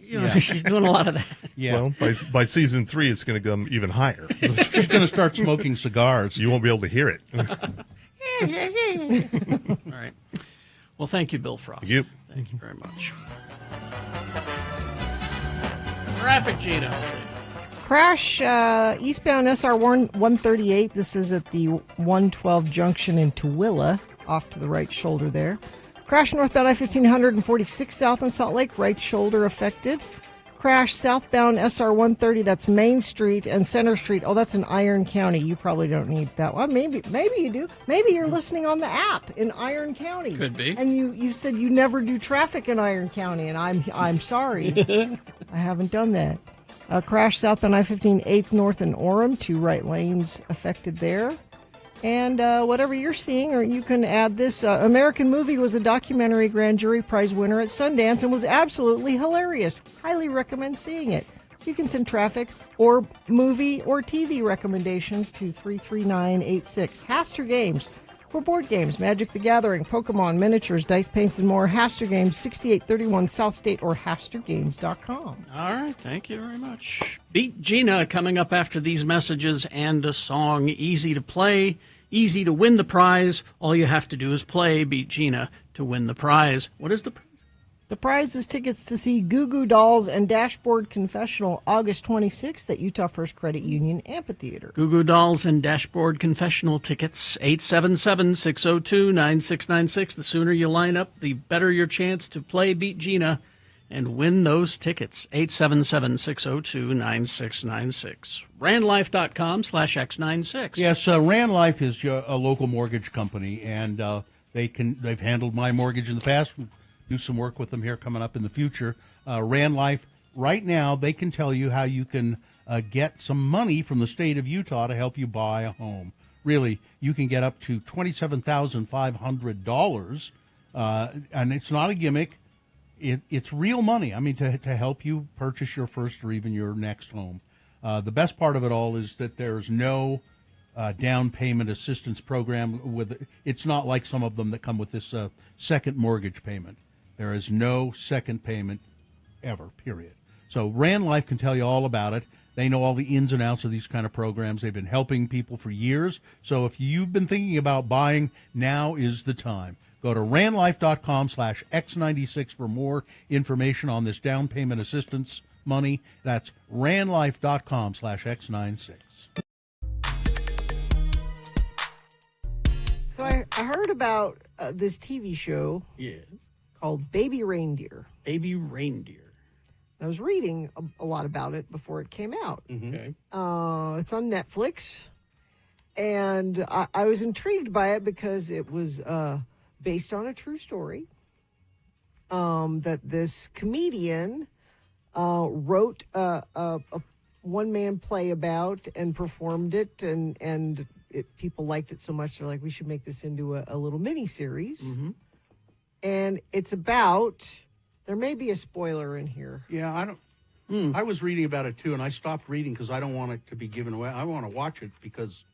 You know, she's doing a lot of that. Yeah. Well, by season 3, it's going to come even higher. She's going to start smoking cigars. You won't be able to hear it. All right. Well, thank you, Bill Frost. Yep. Thank you very much. Traffic, Gina. Crash eastbound SR 138. This is at the 112 junction in Tooele, off to the right shoulder there. Crash northbound I-1546 south in Salt Lake, right shoulder affected. Crash southbound SR 130. That's Main Street and Center Street. Oh, that's in Iron County. You probably don't need that one. Maybe you do. Maybe you're listening on the app in Iron County. Could be. And you said you never do traffic in Iron County, and I'm sorry. I haven't done that. Crash southbound I-15 8th north in Orem. 2 right lanes affected there. And whatever you're seeing, or you can add this. American Movie was a documentary grand jury prize winner at Sundance and was absolutely hilarious. Highly recommend seeing it. So you can send traffic or movie or TV recommendations to 33986. Haster Games for board games, Magic the Gathering, Pokemon, miniatures, dice, paints, and more. Haster Games, 6831 South State or HasterGames.com. All right. Thank you very much. Beat Gina coming up after these messages and a song. Easy to play, easy to win the prize. All you have to do is play Beat Gina to win the prize. What is the prize? The prize is tickets to see Goo Goo Dolls and Dashboard Confessional August 26th at Utah First Credit Union Amphitheater. Goo Goo Dolls and Dashboard Confessional tickets, 877-602-9696. The sooner you line up, the better your chance to play Beat Gina and win those tickets. 877-602-9696. Randlife.com/X96. Yes, Rand Life is a local mortgage company, and they've handled my mortgage in the past. Do some work with them here coming up in the future. Rand Life, right now, they can tell you how you can get some money from the state of Utah to help you buy a home. Really, you can get up to $27,500, and it's not a gimmick. It's real money. I mean, to help you purchase your first or even your next home. The best part of it all is that there's no down payment assistance program. It's not like some of them that come with this second mortgage payment. There is no second payment ever, period. So Rand Life can tell you all about it. They know all the ins and outs of these kind of programs. They've been helping people for years. So if you've been thinking about buying, now is the time. Go to randlife.com/X96 for more information on this down payment assistance money. That's randlife.com/X96. So I heard about this TV show called Baby Reindeer. Baby Reindeer. I was reading a lot about it before it came out. Okay. It's on Netflix, and I was intrigued by it because it was based on a true story that this comedian wrote a one-man play about and performed it, and people liked it so much they're like, we should make this into a little mini-series. Mm-hmm. And it's about, there may be a spoiler in here. Yeah, I don't. I was reading about it too, and I stopped reading because I don't want it to be given away. I want to watch it because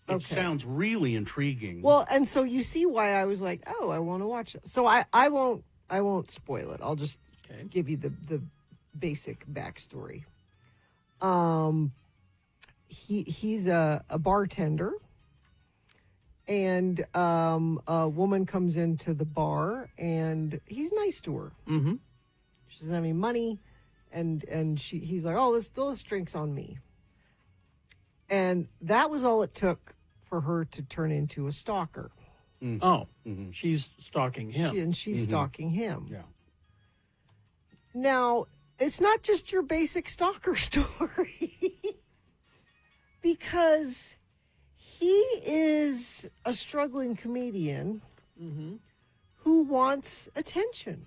it sounds really intriguing. Well, and so you see why I was like, oh, I want to watch it. So I won't spoil it. I'll just give you the basic backstory. He's a bartender, and a woman comes into the bar, and he's nice to her. Mm-hmm. She doesn't have any money, and he's like, oh, this drink's on me. And that was all it took for her to turn into a stalker. Mm. Oh, she's stalking him. She's stalking him. Yeah. Now, it's not just your basic stalker story, because He is a struggling comedian Mm-hmm. who wants attention.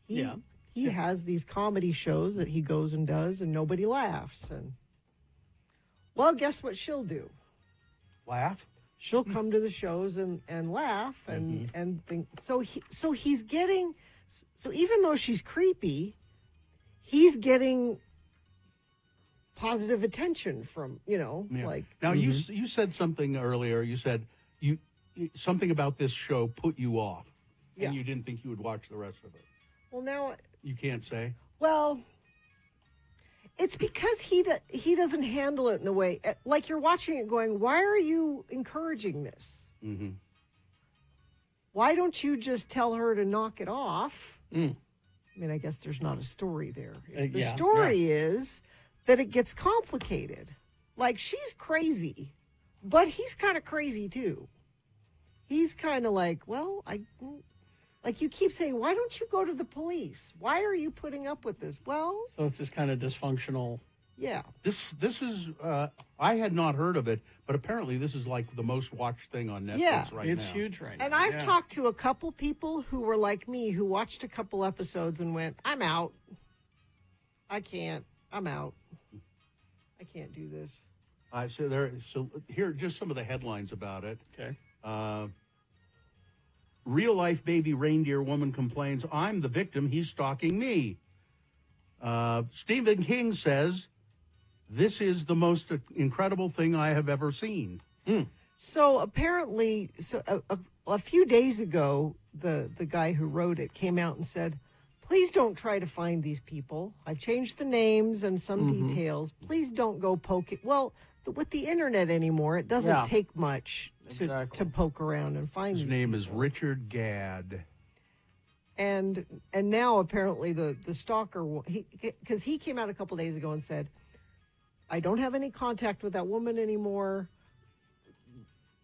Yeah. He has these comedy shows that he goes and does, and nobody laughs. And well, guess what she'll do? Laugh? She'll come to the shows and laugh and think. So he's getting. So even though she's creepy, he's getting positive attention from like. Now you said something earlier. You said something about this show put you off, and you didn't think you would watch the rest of it. Well, now You can't say. Well, it's because he doesn't handle it in the way like you're watching it going, why are you encouraging this? Mm-hmm. Why don't you just tell her to knock it off? Mm. I mean, I guess there's not a story there. The yeah. story is that it gets complicated. Like, she's crazy, but he's kind of crazy too. He's kind of like, well, like you keep saying, why don't you go to the police? Why are you putting up with this? Well, So it's this kind of dysfunctional. yeah. This is I had not heard of it, but apparently this is like the most watched thing on Netflix Yeah. right now. It's huge right now. And I've yeah. talked to a couple people who were like me, who watched a couple episodes and went, I'm out. I can't. I'm out. I can't do this. So here are just some of the headlines about it. Okay. Real life baby reindeer woman complains, I'm the victim, he's stalking me. Stephen King says, this is the most incredible thing I have ever seen. So apparently, a few days ago, the guy who wrote it came out and said, please don't try to find these people. I've changed the names and some details. Please don't go poke it. Well, with the internet anymore, it doesn't Yeah. take much to Exactly. poke around and find His these name people. is Richard Gadd. And now apparently the stalker, because he came out a couple days ago and said, I don't have any contact with that woman anymore.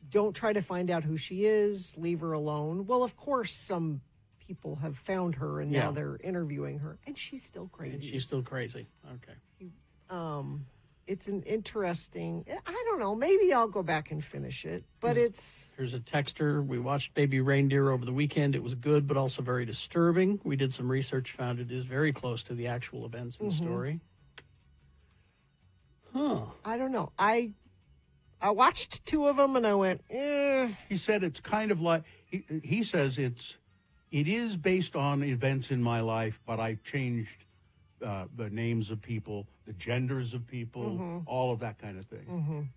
Don't try to find out who she is. Leave her alone. Well, of course, some people have found her and now Yeah. they're interviewing her, and she's still crazy. And she's still crazy. Okay. It's an interesting. I don't know. Maybe I'll go back and finish it, but it's. Here's a texter. We watched Baby Reindeer over the weekend. It was good, but also very disturbing. We did some research, found it is very close to the actual events and story. Huh. I don't know. I watched two of them and I went, He said it's kind of like, he says it is based on events in my life, but I've changed the names of people, the genders of people, all of that kind of thing.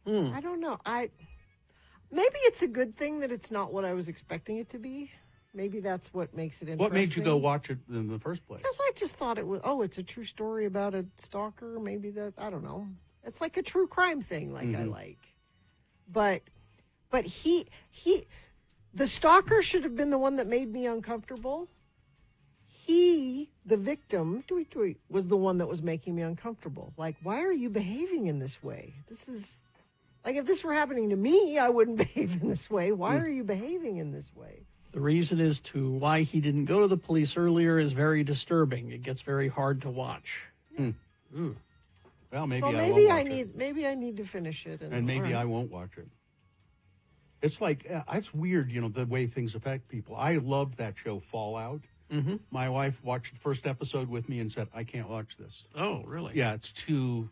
I don't know. Maybe it's a good thing that it's not what I was expecting it to be. Maybe that's what makes it interesting. What made you go watch it in the first place? Because I just thought it was, it's a true story about a stalker. Maybe that, I don't know. It's like a true crime thing, like I like. But the stalker should have been the one that made me uncomfortable. He, the victim, was the one that was making me uncomfortable. Like, why are you behaving in this way? This is, like, if this were happening to me, I wouldn't behave in this way. Why are you behaving in this way? The reason as to why he didn't go to the police earlier is very disturbing. It gets very hard to watch. Well, maybe So I maybe won't I watch need it. maybe I need to finish it, And maybe I won't watch it. It's like, it's weird, the way things affect people. I loved that show, Fallout. My wife watched the first episode with me and said, I can't watch this. Oh, really? Yeah, it's too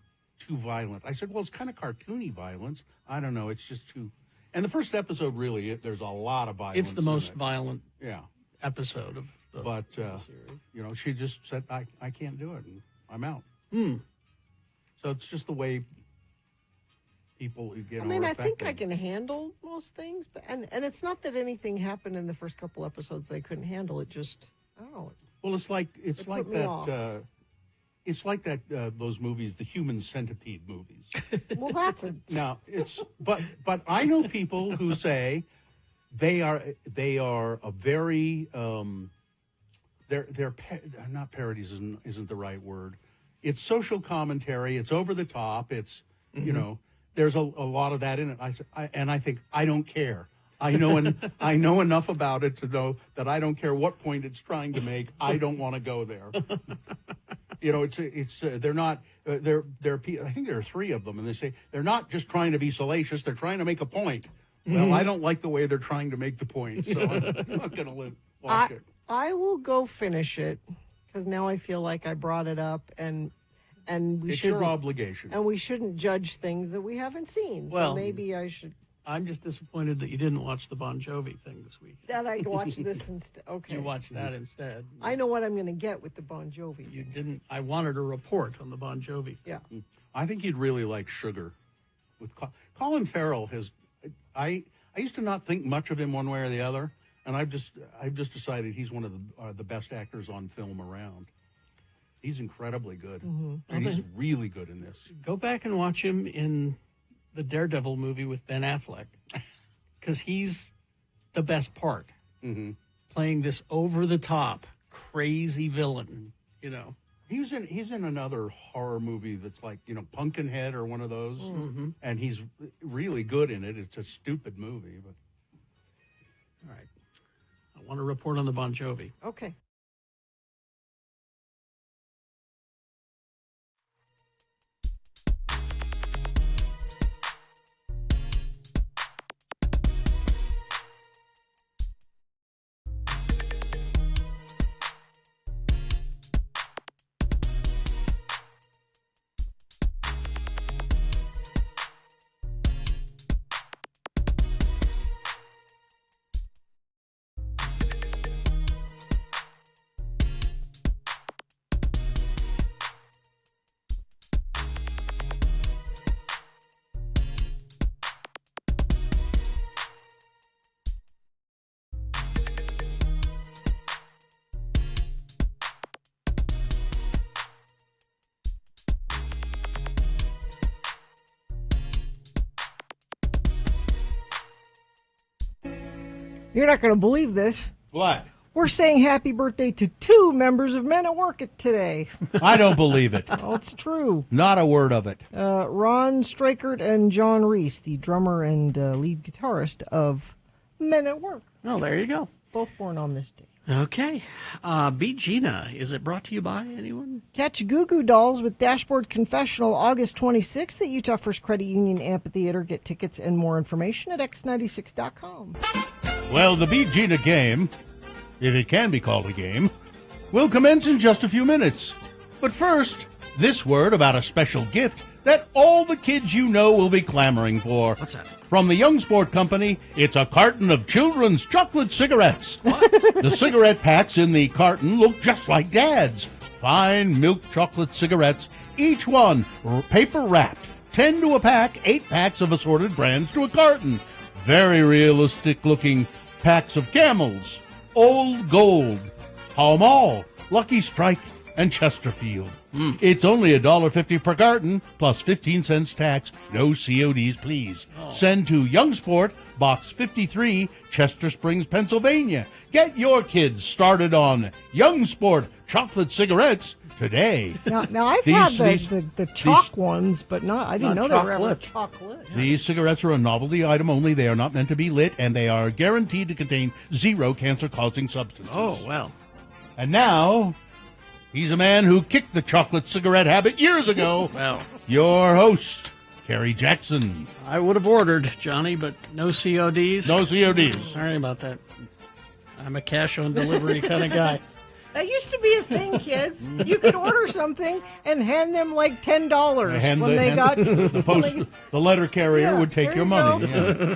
violent. I said, well, it's kind of cartoony violence. I don't know. It's just too. And the first episode, really, there's a lot of violence. It's the in most it. violent Yeah. episode of the But, series. she just said, I can't do it. And I'm out. So it's just the way people get I mean, I think affected. I can handle most things, but and it's not that anything happened in the first couple episodes they couldn't handle. It just, I don't know. Well, it's like It put me off. that. It's like that. Those movies, the Human Centipede movies. Well, that's a Now it's but I know people who say they are a very they're not parodies isn't the right word. It's social commentary. It's over the top. It's there's a lot of that in it. I think I don't care. I know enough about it to know that I don't care what point it's trying to make. I don't want to go there. You know, it's they're not they're I think there are 3 of them, and they say they're not just trying to be salacious; they're trying to make a point. Well, I don't like the way they're trying to make the point, so I'm not going to watch it. I will go finish it because now I feel like I brought it up, and we It's should your obligation. and we shouldn't judge things that we haven't seen. Well, so maybe I should. I'm just disappointed that you didn't watch the Bon Jovi thing this week. That I watch this instead. Okay, You watched that instead. I know what I'm going to get with the Bon Jovi. You didn't. I wanted a report on the Bon Jovi. Yeah. I think you'd really like Sugar. With Colin Farrell has, I used to not think much of him one way or the other, and I've just decided he's one of the best actors on film around. He's incredibly good, and he's really good in this. Go back and watch him in the Daredevil movie with Ben Affleck, because he's the best part, playing this over-the-top, crazy villain. You know, he's in another horror movie that's like, you know, Pumpkinhead or one of those, and he's really good in it. It's a stupid movie, but all right. I want to report on the Bon Jovi. Okay. You're not going to believe this. What? We're saying happy birthday to 2 members of Men at Work today. I don't believe it. Well, it's true. Not a word of it. Ron Streichert and John Reese, the drummer and lead guitarist of Men at Work. Oh, there you go. Both born on this day. Okay. Beat Gina. Is it brought to you by anyone? Catch Goo Goo Dolls with Dashboard Confessional August 26th at Utah First Credit Union Amphitheater. Get tickets and more information at x96.com. Well, the Beat Gina game, if it can be called a game, will commence in just a few minutes. But first, this word about a special gift that all the kids you know will be clamoring for. What's that? From the Young Sport Company, it's a carton of children's chocolate cigarettes. The cigarette packs in the carton look just like Dad's. Fine milk chocolate cigarettes, each one paper wrapped. 10 to a pack, 8 packs of assorted brands to a carton. Very realistic looking packs of Camels, Old Gold, Pall Mall, Lucky Strike, and Chesterfield. It's only $1.50 per carton, plus 15 cents tax. No CODs, please. Send to Young Sport, Box 53, Chester Springs, Pennsylvania. Get your kids started on Young Sport chocolate cigarettes today. Now I've had the chalk ones, but I didn't know they were ever chocolate. These cigarettes are a novelty item only. They are not meant to be lit, and they are guaranteed to contain 0 cancer-causing substances. Oh, well. And now, he's a man who kicked the chocolate cigarette habit years ago. Well, your host, Kerry Jackson. I would have ordered, Johnny, but no CODs. No CODs. Sorry about that. I'm a cash-on-delivery kind of guy. That used to be a thing, kids. You could order something and hand them like $10 when they got the letter carrier would take your money. Yeah.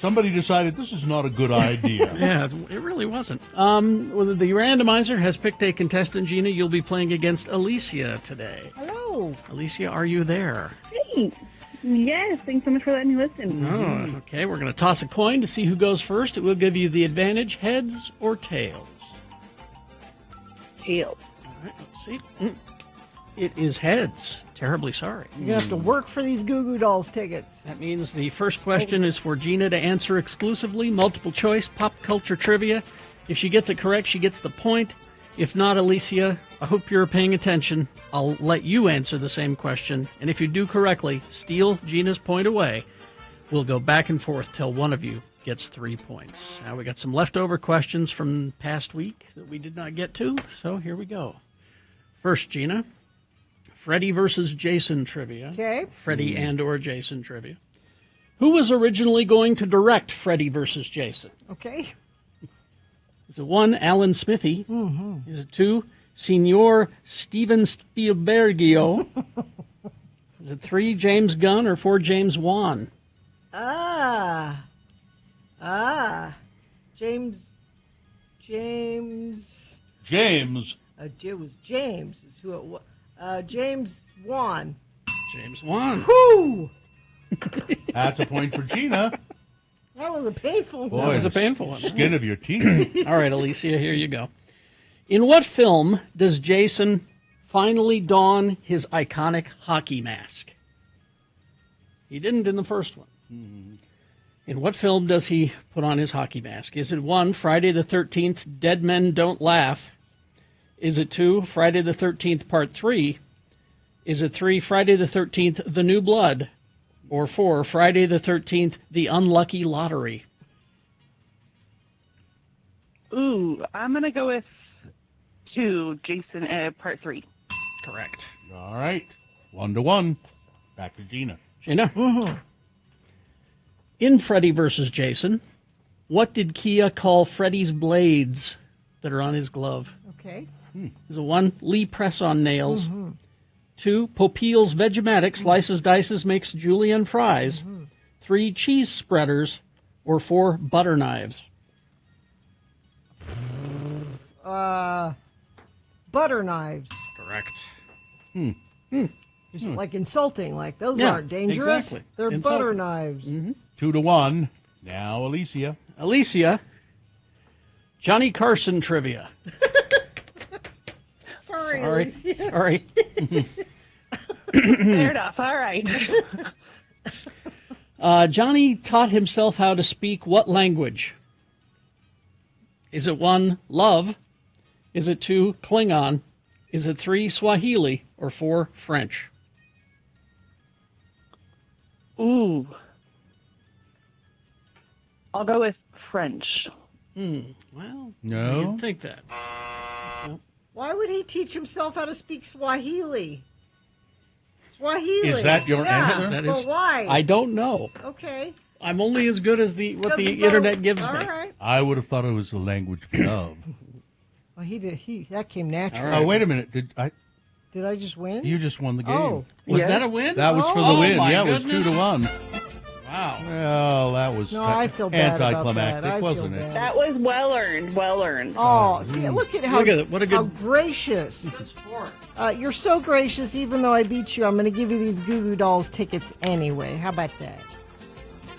Somebody decided this is not a good idea. Yeah, it really wasn't. Well, the randomizer has picked a contestant, Gina. You'll be playing against Alicia today. Hello. Alicia, are you there? Hey. Yes, thanks so much for letting me listen. Oh, okay. We're going to toss a coin to see who goes first. It will give you the advantage, heads or tails. Tails. All right, let's see. It is heads. Terribly sorry. You're going to have to work for these Goo Goo Dolls tickets. That means the first question is for Gina to answer exclusively. Multiple choice, pop culture trivia. If she gets it correct, she gets the point. If not, Alicia, I hope you're paying attention. I'll let you answer the same question. And if you do correctly, steal Gina's point away. We'll go back and forth till one of you gets 3 points. Now we got some leftover questions from past week that we did not get to. So here we go. First, Gina, Freddy versus Jason trivia. Okay. Freddy and or Jason trivia. Who was originally going to direct Freddy versus Jason? Okay. Is it 1, Alan Smithy? Mm-hmm. Is it 2, Signor Steven Spielbergio? Is it 3, James Gunn, or 4, James Wan? James. It was James is who it was. James Wan. James Wan. Whoo! That's a point for Gina. That was a painful Boy, one. That was a painful one. Skin of your teeth. All right, Alicia, here you go. In what film does Jason finally don his iconic hockey mask? He didn't in the first one. In what film does he put on his hockey mask? Is it 1, Friday the 13th, Dead Men Don't Laugh? Is it 2, Friday the 13th, Part 3? Is it 3, Friday the 13th, The New Blood? Or 4, Friday the 13th, The Unlucky Lottery? Ooh, I'm going to go with 2, Jason, part 3. Correct. All right. 1-1. Back to Gina. Gina? In Freddy versus Jason, what did Kia call Freddy's blades that are on his glove? Okay. Is it 1, Lee press-on nails? 2, Popeil's Vegematic slices, dices, makes julienne fries? 3, cheese spreaders? Or 4, butter knives? Butter knives. Correct. Just like insulting, like those Yeah, aren't dangerous. exactly. They're Insulting. butter knives. 2-1. Now, Alicia. Alicia, Johnny Carson trivia. Sorry, Sorry. Alicia. Sorry. Fair enough. All right. Johnny taught himself how to speak what language? Is it 1, love? Is it 2, Klingon? Is it 3, Swahili? Or 4, French? Ooh. I'll go with French. Well, No. you'd think that. Why would he teach himself how to speak Swahili? Swahili. Is that your Yeah, answer? That but is- why? I don't know. Okay. I'm only as good as what Doesn't the know. internet gives All me. right. I would have thought it was the language for love. Well, that came natural. All right. Oh, wait a minute. Did Did I just win? you just won the game? Oh. Was Yeah. that a win? That was for the Oh, win. my Yeah, it was goodness. 2-1. Wow. Well, that was No, I feel bad about anticlimactic, that. I feel wasn't it? bad. That was well earned. Well earned. Oh, see, look at how, Look at it. What a how good- gracious. You're so gracious, even though I beat you, I'm going to give you these Goo Goo Dolls tickets anyway. How about that?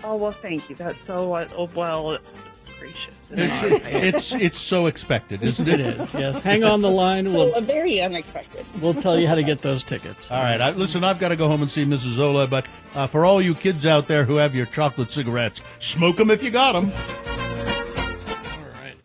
Oh, well, thank you. That's so well It's gracious. it's so expected, isn't it? It is, yes. Hang on the line. We'll Very unexpected. we'll tell you how to get those tickets. All right. Listen, I've got to go home and see Mrs. Zola, but for all you kids out there who have your chocolate cigarettes, smoke them if you got them. All right.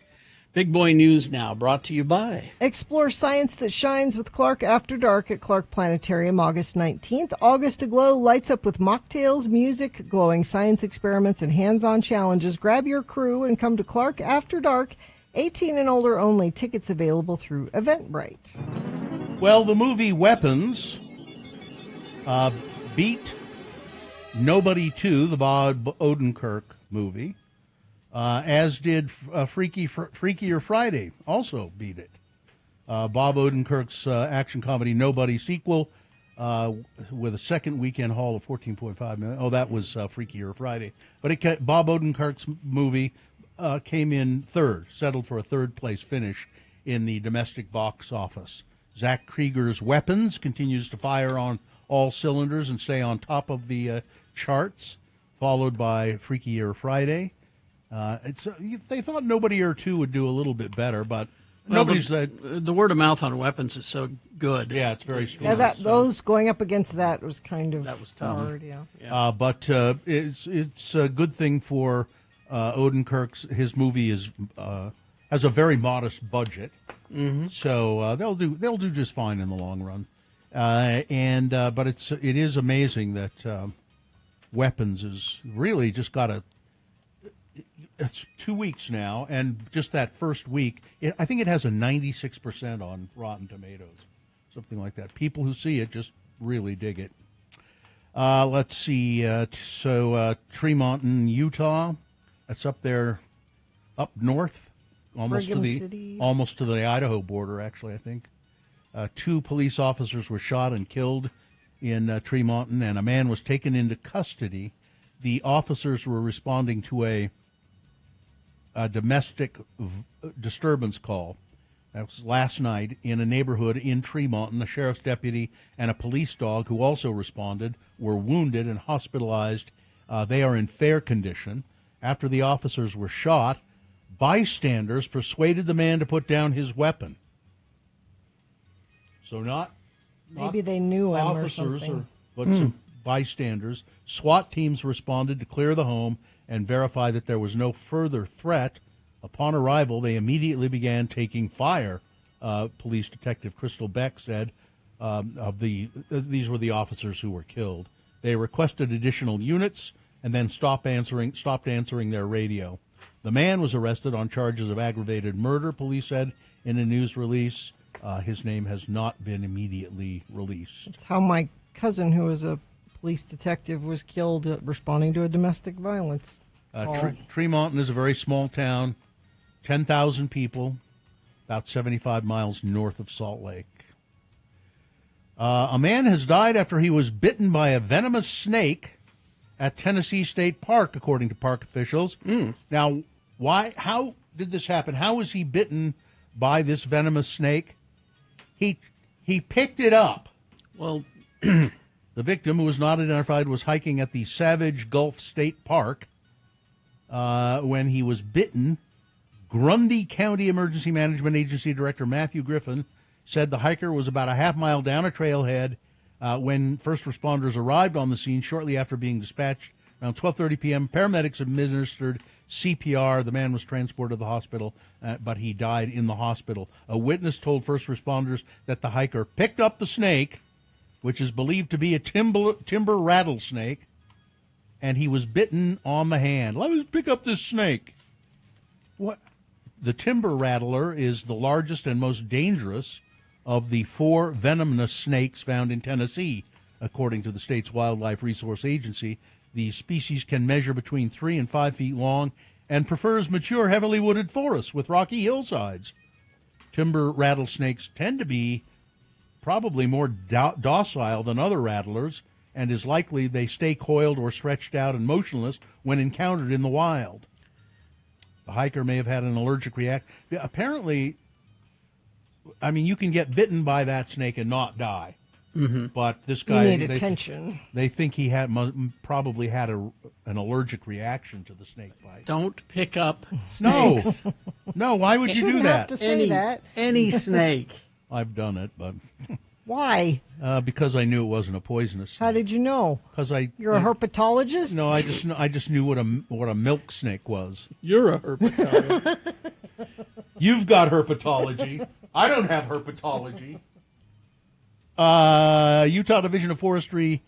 Big Boy News now, brought to you by. Explore science that shines with Clark After Dark at Clark Planetarium August 19th. August Aglow lights up with mocktails, music, glowing science experiments, and hands-on challenges. Grab your crew and come to Clark After Dark. 18 and older only. Tickets available through Eventbrite. Well, the movie Weapons beat Nobody 2, the Bob Odenkirk movie, as did Freakier Friday, also beat it. Bob Odenkirk's action comedy Nobody sequel with a second weekend haul of $14.5 million. Oh, that was Freakier Friday. But Bob Odenkirk's movie came in third, settled for a third-place finish in the domestic box office. Zach Krieger's Weapons continues to fire on all cylinders and stay on top of the charts, followed by Freakier Friday. They thought Nobody or 2 would do a little bit better, but nobody's the word of mouth on Weapons is so good. Yeah, it's very strong. Yeah, those going up against that was kind of tough. hard. Yeah. But it's a good thing for Odenkirk's. His movie has a very modest budget, so they'll do just fine in the long run. But it is amazing that Weapons has really just got it's 2 weeks now, and just that first week, I think it has a 96% on Rotten Tomatoes. something like that. People who see it just really dig it. Let's see. Tremonton, Utah. That's up there, up north, almost Brigham City. almost to the Idaho border. Actually, I think 2 police officers were shot and killed in Tremonton, and a man was taken into custody. The officers were responding to a domestic disturbance call. That was last night in a neighborhood in Tremonton. A sheriff's deputy and a police dog who also responded were wounded and hospitalized. They are in fair condition. After the officers were shot, bystanders persuaded the man to put down his weapon. So maybe they knew him or officers, something. but some bystanders. SWAT teams responded to clear the home and verify that there was no further threat. Upon arrival, they immediately began taking fire. Police Detective Crystal Beck said these were the officers who were killed. They requested additional units and then stopped answering their radio. The man was arrested on charges of aggravated murder, police said in a news release. His name has not been immediately released. That's how my cousin, who was a police detective, was killed responding to a domestic violence call. Tremonton is a very small town, 10,000 people, about 75 miles north of Salt Lake. A man has died after he was bitten by a venomous snake at Tennessee State Park, according to park officials. Now, how did this happen? How was he bitten by this venomous snake? He picked it up. Well, the victim, who was not identified, was hiking at the Savage Gulf State Park when he was bitten. Grundy County Emergency Management Agency Director Matthew Griffin said the hiker was about a half-mile down a trailhead when first responders arrived on the scene shortly after being dispatched. Around 12:30 p.m., paramedics administered CPR. The man was transported to the hospital, but he died in the hospital. A witness told first responders that the hiker picked up the snake, which is believed to be a timber rattlesnake, and he was bitten on the hand. Let me pick up this snake. What? The timber rattler is the largest and most dangerous of the 4 venomous snakes found in Tennessee, according to the state's Wildlife Resource Agency. The species can measure between 3 and 5 feet long and prefers mature, heavily wooded forests with rocky hillsides. Timber rattlesnakes tend to be probably more docile than other rattlers, and is likely they stay coiled or stretched out and motionless when encountered in the wild. The hiker may have had an allergic reaction. Apparently, I mean, you can get bitten by that snake and not die. Mm-hmm. But this guy, You need attention. They think he probably had an allergic reaction to the snake bite. Don't pick up snakes. No. Why would you do Shouldn't that? have to say that. Any snake. I've done it, but Why? Because I knew it wasn't a poisonous. How did you know? Because You're a herpetologist? No, I just knew what a milk snake was. You're a herpetologist. You've got herpetology. I don't have herpetology. Utah Division of Forestry,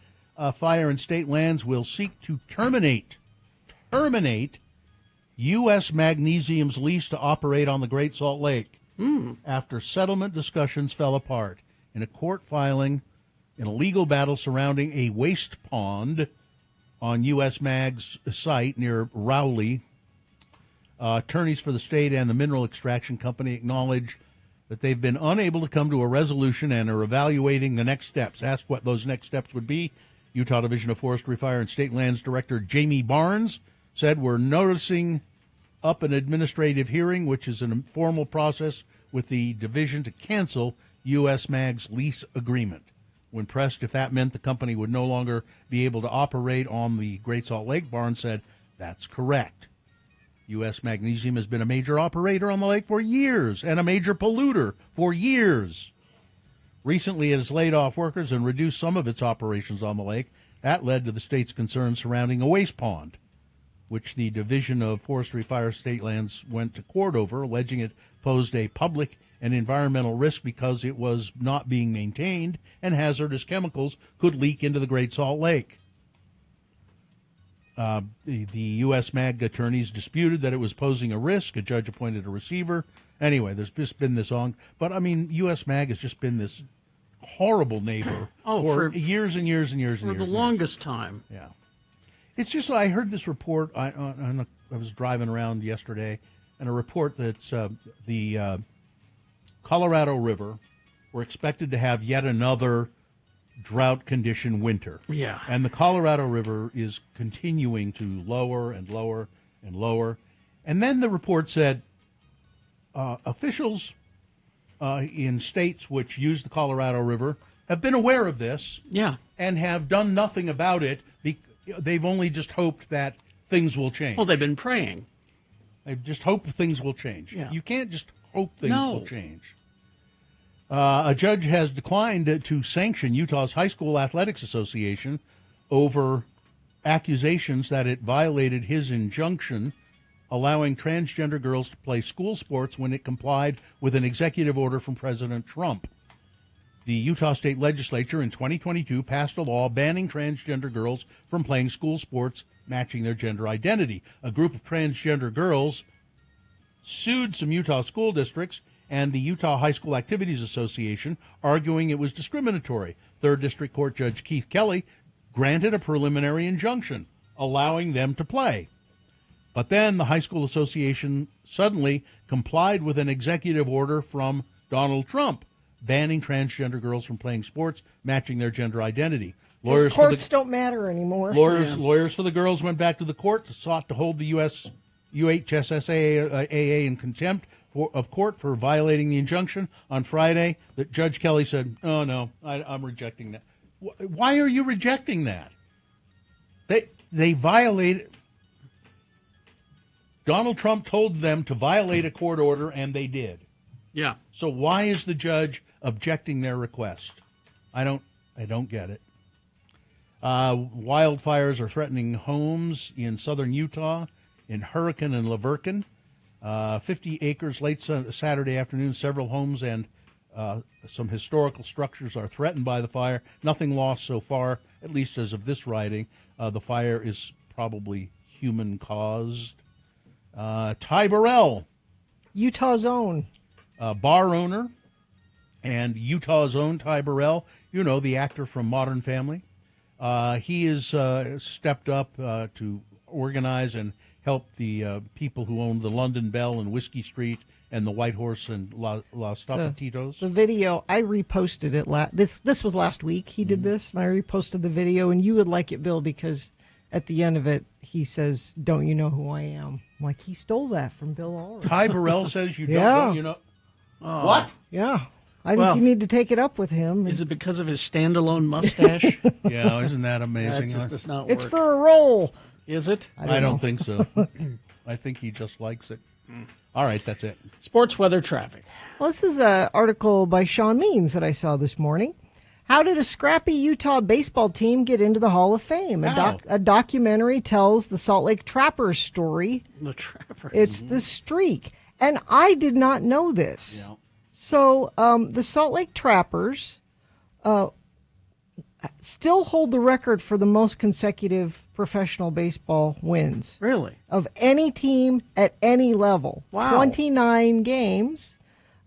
Fire and State Lands will seek to terminate U.S. Magnesium's lease to operate on the Great Salt Lake after settlement discussions fell apart. In a court filing, in a legal battle surrounding a waste pond on U.S. Mag's site near Rowley, attorneys for the state and the mineral extraction company acknowledge that they've been unable to come to a resolution and are evaluating the next steps. Asked what those next steps would be, Utah Division of Forestry, Fire, and State Lands Director Jamie Barnes said, "We're noticing up an administrative hearing, which is an informal process with the division to cancel U.S. Mag's lease agreement." When pressed if that meant the company would no longer be able to operate on the Great Salt Lake, Barnes said, "That's correct. U.S. Magnesium has been a major operator on the lake for years and a major polluter for years. Recently, it has laid off workers and reduced some of its operations on the lake. That led to the state's concerns surrounding a waste pond, which the Division of Forestry, Fire, State Lands went to court over, alleging it posed a public and environmental risk because it was not being maintained and hazardous chemicals could leak into the Great Salt Lake. The U.S. Mag attorneys disputed that it was posing a risk. A judge appointed a receiver. Anyway, there's just been this on. But, I mean, U.S. Mag has just been this horrible neighbor for years and years and years and for years. the longest time. Yeah. It's just I heard this report. I was driving around yesterday, and a report that the Colorado River were expected to have yet another drought condition winter. Yeah. And the Colorado River is continuing to lower and lower and lower. And then the report said officials in states which use the Colorado River have been aware of this. Yeah. And have done nothing about it. They've only just hoped that things will change. Well, they've been praying. They've just hoped things will change. Yeah. You can't just hope things No. will change. A judge has declined to sanction Utah's High School Athletics Association over accusations that it violated his injunction allowing transgender girls to play school sports when it complied with an executive order from President Trump. The Utah State Legislature in 2022 passed a law banning transgender girls from playing school sports matching their gender identity. A group of transgender girls sued some Utah school districts and the Utah High School Activities Association, arguing it was discriminatory. Third District Court Judge Keith Kelly granted a preliminary injunction allowing them to play. But then the High School Association suddenly complied with an executive order from Donald Trump banning transgender girls from playing sports matching their gender identity. Those courts don't matter anymore. Lawyers for the girls went back to the court, sought to hold the UHSSAA in contempt of court for violating the injunction. On Friday, that Judge Kelly said, "Oh no, I'm rejecting that." Why are you rejecting that? They violated. Donald Trump told them to violate a court order, and they did. Yeah. So why is the judge objecting their request? I don't get it. Wildfires are threatening homes in southern Utah, in Hurricane and Lavercan. 50 acres late Saturday afternoon. Several homes and some historical structures are threatened by the fire. Nothing lost so far, at least as of this writing. The fire is probably human-caused. Ty Burrell, Utah's own. Bar owner and Utah's own Ty Burrell, the actor from Modern Family. He has stepped up to organize and help the people who own the London Bell and Whiskey Street and the White Horse and Los Tapatitos. The video, I reposted it. This was last week. He did this, and I reposted the video, and you would like it, Bill, because at the end of it, he says, "Don't you know who I am?" I'm like, he stole that from Bill Ulrich. Ty Burrell says don't you know? Oh. What? Yeah. I think you need to take it up with him. Is it because of his standalone mustache? Yeah, isn't that amazing? That just does not work. It's for a role. Is it? I don't think so. I think he just likes it. All right, that's it. Sports weather traffic. Well, this is an article by Sean Means that I saw this morning. How did a scrappy Utah baseball team get into the Hall of Fame? A documentary tells the Salt Lake Trappers story. The Trappers. It's the streak. And I did not know this. Yeah. So the Salt Lake Trappers still hold the record for the most consecutive professional baseball wins. Really? Of any team at any level. Wow. 29 games.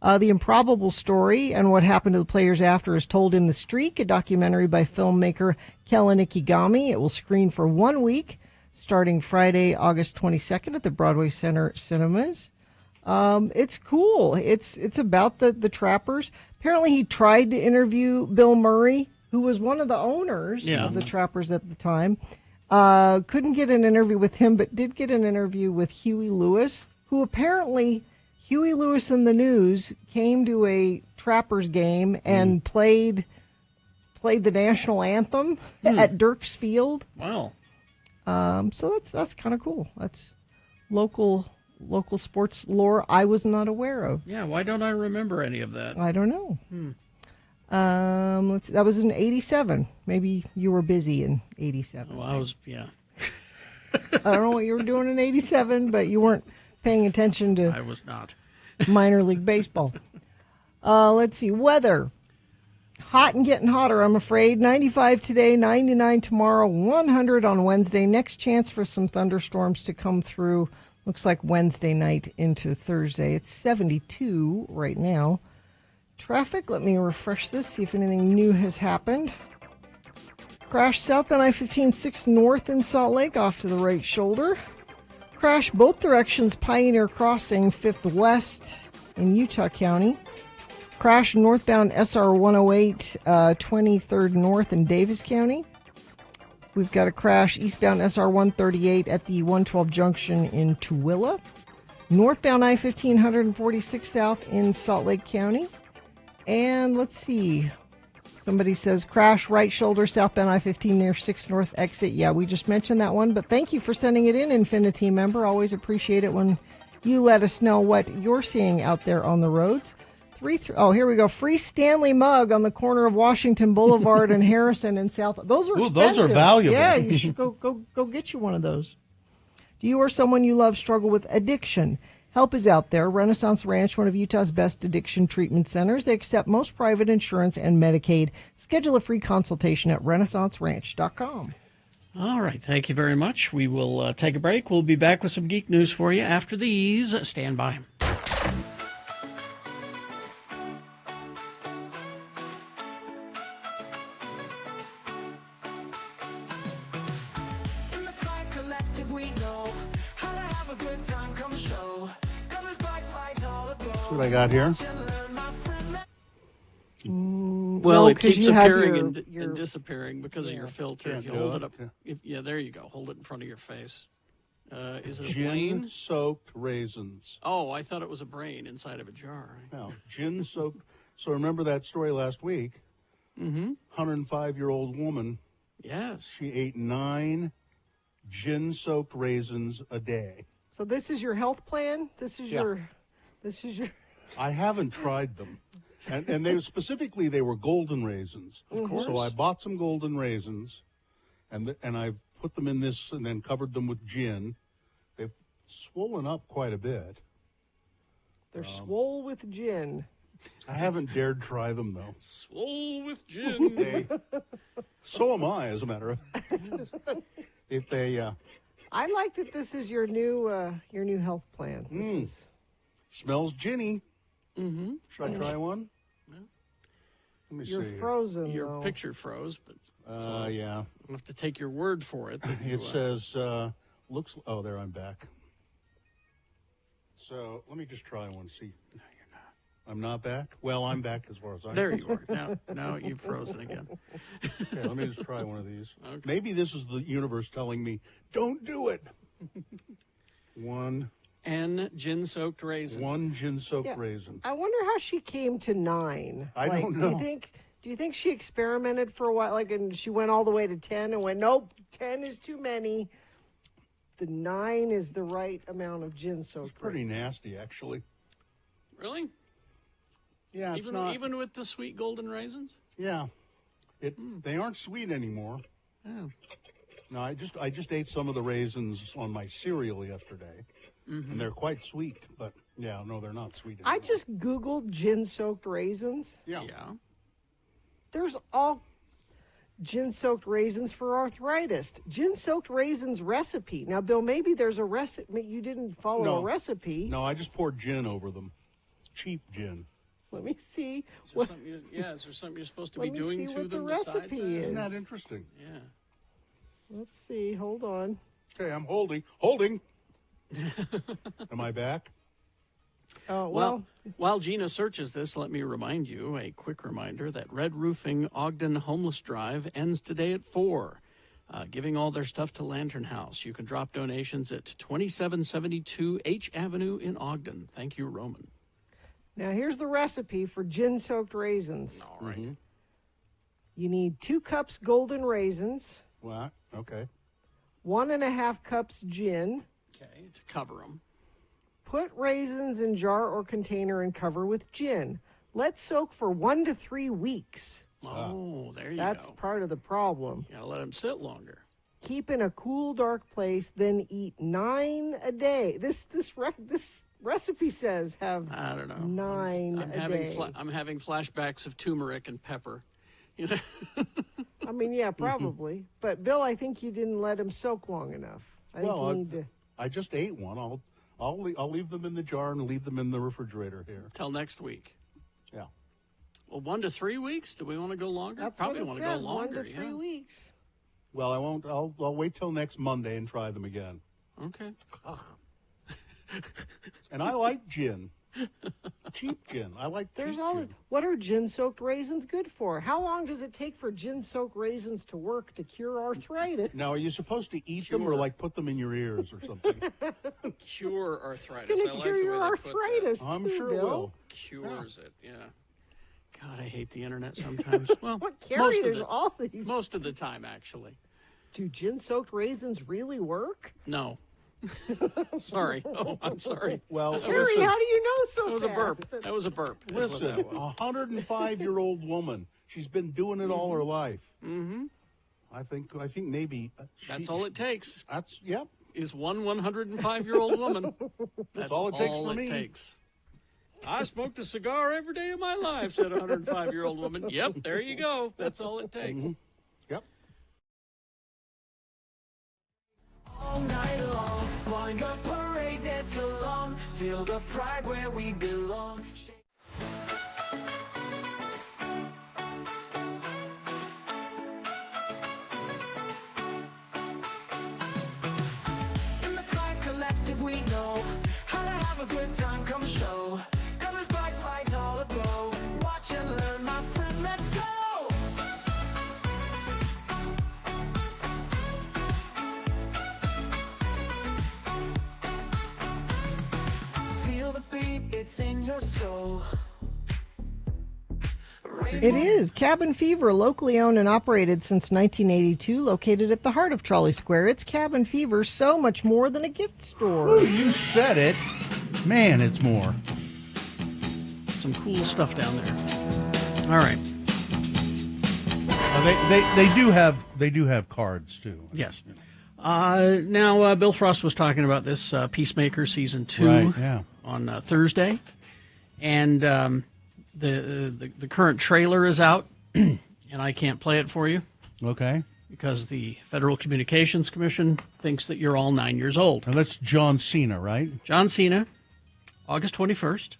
The improbable story and what happened to the players after is told in The Streak, a documentary by filmmaker Kellen Ikigami. It will screen for 1 week, starting Friday, August 22nd at the Broadway Center Cinemas. It's cool. It's about the Trappers. Apparently he tried to interview Bill Murray, who was one of the owners of the Trappers at the time. Couldn't get an interview with him, but did get an interview with Huey Lewis, who apparently... Huey Lewis and the News came to a Trappers game and played the national anthem at Dirks Field. Wow. So that's kind of cool. That's local sports lore I was not aware of. Yeah, why don't I remember any of that? I don't know. That was in 87. Maybe you were busy in 87. Well, I was, yeah. I don't know what you were doing in 87, but you weren't paying attention to I was not. minor league baseball. Let's see. Weather. Hot and getting hotter, I'm afraid. 95 today, 99 tomorrow, 100 on Wednesday. Next chance for some thunderstorms to come through. Looks like Wednesday night into Thursday. It's 72 right now. Traffic, let me refresh this, see if anything new has happened. Crash southbound I-15 6 north in Salt Lake off to the right shoulder. Crash both directions Pioneer Crossing 5th west in Utah County. Crash northbound SR 108 23rd north in Davis County. We've got a crash eastbound SR 138 at the 112 junction in Tooele. Northbound I-15 146 south in Salt Lake County. And let's see. Somebody says crash right shoulder southbound I-15 near 6 North exit. Yeah, we just mentioned that one, but thank you for sending it in, Infinity member. Always appreciate it when you let us know what you're seeing out there on the roads. Oh, here we go. Free Stanley mug on the corner of Washington Boulevard and Harrison in South. Those are expensive. Those are valuable. Yeah, you should go get you one of those. Do you or someone you love struggle with addiction? Help is out there. Renaissance Ranch, one of Utah's best addiction treatment centers. They accept most private insurance and Medicaid. Schedule a free consultation at renaissanceranch.com. All right. Thank you very much. We will take a break. We'll be back with some geek news for you after these. Stand by. What I got here? Well, it keeps appearing and disappearing because of your filter. If you hold it up, there you go. Hold it in front of your face. Is it a brain? Gin-soaked raisins. Oh, I thought it was a brain inside of a jar. No, gin-soaked. So remember that story last week? Mm-hmm. 105-year-old woman. Yes. She ate 9 gin-soaked raisins a day. So this is your health plan? This is your. I haven't tried them. And they specifically, they were golden raisins. Of course. So I bought some golden raisins, and I put them in this and then covered them with gin. They've swollen up quite a bit. They're swole with gin. I haven't dared try them, though. Swole with gin. So am I, as a matter of fact. If they... I like that this is your new health plan. This smells ginny. Mm-hmm. Should I try one? Let me You're see. frozen. Your though. picture froze, but yeah. I'll have to take your word for it. It says looks. Oh, there I'm back. So let me just try one. See. No, you're not. I'm not back. Well, I'm back as far as I'm. There you are. Now you've frozen again. Okay, let me just try one of these. Okay. Maybe this is the universe telling me, "Don't do it." One. And gin-soaked raisin. One gin-soaked raisin. I wonder how she came to 9. I don't know. Do you think she experimented for a while, and she went all the way to 10 and went, nope, 10 is too many. The 9 is the right amount of gin-soaked. It's pretty nasty, actually. Really? Yeah, it's not. Even with the sweet golden raisins? Yeah. They aren't sweet anymore. Oh. No, I just ate some of the raisins on my cereal yesterday, and they're quite sweet. But yeah, no, they're not sweet anymore. I just Googled gin-soaked raisins. Yeah. There's all gin-soaked raisins for arthritis. Gin-soaked raisins recipe. Now, Bill, maybe there's a recipe. You didn't follow a recipe. No, I just poured gin over them. Cheap gin. Let me see. Is there something you're supposed to be doing to them? Let me see what the recipe is. Isn't that interesting? Yeah. Let's see. Hold on. Okay, I'm holding. Am I back? Oh, well. While Gina searches this, let me remind you, a quick reminder, that Red Roofing Ogden Homeless Drive ends today at 4, giving all their stuff to Lantern House. You can drop donations at 2772 H Avenue in Ogden. Thank you, Roman. Now, here's the recipe for gin-soaked raisins. All right. You need 2 cups golden raisins. What? Okay. 1.5 cups gin. Okay, to cover them. Put raisins in jar or container and cover with gin. Let soak for 1 to 3 weeks. Oh, there you That's go. part of the problem. You gotta let them sit longer. Keep in a cool, dark place, then eat 9 a day. This recipe says have I don't know. 9 I'm a having day. I'm having flashbacks of turmeric and pepper. You know. I mean, yeah, probably. But Bill, I think you didn't let them soak long enough. I think you need to. I just ate one. I'll leave them in the jar and leave them in the refrigerator here Till next week. Yeah. Well, 1 to 3 weeks? Do we want to go longer? That's Probably what it want to go says, longer. 1 to 3 weeks. Well, I won't. I'll wait till next Monday and try them again. Okay. And I like gin. Cheap gin. I like There's cheap all. gin. What are gin-soaked raisins good for? How long does it take for gin-soaked raisins to work to cure arthritis? Now, are you supposed to eat them or like put them in your ears or something? Cure arthritis. It's I going to like cure the your way they put that. arthritis, I'm too, sure it Bill. will. Cures it, yeah. God, I hate the internet sometimes. Well, Carrie, there's all these. Most of the time, actually. Do gin-soaked raisins really work? No. Sorry. Oh, I'm sorry. Well, Carrie, listen, how do you know so That was a fast? burp. That was a burp. is what listen, that was. 105-year-old woman. She's been doing it all her life. Mm-hmm. I think maybe That's all it takes. That's yep. Is one 105-year-old woman. That's all it takes for me. Takes. I smoked a cigar every day of my life, said a 105-year-old woman. Yep, there you go. That's all it takes. Mm-hmm. Yep. All night long, join the parade, dance along, feel the pride where we belong. In the Fight Collective, we know how to have a good time. Come show, colors, bright lights all aglow. Watch and learn, my friend. Let's go. Feel the beat, it's in your soul. It is Cabin Fever, locally owned and operated since 1982, located at the heart of Trolley Square. It's Cabin Fever, so much more than a gift store. Ooh, you said it. Man, it's more. Some cool stuff down there. All right. They do have cards too. Yes. Now, Bill Frost was talking about this Peacemaker season 2 Right, yeah. on Thursday, and the current trailer is out, and I can't play it for you. Okay. Because the Federal Communications Commission thinks that you're all 9 years old. And that's John Cena, right? John Cena, August 21st.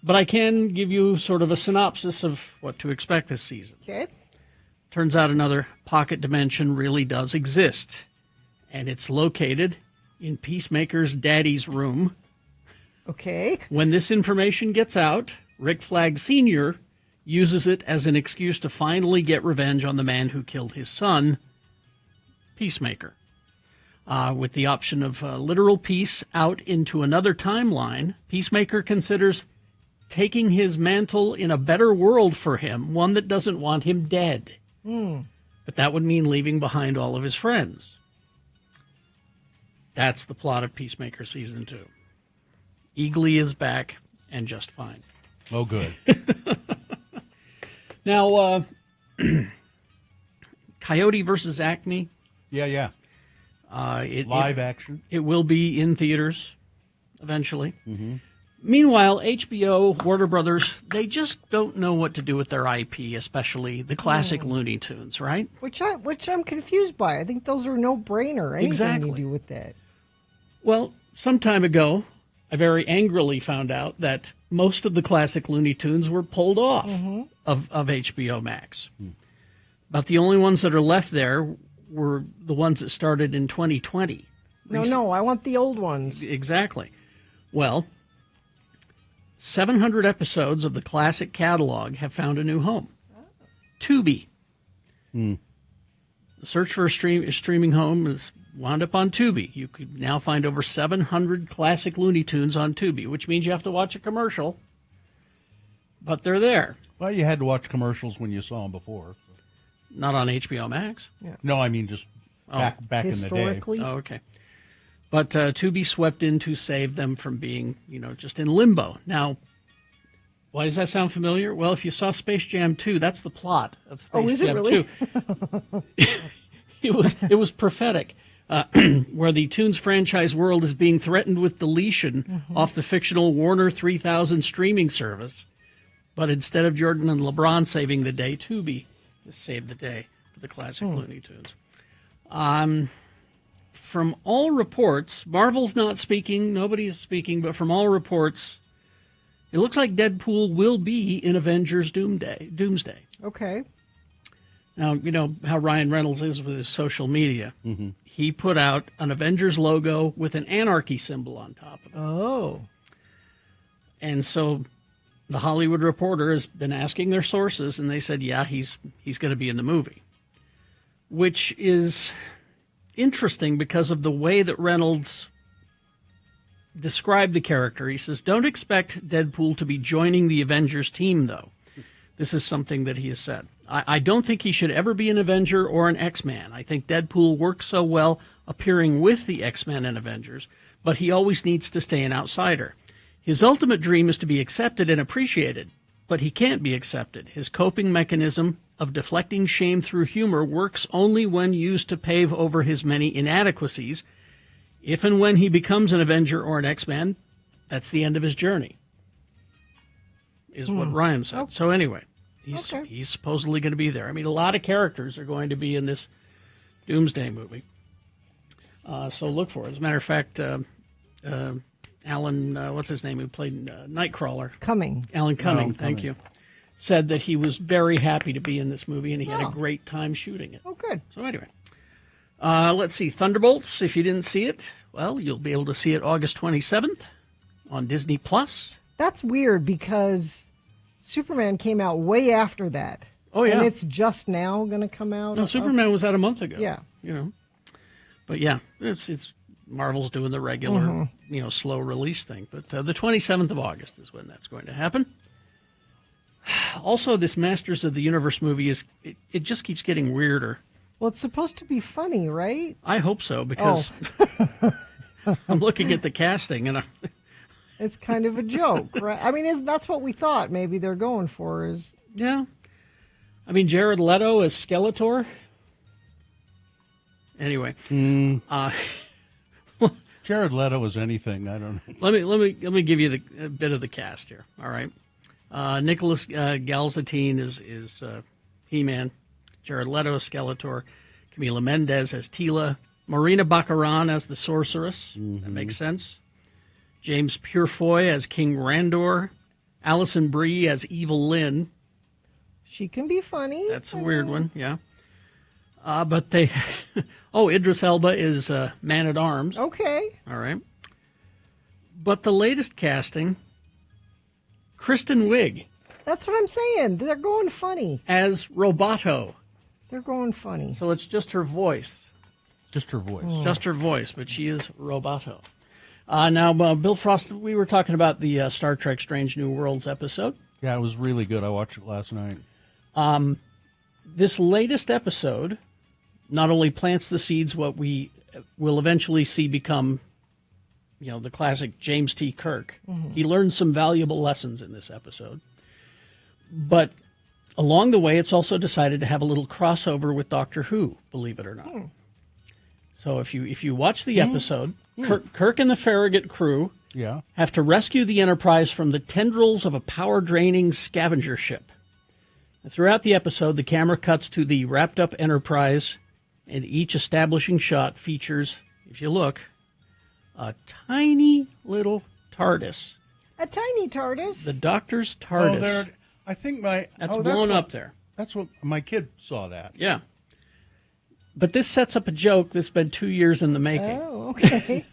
But I can give you sort of a synopsis of what to expect this season. Okay. Turns out another pocket dimension really does exist, and it's located in Peacemaker's daddy's room. Okay. When this information gets out, Rick Flag Sr. uses it as an excuse to finally get revenge on the man who killed his son, Peacemaker. With the option of literal peace out into another timeline, Peacemaker considers taking his mantle in a better world for him, one that doesn't want him dead. But that would mean leaving behind all of his friends. That's the plot of Peacemaker Season 2. Eagly is back and just fine. Oh, good. Now, Coyote versus Acme. Yeah. Live action. It will be in theaters eventually. Mm-hmm. Meanwhile, HBO, Warner Brothers, they just don't know what to do with their IP, especially the classic Looney Tunes, right? Which I'm confused by. I think those are no-brainer. Anything Exactly. you do with that. Well, some time ago, I very angrily found out that most of the classic Looney Tunes were pulled off of HBO Max. But the only ones that are left there were the ones that started in 2020. No, I want the old ones. Exactly. Well, 700 episodes of the classic catalog have found a new home. Tubi. The search for a streaming home is wound up on Tubi. You could now find over 700 classic Looney Tunes on Tubi, which means you have to watch a commercial, but they're there. Well, you had to watch commercials when you saw them before. Not on HBO Max? No, I mean just back in the day. Oh, okay. But Tubi swept in to save them from being, just in limbo. Now, why does that sound familiar? Well, if you saw Space Jam 2, that's the plot of Space Jam 2. It was prophetic, where the Toons franchise world is being threatened with deletion off the fictional Warner 3000 streaming service. But instead of Jordan and LeBron saving the day, Tubi has saved the day for the classic Looney Tunes. From all reports, Marvel's not speaking, nobody's speaking, but from all reports, It looks like Deadpool will be in Avengers Doomsday. Okay. Now, you know how Ryan Reynolds is with his social media. Mm-hmm. He put out an Avengers logo with an anarchy symbol on top of it. Oh. And so the Hollywood Reporter has been asking their sources, and they said, yeah, he's going to be in the movie. Which is interesting because of the way that Reynolds described the character. He says, don't expect Deadpool to be joining the Avengers team, though. This is something that he has said. I don't think he should ever be an Avenger or an X-Man. I think Deadpool works so well appearing with the X-Men and Avengers, but he always needs to stay an outsider. His ultimate dream is to be accepted and appreciated, but he can't be accepted. His coping mechanism of deflecting shame through humor works only when used to pave over his many inadequacies. If and when he becomes an Avenger or an X-Man, that's the end of his journey, is what Ryan said. So anyway, he's supposedly going to be there. I mean, a lot of characters are going to be in this Doomsday movie. So look for it. As a matter of fact, Alan, what's his name, who played Nightcrawler? Alan Cumming, thank you. Said that he was very happy to be in this movie, and he had a great time shooting it. Oh, good. So anyway, let's see. Thunderbolts, if you didn't see it, well, you'll be able to see it August 27th on Disney+. That's weird because Superman came out way after that. Oh, yeah. And it's just now going to come out? No, Superman was out a month ago. Yeah. You know. But yeah, it's Marvel's doing the regular, slow release thing. But the 27th of August is when that's going to happen. Also, this Masters of the Universe movie it just keeps getting weirder. Well, it's supposed to be funny, right? I hope so, because I'm looking at the casting and it's kind of a joke, right? I mean, that's what we thought maybe they're going for is... Yeah. I mean, Jared Leto as Skeletor. Anyway. Jared Leto is anything. I don't know. Let me give you a bit of the cast here. All right. Nicholas Galzatine is He-Man. Jared Leto as Skeletor. Camila Mendez as Tila. Marina Baccarin as the Sorceress. That makes sense. James Purefoy as King Randor. Alison Brie as Evil Lynn. She can be funny. That's a weird one, yeah. But they... Idris Elba is Man-at-Arms. Okay. All right. But the latest casting, Kristen Wiig. That's what I'm saying. They're going funny. As Roboto. They're going funny. So it's just her voice. Just her voice. Just her voice, but she is Roboto. Now, Bill Frost, we were talking about the Star Trek Strange New Worlds episode. Yeah, it was really good. I watched it last night. This latest episode not only plants the seeds what we will eventually see become, the classic James T. Kirk. He learned some valuable lessons in this episode. But along the way, it's also decided to have a little crossover with Doctor Who, believe it or not. So if you watch the episode, Kirk and the Farragut crew have to rescue the Enterprise from the tendrils of a power-draining scavenger ship. And throughout the episode, the camera cuts to the wrapped-up Enterprise, and each establishing shot features, if you look, a tiny little TARDIS. A tiny TARDIS? The Doctor's TARDIS. Oh, there. I think that's blown up there. That's what my kid saw that. Yeah. But this sets up a joke that's been 2 years in the making. Oh, okay.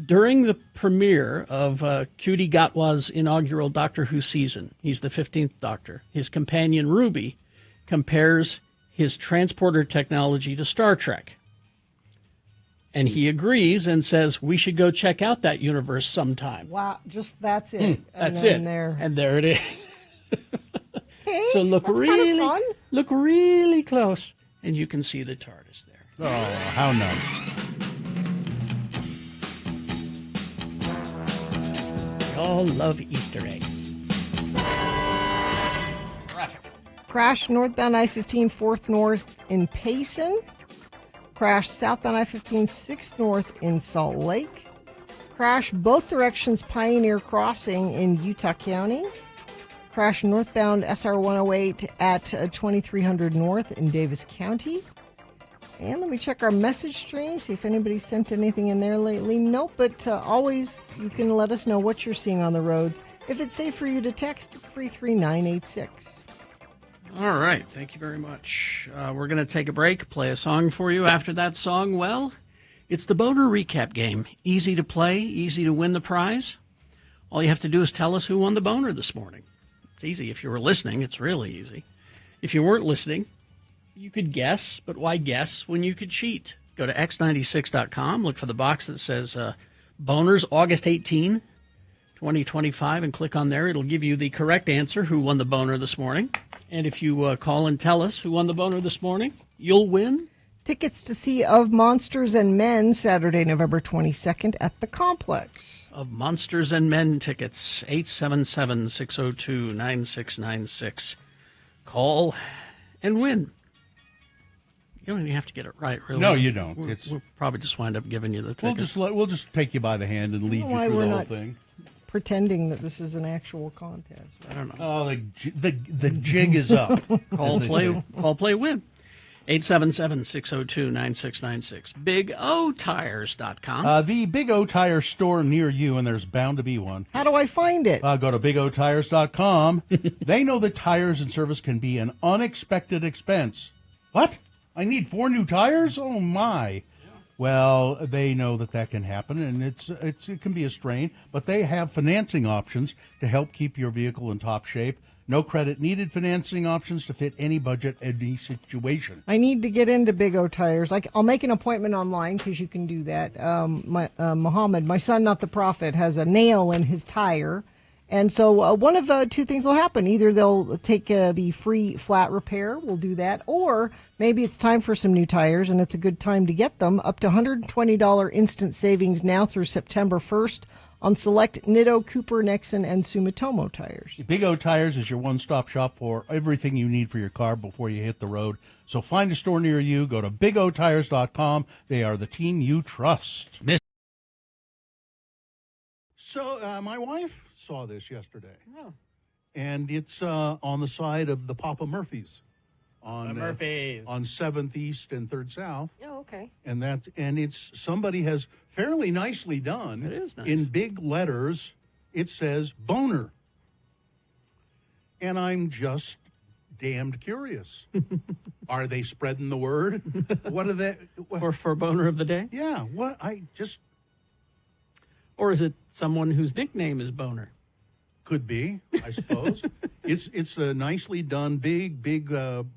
During the premiere of Ncuti Gatwa's inaugural Doctor Who season, he's the 15th Doctor, his companion Ruby compares his transporter technology to Star Trek. And he agrees and says, we should go check out that universe sometime. Wow, that's it. That's it. And there it is. Okay, so look that's really, kind of fun. Look really close, and you can see the TARDIS there. Oh, how nice. We all love Easter eggs. Crash northbound I-15 4th North in Payson. Crash southbound I-15 6th North in Salt Lake. Crash both directions Pioneer Crossing in Utah County. Crash northbound SR 108 at 2300 North in Davis County. And let me check our message stream, see if anybody sent anything in there lately. Nope, but always you can let us know what you're seeing on the roads. If it's safe for you to text, 33986. All right. Thank you very much. We're going to take a break, play a song for you. After that song, well, it's the Boner Recap game. Easy to play, easy to win the prize. All you have to do is tell us who won the boner this morning. It's easy. If you were listening, it's really easy. If you weren't listening, you could guess, but why guess when you could cheat? Go to x96.com, look for the box that says Boners August 18, 2025, and click on there. It'll give you the correct answer, who won the boner this morning. And if you call and tell us who won the boner this morning, you'll win tickets to see Of Monsters and Men Saturday, November 22nd at the Complex. Of Monsters and Men tickets, 877-602-9696. Call and win. You don't even have to get it right, really. No, you don't. We'll probably just wind up giving you the tickets. We'll just take you by the hand and lead you through the whole thing. Pretending that this is an actual contest. I don't know. Oh, the jig is up. Call, play, win. 877-602-9696. BigOTires.com. The Big O Tire store near you, and there's bound to be one. How do I find it? Go to BigOTires.com. They know that tires and service can be an unexpected expense. What? I need 4 new tires? Oh, my. Well, they know that can happen, and it can be a strain, but they have financing options to help keep your vehicle in top shape. No credit needed financing options to fit any budget, any situation. I need to get into Big O Tires. I'll make an appointment online because you can do that. Muhammad, my son, not the prophet, has a nail in his tire. And so one of two things will happen. Either they'll take the free flat repair, we'll do that, or maybe it's time for some new tires, and it's a good time to get them. Up to $120 instant savings now through September 1st on select Nitto, Cooper, Nexen, and Sumitomo tires. Big O Tires is your one-stop shop for everything you need for your car before you hit the road. So find a store near you. Go to BigOTires.com. They are the team you trust. So my wife saw this yesterday. Oh. And it's on the side of the Papa Murphy's. On 7th East and 3rd South. Oh, okay. And it's somebody has fairly nicely done. It is nice. In big letters, it says boner. And I'm just damned curious. Are they spreading the word? What are they? For boner of the day? Yeah. What? Or is it someone whose nickname is Boner? Could be, I suppose. It's a nicely done, big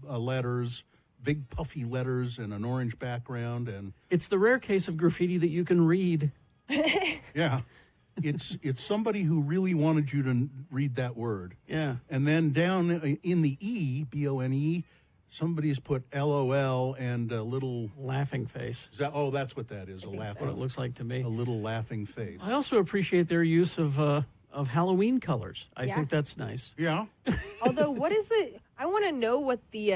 letters, big puffy letters, and an orange background, and it's the rare case of graffiti that you can read. Yeah, it's somebody who really wanted you to read that word. Yeah, and then down in the E, BONE, somebody's put LOL and a little laughing face. That's what that is. That's what it looks like to me. A little laughing face. I also appreciate their use of Halloween colors. I think that's nice. Yeah. Although, I want to know what the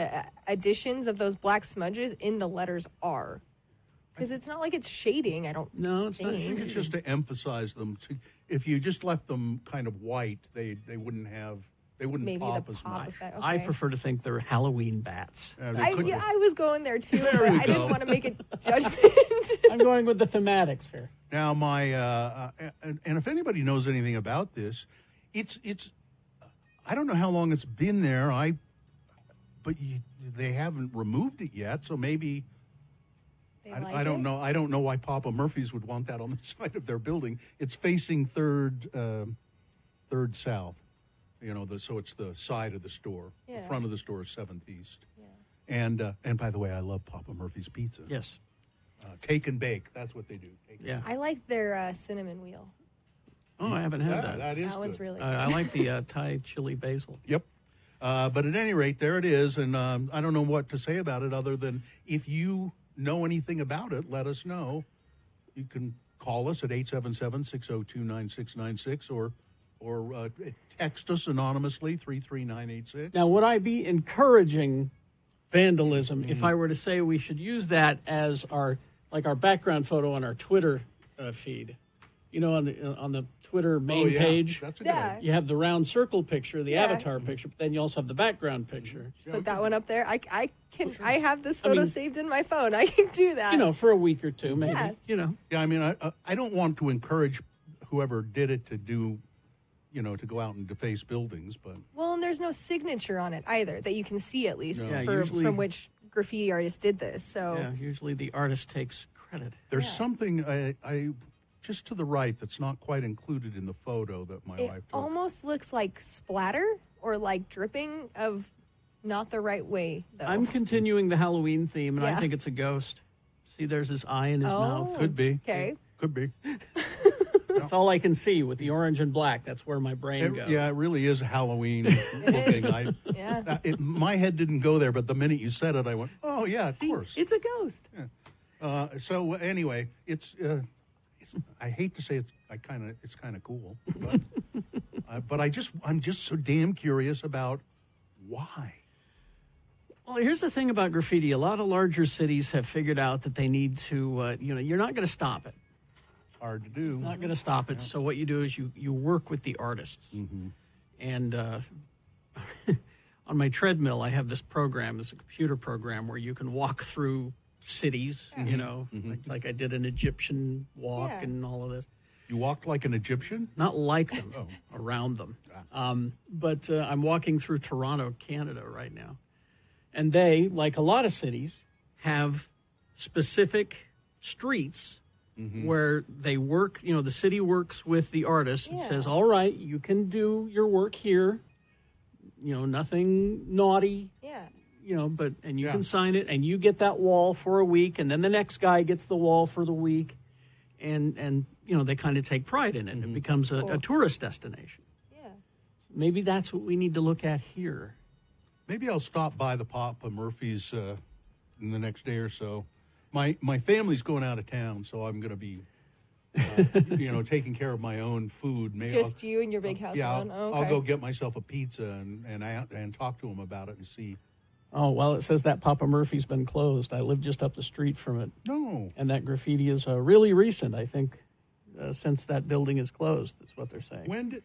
additions of those black smudges in the letters are. Because it's not like it's shading, I don't No, it's not. I think it's just to emphasize them. If you just left them kind of white, they wouldn't pop as much. Effect, okay. I prefer to think they're Halloween bats. I was going there too, but I didn't want to make a judgment. I'm going with the thematics here. Now, and if anybody knows anything about this, it's I don't know how long it's been there. They haven't removed it yet, so maybe. I don't know. I don't know why Papa Murphy's would want that on the side of their building. It's facing 3rd South. So it's the side of the store. Yeah. The front of the store is 7th East. Yeah. And by the way, I love Papa Murphy's pizza. Yes. Take and bake. That's what they do. I like their cinnamon wheel. Oh, I haven't had that. That is that one's good. really good. I like the Thai chili basil. Yep. But at any rate, there it is. And I don't know what to say about it other than if you know anything about it, let us know. You can call us at 877-602-9696 or text us anonymously, 33986. Now, would I be encouraging vandalism if I were to say we should use that as our background photo on our Twitter feed? On the Twitter main yeah. page. That's a good Yeah. idea. You have the round circle picture, the Yeah. avatar picture, but then you also have the background picture. Put that one up there. I have this photo saved in my phone. I can do that. You know, for a week or two, maybe. Yeah. You know. Yeah, I mean, I don't want to encourage whoever did it to do, to go out and deface buildings, but Well, and there's no signature on it either that you can see at least No. Yeah, usually- from which graffiti artist did this. So Yeah, usually the artist takes credit. there's something I just to the right that's not quite included in the photo that my it wife took. almost looks like splatter or like dripping of not the right way, though. I'm continuing the Halloween theme, and I Yeah. think it's a ghost. See, there's his eye in his Oh, mouth. Could be. Okay. Could be. That's all I can see with the orange and black. That's where my brain goes. Yeah, it really is Halloween looking. Yeah. My head didn't go there, but the minute you said it, I went, "Oh yeah, of course." It's a ghost. So anyway, it's I hate to say it's kind of cool, but I'm just so damn curious about why. Well, here's the thing about graffiti. A lot of larger cities have figured out that they need to, you're not going to stop it. Hard to do. Not going to stop it. So what you do is you work with the artists. Mm-hmm. And on my treadmill, I have this program. It's a computer program where you can walk through cities, Mm-hmm. like I did an Egyptian walk Yeah. and all of this. You walked like an Egyptian? Not like them, Oh. around them. But I'm walking through Toronto, Canada right now. And they, like a lot of cities, have specific streets where they work, the city works with the artist and says, all right, you can do your work here, nothing naughty, Yeah. and you can sign it and you get that wall for a week and then the next guy gets the wall for the week. And they kind of take pride in it. It becomes a tourist destination. Yeah. Maybe that's what we need to look at here. Maybe I'll stop by the Papa Murphy's in the next day or so. My family's going out of town, so I'm going to be, taking care of my own food. Maybe Just you and your big house yeah, alone? Oh, okay. I'll go get myself a pizza and talk to them about it and see. Oh, well, it says that Papa Murphy's been closed. I live just up the street from it. No. And that graffiti is really recent, I think, since that building is closed, is what they're saying. When did?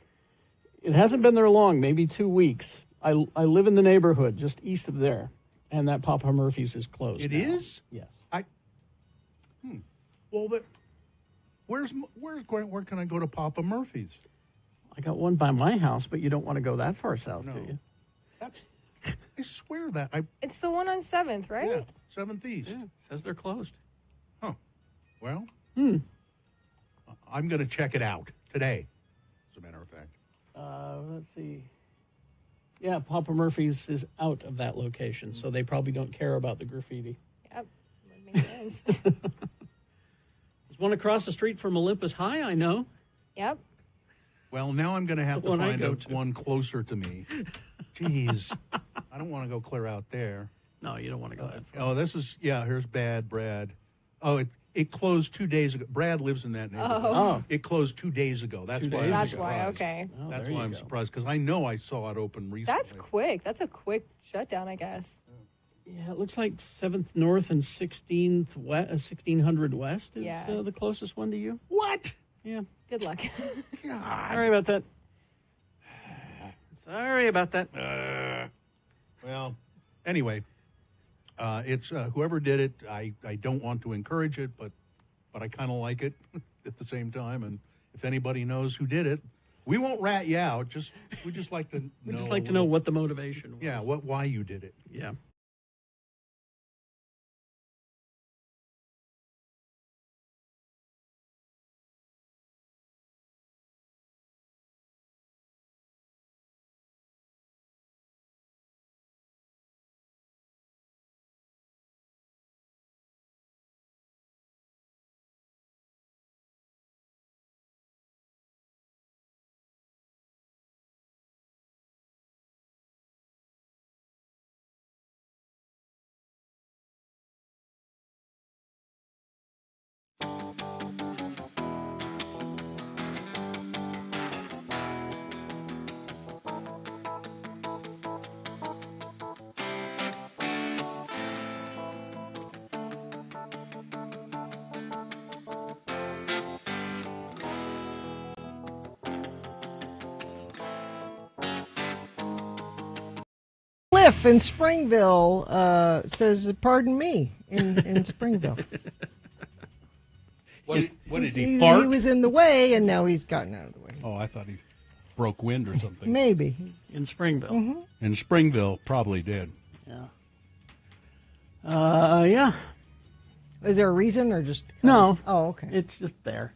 It hasn't been there long, maybe 2 weeks. I live in the neighborhood just east of there, and that Papa Murphy's is closed. It now. is? Yes. Well, where can I go to Papa Murphy's? I got one by my house, but you don't want to go that far south, do you? I swear that It's the one on 7th, right? Yeah, 7th East. Yeah, it says they're closed. Huh. Well, Hmm. I'm going to check it out today, as a matter of fact. Let's see. Yeah, Papa Murphy's is out of that location, so they probably don't care about the graffiti. Yep. That makes sense. There's one across the street from Olympus High, I know. Yep. Well, now I'm going to have to One I find go to. one closer to me. Jeez. I don't want to go clear out there. No, you don't want to go that far. Oh, here's Bad Brad. Oh, it closed 2 days ago. Brad lives in that neighborhood. Oh. It closed 2 days ago. That's 2 why. days That's ago. why, okay. Oh, That's there why you I'm go. surprised, because I know I saw it open recently. That's quick. That's a quick shutdown, I guess. Yeah, it looks like 7th North and 16th West, 1600 West is Yeah. the closest one to you. What? Yeah. Good luck. Sorry about that. Sorry about that. Well, anyway, it's whoever did it. I don't want to encourage it, but I kind of like it at the same time. And if anybody knows who did it, we won't rat you out. We just like to know. We just like to know what the motivation was. Yeah, why you did it. Yeah. Cliff in Springville says, "Pardon me," in Springville. What did he He fart? was in the way, and now he's gotten out of the way. Oh, I thought he broke wind or something. Maybe. In Springville. In Springville, probably did. Yeah. Is there a reason or just? 'cause? No. Oh, okay. It's just there.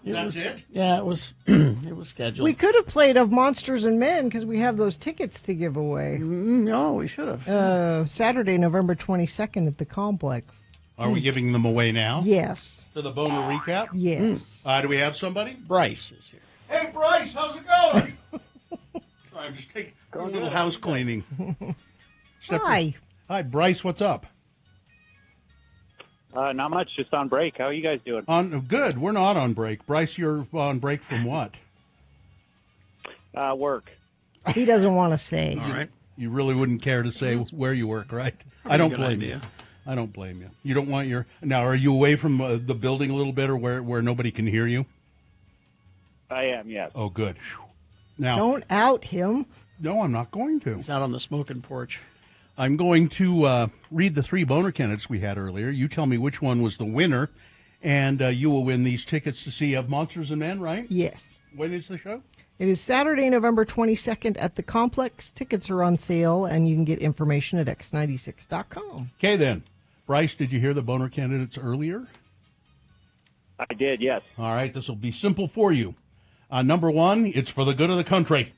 That's it? Yeah, it was it was scheduled. We could have played of Monsters and Men because we have those tickets to give away. No, we should have. Saturday, November 22nd at the Complex. Are we giving them away now? Yes. To the Boner recap? Yes. Do we have somebody? Bryce is here. Hey, Bryce, how's it going? I'm just taking a little house cleaning. Hi. Hi, Bryce, what's up? Not much, just on break. How are you guys doing? Good. We're not on break. Bryce, you're on break from what? Work. He doesn't want to say. All right. You really wouldn't care to say where you work, right? I don't good blame idea. you. I don't blame you. You don't want your... Now, are you away from the building a little bit or where nobody can hear you? I am, yes. Oh, good. Phew. Now, Don't out him. No, I'm not going to. He's out on the smoking porch. I'm going to read the 3 boner candidates we had earlier. You tell me which one was the winner, and you will win these tickets to see Monsters and Men, right? Yes. When is the show? It is Saturday, November 22nd at the Complex. Tickets are on sale, and you can get information at x96.com. Okay, then. Bryce, did you hear the boner candidates earlier? I did, yes. All right, this will be simple for you. Number 1, it's for the good of the country.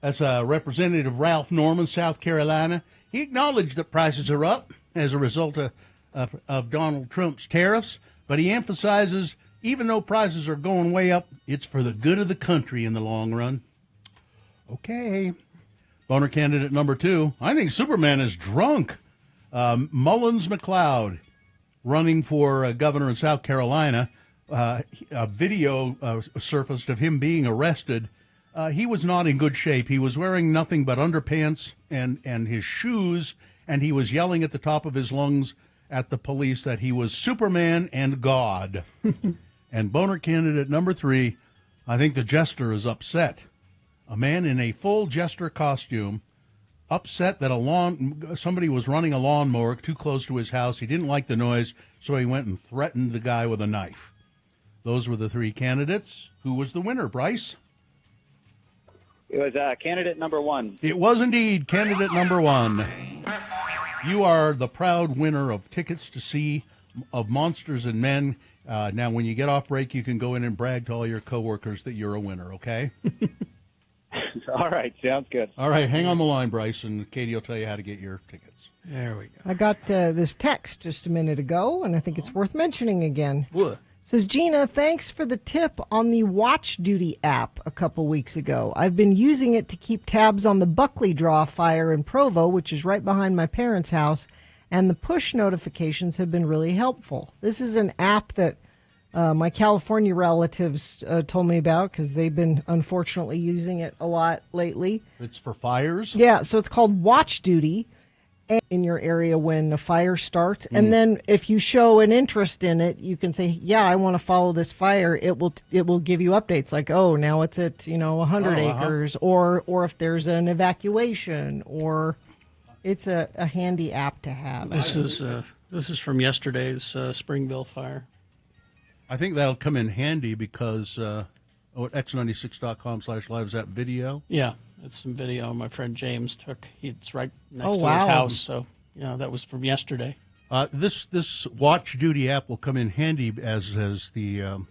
That's Representative Ralph Norman, South Carolina. He acknowledged that prices are up as a result of Donald Trump's tariffs, but he emphasizes even though prices are going way up, it's for the good of the country in the long run. Okay. Boner candidate number 2, I think Superman is drunk. Mullins McLeod, running for governor in South Carolina. A video surfaced of him being arrested. He was not in good shape. He was wearing nothing but underpants and his shoes, and he was yelling at the top of his lungs at the police that he was Superman and God. And boner candidate number 3, I think the jester is upset. A man in a full jester costume, upset that somebody was running a lawnmower too close to his house. He didn't like the noise, so he went and threatened the guy with a knife. Those were the 3 candidates. Who was the winner, Bryce? It was candidate number 1. It was indeed candidate number 1. You are the proud winner of tickets to see of Monsters and Men. Now, when you get off break, you can go in and brag to all your coworkers that you're a winner, okay? All right, sounds good. All right, hang on the line, Bryce, and Katie will tell you how to get your tickets. There we go. I got this text just a minute ago, and I think it's worth mentioning again. What? Says, Gina, thanks for the tip on the Watch Duty app a couple weeks ago. I've been using it to keep tabs on the Buckley Draw fire in Provo, which is right behind my parents' house, and the push notifications have been really helpful. This is an app that my California relatives told me about because they've been unfortunately using it a lot lately. It's for fires? Yeah, so it's called Watch Duty in your area when a fire starts. And then if you show an interest in it, you can say, yeah, I want to follow this fire. It will give you updates like, oh, now it's at, 100 acres, or if there's an evacuation, or it's a handy app to have. This is from yesterday's Springville fire. I think that'll come in handy because at x96.com/live is that video. Yeah, it's some video my friend James took. It's right next to his wow. house, so that was from yesterday. This Watch Duty app will come in handy as the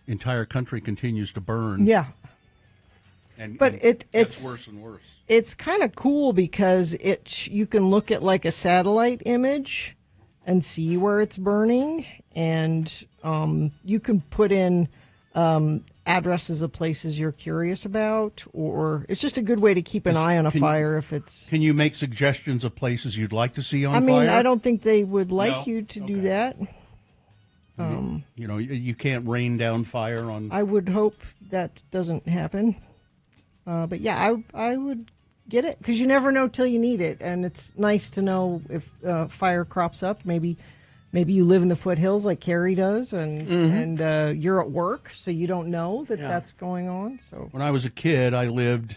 entire country continues to burn. Yeah. But it's it's worse and worse. It's kind of cool because you can look at like a satellite image and see where it's burning, and you can put in addresses of places you're curious about, or it's just a good way to keep an eye on a fire if it's... Can you make suggestions of places you'd like to see on fire? I mean, I don't think they would like you to do that. You can't rain down fire on... I would hope that doesn't happen. But yeah, I would get it because you never know till you need it, and it's nice to know if fire crops up. Maybe you live in the foothills like Carrie does, and you're at work, so you don't know that that's going on. So when I was a kid, I lived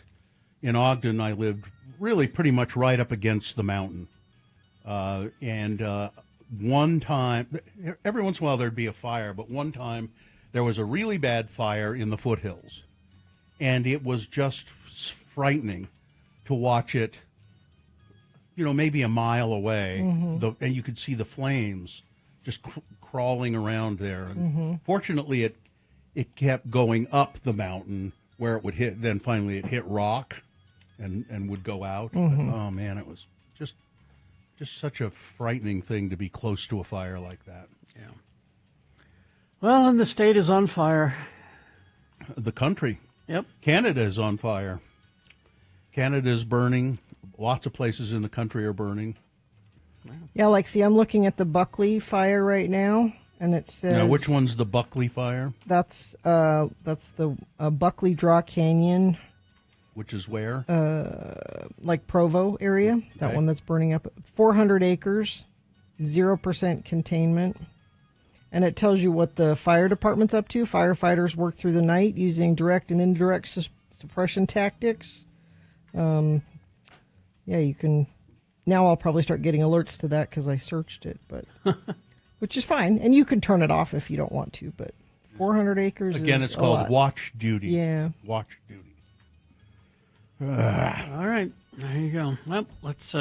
in Ogden. I lived really pretty much right up against the mountain. One time, every once in a while there'd be a fire, but one time there was a really bad fire in the foothills. And it was just frightening to watch it, maybe a mile away. Mm-hmm. And you could see the flames just crawling around there. And Mm-hmm. fortunately, it kept going up the mountain where it would hit. Then finally it hit rock and would go out. Mhm. But, oh, man, it was just such a frightening thing to be close to a fire like that. Yeah. Well, and the state is on fire. The country. Yep. Canada is on fire. Canada is burning. Lots of places in the country are burning. Yeah, I'm looking at the Buckley fire right now, and it says... Now, which one's the Buckley fire? That's the Buckley Draw Canyon. Which is where? Provo area. That Okay. one that's burning up. 400 acres, 0% containment. And it tells you what the fire department's up to. Firefighters work through the night using direct and indirect suppression tactics. You can... Now I'll probably start getting alerts to that because I searched it, but which is fine. And you can turn it off if you don't want to, but 400 acres Again, is it's a called lot. watch duty. Yeah. Watch duty. All right, there you go. Well, let's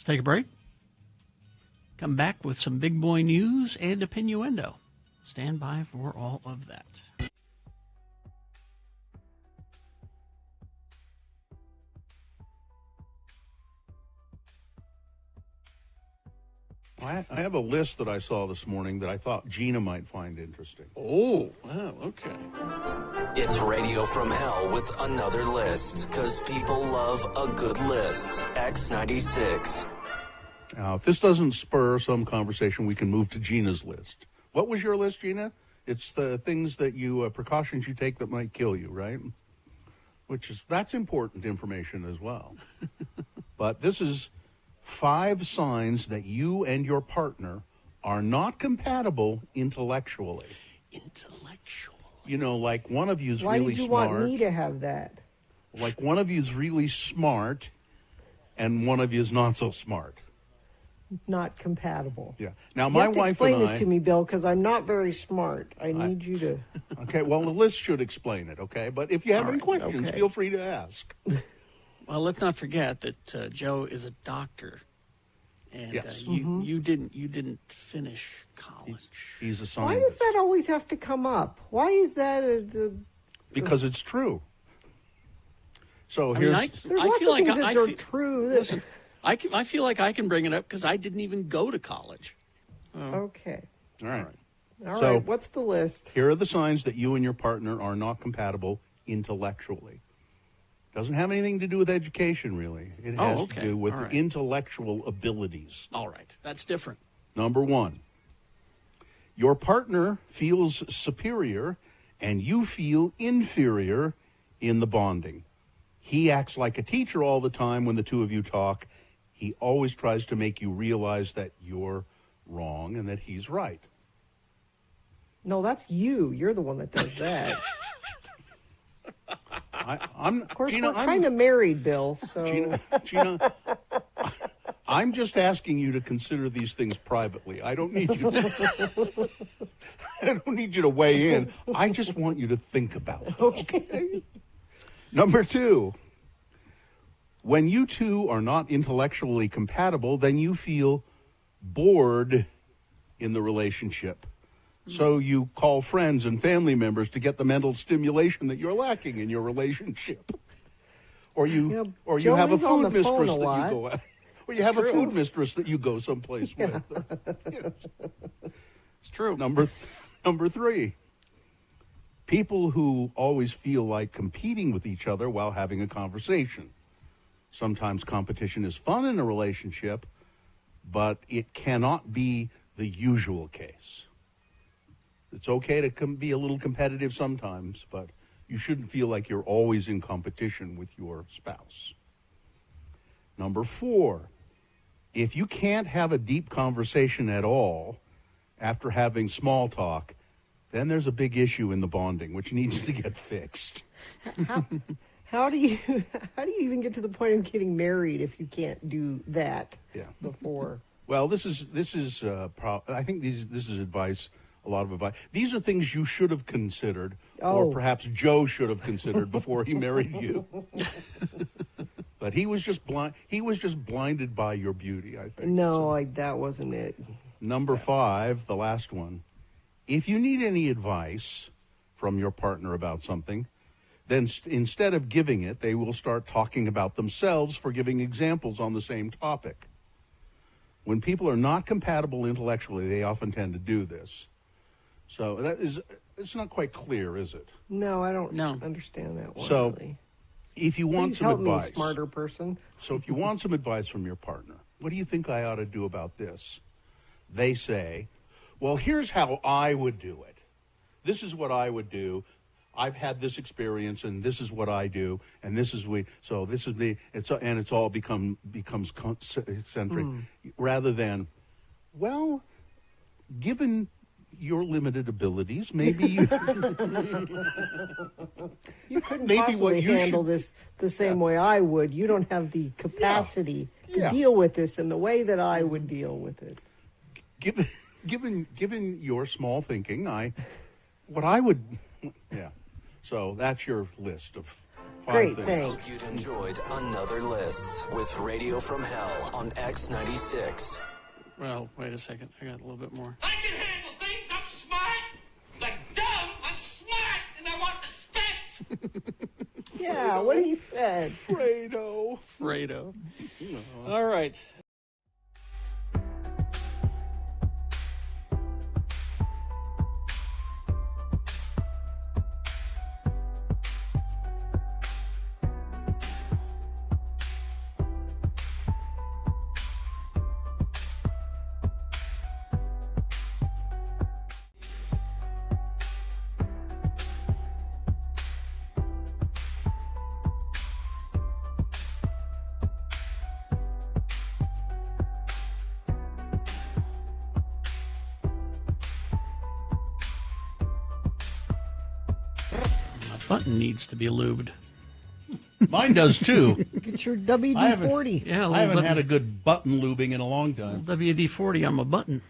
take a break. Come back with some big boy news and opinioendo. Stand by for all of that. I have a list that I saw this morning that I thought Gina might find interesting. Oh, wow, okay. It's Radio from Hell with another list, because people love a good list. X96. Now, if this doesn't spur some conversation, we can move to Gina's list. What was your list, Gina? It's the things that precautions you take that might kill you, right? That's important information as well. But this is 5 signs that you and your partner are not compatible intellectually. Like one of you is Why really did you smart. want me to have that? Like one of you is really smart and one of you is not so smart. Not compatible. Yeah. Now, You my have to wife explain and this to me, Bill, because I'm not very smart. I need you to... Okay, well, the list should explain it, okay? But if you have any questions, okay. feel free to ask. Well, let's not forget that Joe is a doctor, and Yes. you didn't finish college. He's a Why scientist. does that always have to come up? Why is that Because it's true. So I mean, here's... There's lots of things that are true. That... Listen, I feel like I can bring it up because I didn't even go to college. Okay. All right. All So- right. What's the list? Here are the signs that you and your partner are not compatible intellectually. Doesn't have anything to do with education, really. It has to do with All right. intellectual abilities. All right, that's different. Number 1, your partner feels superior and you feel inferior in the bonding. He acts like a teacher all the time when the two of you talk. He always tries to make you realize that you're wrong and that he's right. No, that's you. You're the one that does that. Of course, Gina, we're kind of married, Bill. So Gina, I'm just asking you to consider these things privately. I don't need you. I don't need you to weigh in. I just want you to think about it. Okay. Number 2, when you two are not intellectually compatible, then you feel bored in the relationship. So you call friends and family members to get the mental stimulation that you're lacking in your relationship. Or you have a Joey's on food the phone mistress a that lot. you go at. Or you have a food mistress that you go someplace with. It's true. Number 3. People who always feel like competing with each other while having a conversation. Sometimes competition is fun in a relationship, but it cannot be the usual case. It's okay to be a little competitive sometimes, but you shouldn't feel like you're always in competition with your spouse. Number 4, if you can't have a deep conversation at all after having small talk, then there's a big issue in the bonding, which needs to get fixed. How do you even get to the point of getting married if you can't do that before? Well, this is I think this is advice. A lot of advice. These are things you should have considered, or perhaps Joe should have considered before he married you. But he was just blind. He was just blinded by your beauty, I think. No, that wasn't it. Number 5, the last one. If you need any advice from your partner about something, then instead of giving it, they will start talking about themselves for giving examples on the same topic. When people are not compatible intellectually, they often tend to do this. So it's not quite clear, is it? No, I don't understand that one. So really. If you want Please some help advice, me, a smarter person. So if you want some advice from your partner, what do you think I ought to do about this? They say, well, here's how I would do it. This is what I would do. I've had this experience, and this is what I do, and this is it's all becomes centric, rather than, well, given your limited abilities, maybe you you couldn't possibly handle this the same way I would. You don't have the capacity to deal with this in the way that I would deal with it. Given your small thinking, what I would. So that's your list of 5 things. Hope you'd enjoyed another list with Radio from Hell on X96. Well, wait a second. I got a little bit more. I can handle things. I'm smart. Like dumb, I'm smart, and I want respect. Yeah, what he said. Fredo. All right. Button needs to be lubed. Mine does too. Get your WD-40. I haven't had a good button lubing in a long time. WD-40 on my button.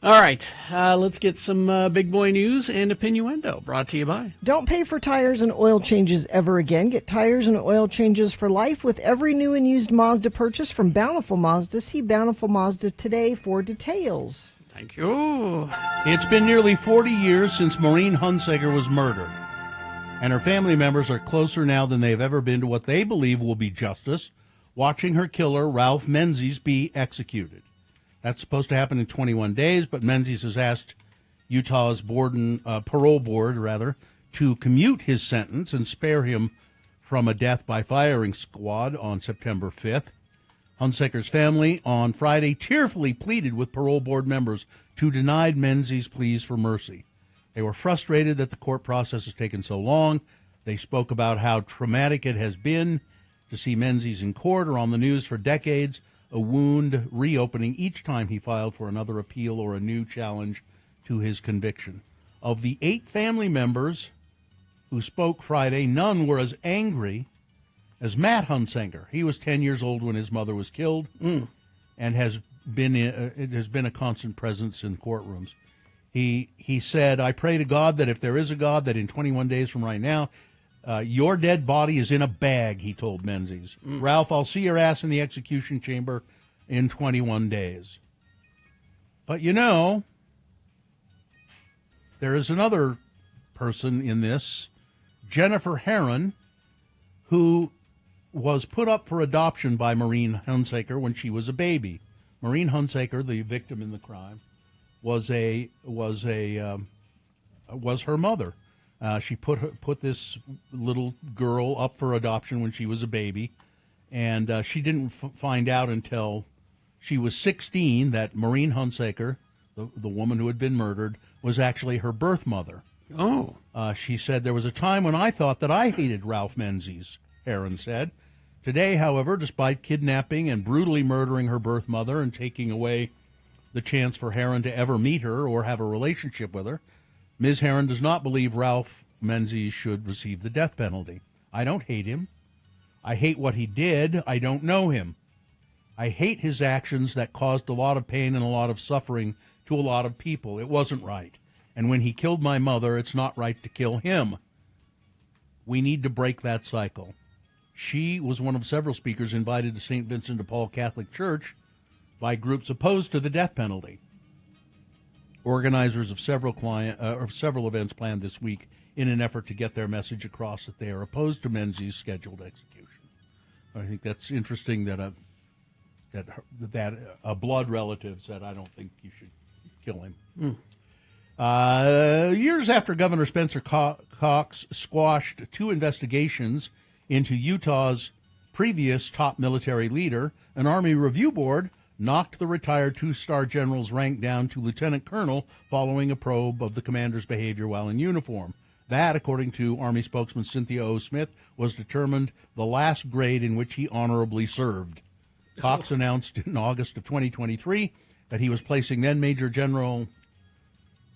All right, let's get some big boy news and opinioendo brought to you by. Don't pay for tires and oil changes ever again. Get tires and oil changes for life with every new and used Mazda purchase from Bountiful Mazda. See Bountiful Mazda today for details. Thank you. It's been nearly 40 years since Maureen Hunsaker was murdered, and her family members are closer now than they've ever been to what they believe will be justice, watching her killer, Ralph Menzies, be executed. That's supposed to happen in 21 days, but Menzies has asked Utah's parole board to commute his sentence and spare him from a death by firing squad on September 5th. Hunsaker's family on Friday tearfully pleaded with parole board members to deny Menzies' pleas for mercy. They were frustrated that the court process has taken so long. They spoke about how traumatic it has been to see Menzies in court or on the news for decades, a wound reopening each time he filed for another appeal or a new challenge to his conviction. Of the 8 family members who spoke Friday, none were as angry as Matt Hunsaker. He was 10 years old when his mother was killed and has been a constant presence in courtrooms. He said, I pray to God that if there is a God, that in 21 days from right now, your dead body is in a bag, he told Menzies. Ralph, I'll see your ass in the execution chamber in 21 days. But there is another person in this, Jennifer Herron, who was put up for adoption by Maureen Hunsaker when she was a baby. Maureen Hunsaker, the victim in the crime, was her mother. She put this little girl up for adoption when she was a baby, and she didn't find out until she was 16 that Maureen Hunsaker, the woman who had been murdered, was actually her birth mother. Oh. She said, there was a time when I thought that I hated Ralph Menzies, Herron said. Today, however, despite kidnapping and brutally murdering her birth mother and taking away the chance for Herron to ever meet her or have a relationship with her, Ms. Herron does not believe Ralph Menzies should receive the death penalty. I don't hate him. I hate what he did. I don't know him. I hate his actions that caused a lot of pain and a lot of suffering to a lot of people. It wasn't right. And when he killed my mother, it's not right to kill him. We need to break that cycle. She was one of several speakers invited to St. Vincent de Paul Catholic Church by groups opposed to the death penalty. Organizers of several events planned this week in an effort to get their message across that they are opposed to Menzies' scheduled execution. I think that's interesting that a blood relative said, I don't think you should kill him. Years after Governor Spencer Cox squashed 2 investigations into Utah's previous top military leader, an Army Review Board knocked the retired 2-star general's rank down to lieutenant colonel following a probe of the commander's behavior while in uniform. That, according to Army spokesman Cynthia O. Smith, was determined the last grade in which he honorably served. Cox announced in August of 2023 that he was placing then Major General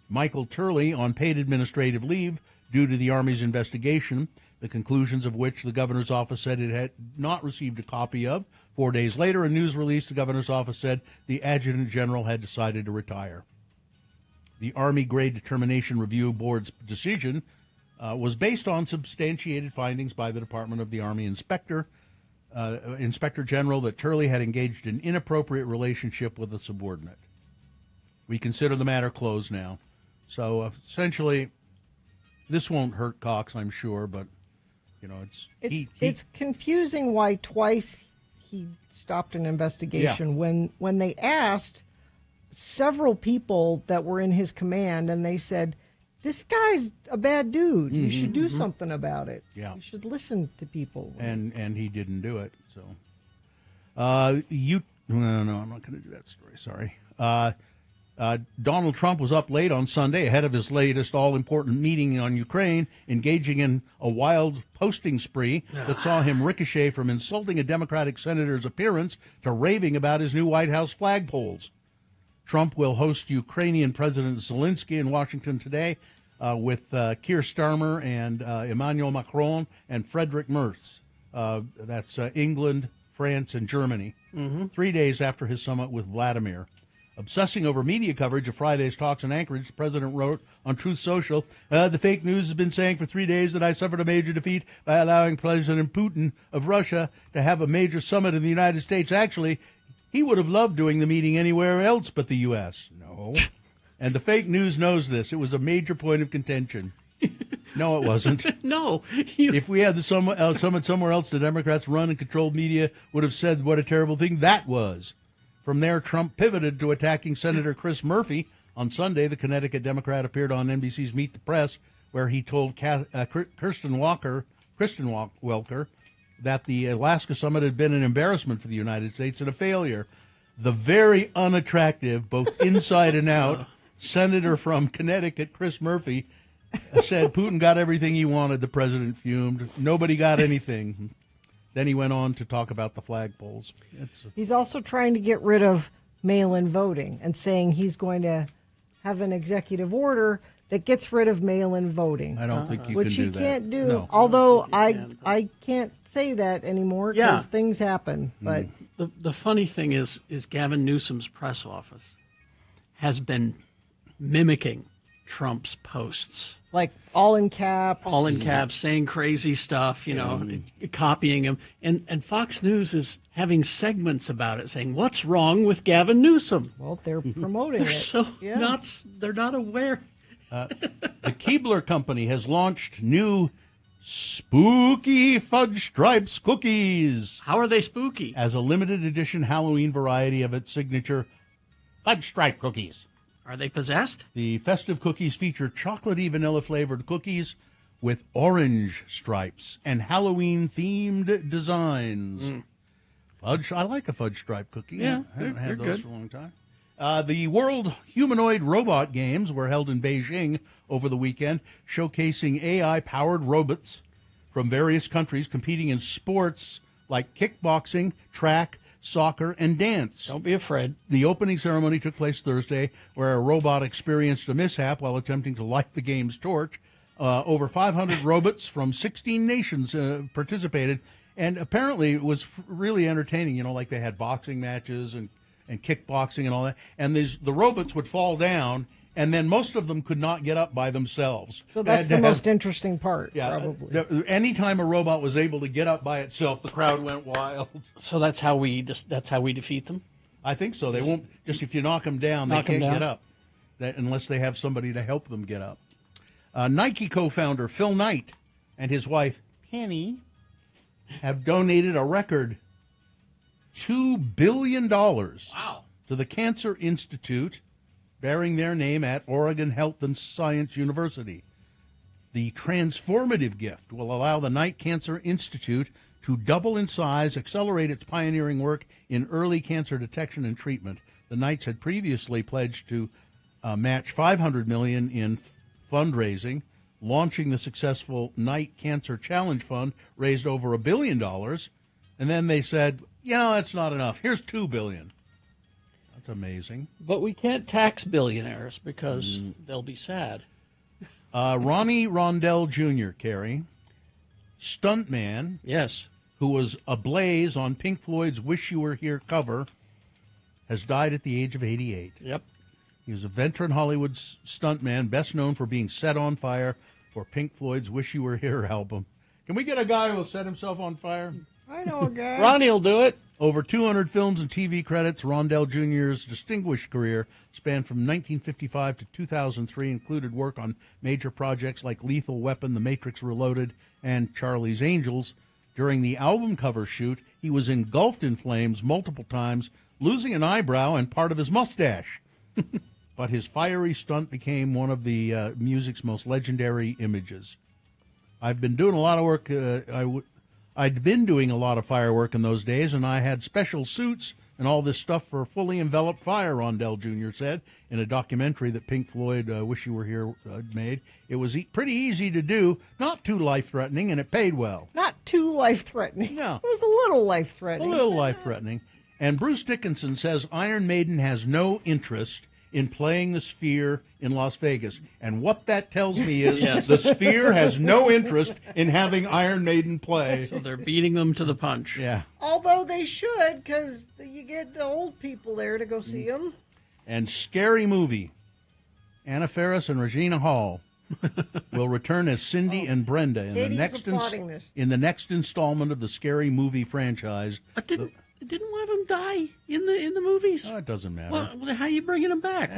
Michael Turley on paid administrative leave due to the Army's investigation, the conclusions of which the governor's office said it had not received a copy of. 4 days later, a news release, the governor's office said the adjutant general had decided to retire. The Army Grade Determination Review Board's decision was based on substantiated findings by the Department of the Army Inspector General that Turley had engaged in inappropriate relationship with a subordinate. We consider the matter closed now. So essentially, this won't hurt Cox, I'm sure, but it's confusing why twice he stopped an investigation when they asked several people that were in his command, and they said, this guy's a bad dude. You should do something about it. Yeah. You should listen to people. And he didn't do it. So, no, I'm not going to do that story. Sorry. Donald Trump was up late on Sunday ahead of his latest all-important meeting on Ukraine, engaging in a wild posting spree that saw him ricochet from insulting a Democratic senator's appearance to raving about his new White House flagpoles. Trump will host Ukrainian President Zelensky in Washington today with Keir Starmer and Emmanuel Macron and Friedrich Merz. That's England, France, and Germany. 3 days after his summit with Vladimir. Obsessing over media coverage of Friday's talks in Anchorage, the president wrote on Truth Social, the fake news has been saying for 3 days that I suffered a major defeat by allowing President Putin of Russia to have a major summit in the United States. Actually, he would have loved doing the meeting anywhere else but the U.S. No. And the fake news knows this. It was a major point of contention. No, it wasn't. No. If we had the summit somewhere else, the Democrats run and controlled media would have said what a terrible thing that was. From there, Trump pivoted to attacking Senator Chris Murphy. On Sunday, the Connecticut Democrat appeared on NBC's Meet the Press, where he told Kristen Welker that the Alaska summit had been an embarrassment for the United States and a failure. The very unattractive, both inside and out, senator from Connecticut, Chris Murphy, said Putin got everything he wanted. The president fumed. Nobody got anything. Then he went on to talk about the flagpoles. He's also trying to get rid of mail-in voting and saying he's going to have an executive order that gets rid of mail-in voting. I don't think you which can do you that. can't do. No. Although I can't say that anymore because things happen. But the funny thing is Gavin Newsom's press office has been mimicking Trump's posts. Like all in caps. All in caps, saying crazy stuff, copying him. And Fox News is having segments about it, saying, what's wrong with Gavin Newsom? Well, they're promoting They're it. so nuts. They're not aware. The Keebler Company has launched new spooky Fudge Stripes cookies. How are they spooky? As a limited edition Halloween variety of its signature Fudge Stripe cookies. Are they possessed? The festive cookies feature chocolatey vanilla-flavored cookies with orange stripes and Halloween-themed designs. Fudge, I like a fudge stripe cookie. Yeah, I haven't had they're those good. for a long time. The World Humanoid Robot Games were held in Beijing over the weekend, showcasing AI-powered robots from various countries competing in sports like kickboxing, track, soccer, and dance. Don't be afraid. The opening ceremony took place Thursday, where a robot experienced a mishap while attempting to light the game's torch. Over 500 robots from 16 nations participated, and apparently it was really entertaining. Like they had boxing matches and kickboxing and all that. And the robots would fall down, and then most of them could not get up by themselves. So that's the most interesting part, probably. Anytime a robot was able to get up by itself, the crowd went wild. So that's how we defeat them? I think so. They won't, just if you knock them down, they can't get up unless they have somebody to help them get up. Nike co-founder Phil Knight and his wife Penny have donated a record $2 billion to the Cancer Institute, bearing their name at Oregon Health and Science University. The transformative gift will allow the Knight Cancer Institute to double in size, accelerate its pioneering work in early cancer detection and treatment. The Knights had previously pledged to match $500 million in fundraising. Launching the successful Knight Cancer Challenge Fund raised over $1 billion, and then they said, that's not enough. Here's $2 billion. That's amazing. But we can't tax billionaires because they'll be sad. Ronnie Rondell Jr., Carrie, stuntman, yes, who was ablaze on Pink Floyd's "Wish You Were Here" cover, has died at the age of 88. Yep. He was a veteran Hollywood stuntman, best known for being set on fire for Pink Floyd's "Wish You Were Here" album. Can we get a guy who will set himself on fire? I know a guy. Ronnie will do it. Over 200 films and TV credits, Rondell Jr.'s distinguished career spanned from 1955 to 2003, included work on major projects like Lethal Weapon, The Matrix Reloaded, and Charlie's Angels. During the album cover shoot, he was engulfed in flames multiple times, losing an eyebrow and part of his mustache. But his fiery stunt became one of the music's most legendary images. I've been doing a lot of work. I'd been doing a lot of firework in those days, and I had special suits and all this stuff for fully enveloped fire, Rondell Jr. said in a documentary that Pink Floyd, Wish You Were Here, made. It was pretty easy to do, not too life-threatening, and it paid well. Not too life-threatening. No. It was a little life-threatening. A little life-threatening. And Bruce Dickinson says Iron Maiden has no interest in playing the Sphere in Las Vegas. And what that tells me is the Sphere has no interest in having Iron Maiden play. So they're beating them to the punch. Yeah. Although they should, because you get the old people there to go see them. And Scary Movie. Anna Faris and Regina Hall will return as Cindy and Brenda in the next installment of the Scary Movie franchise. Didn't one of them die in the movies? Oh, it doesn't matter. Well, how are you bringing them back?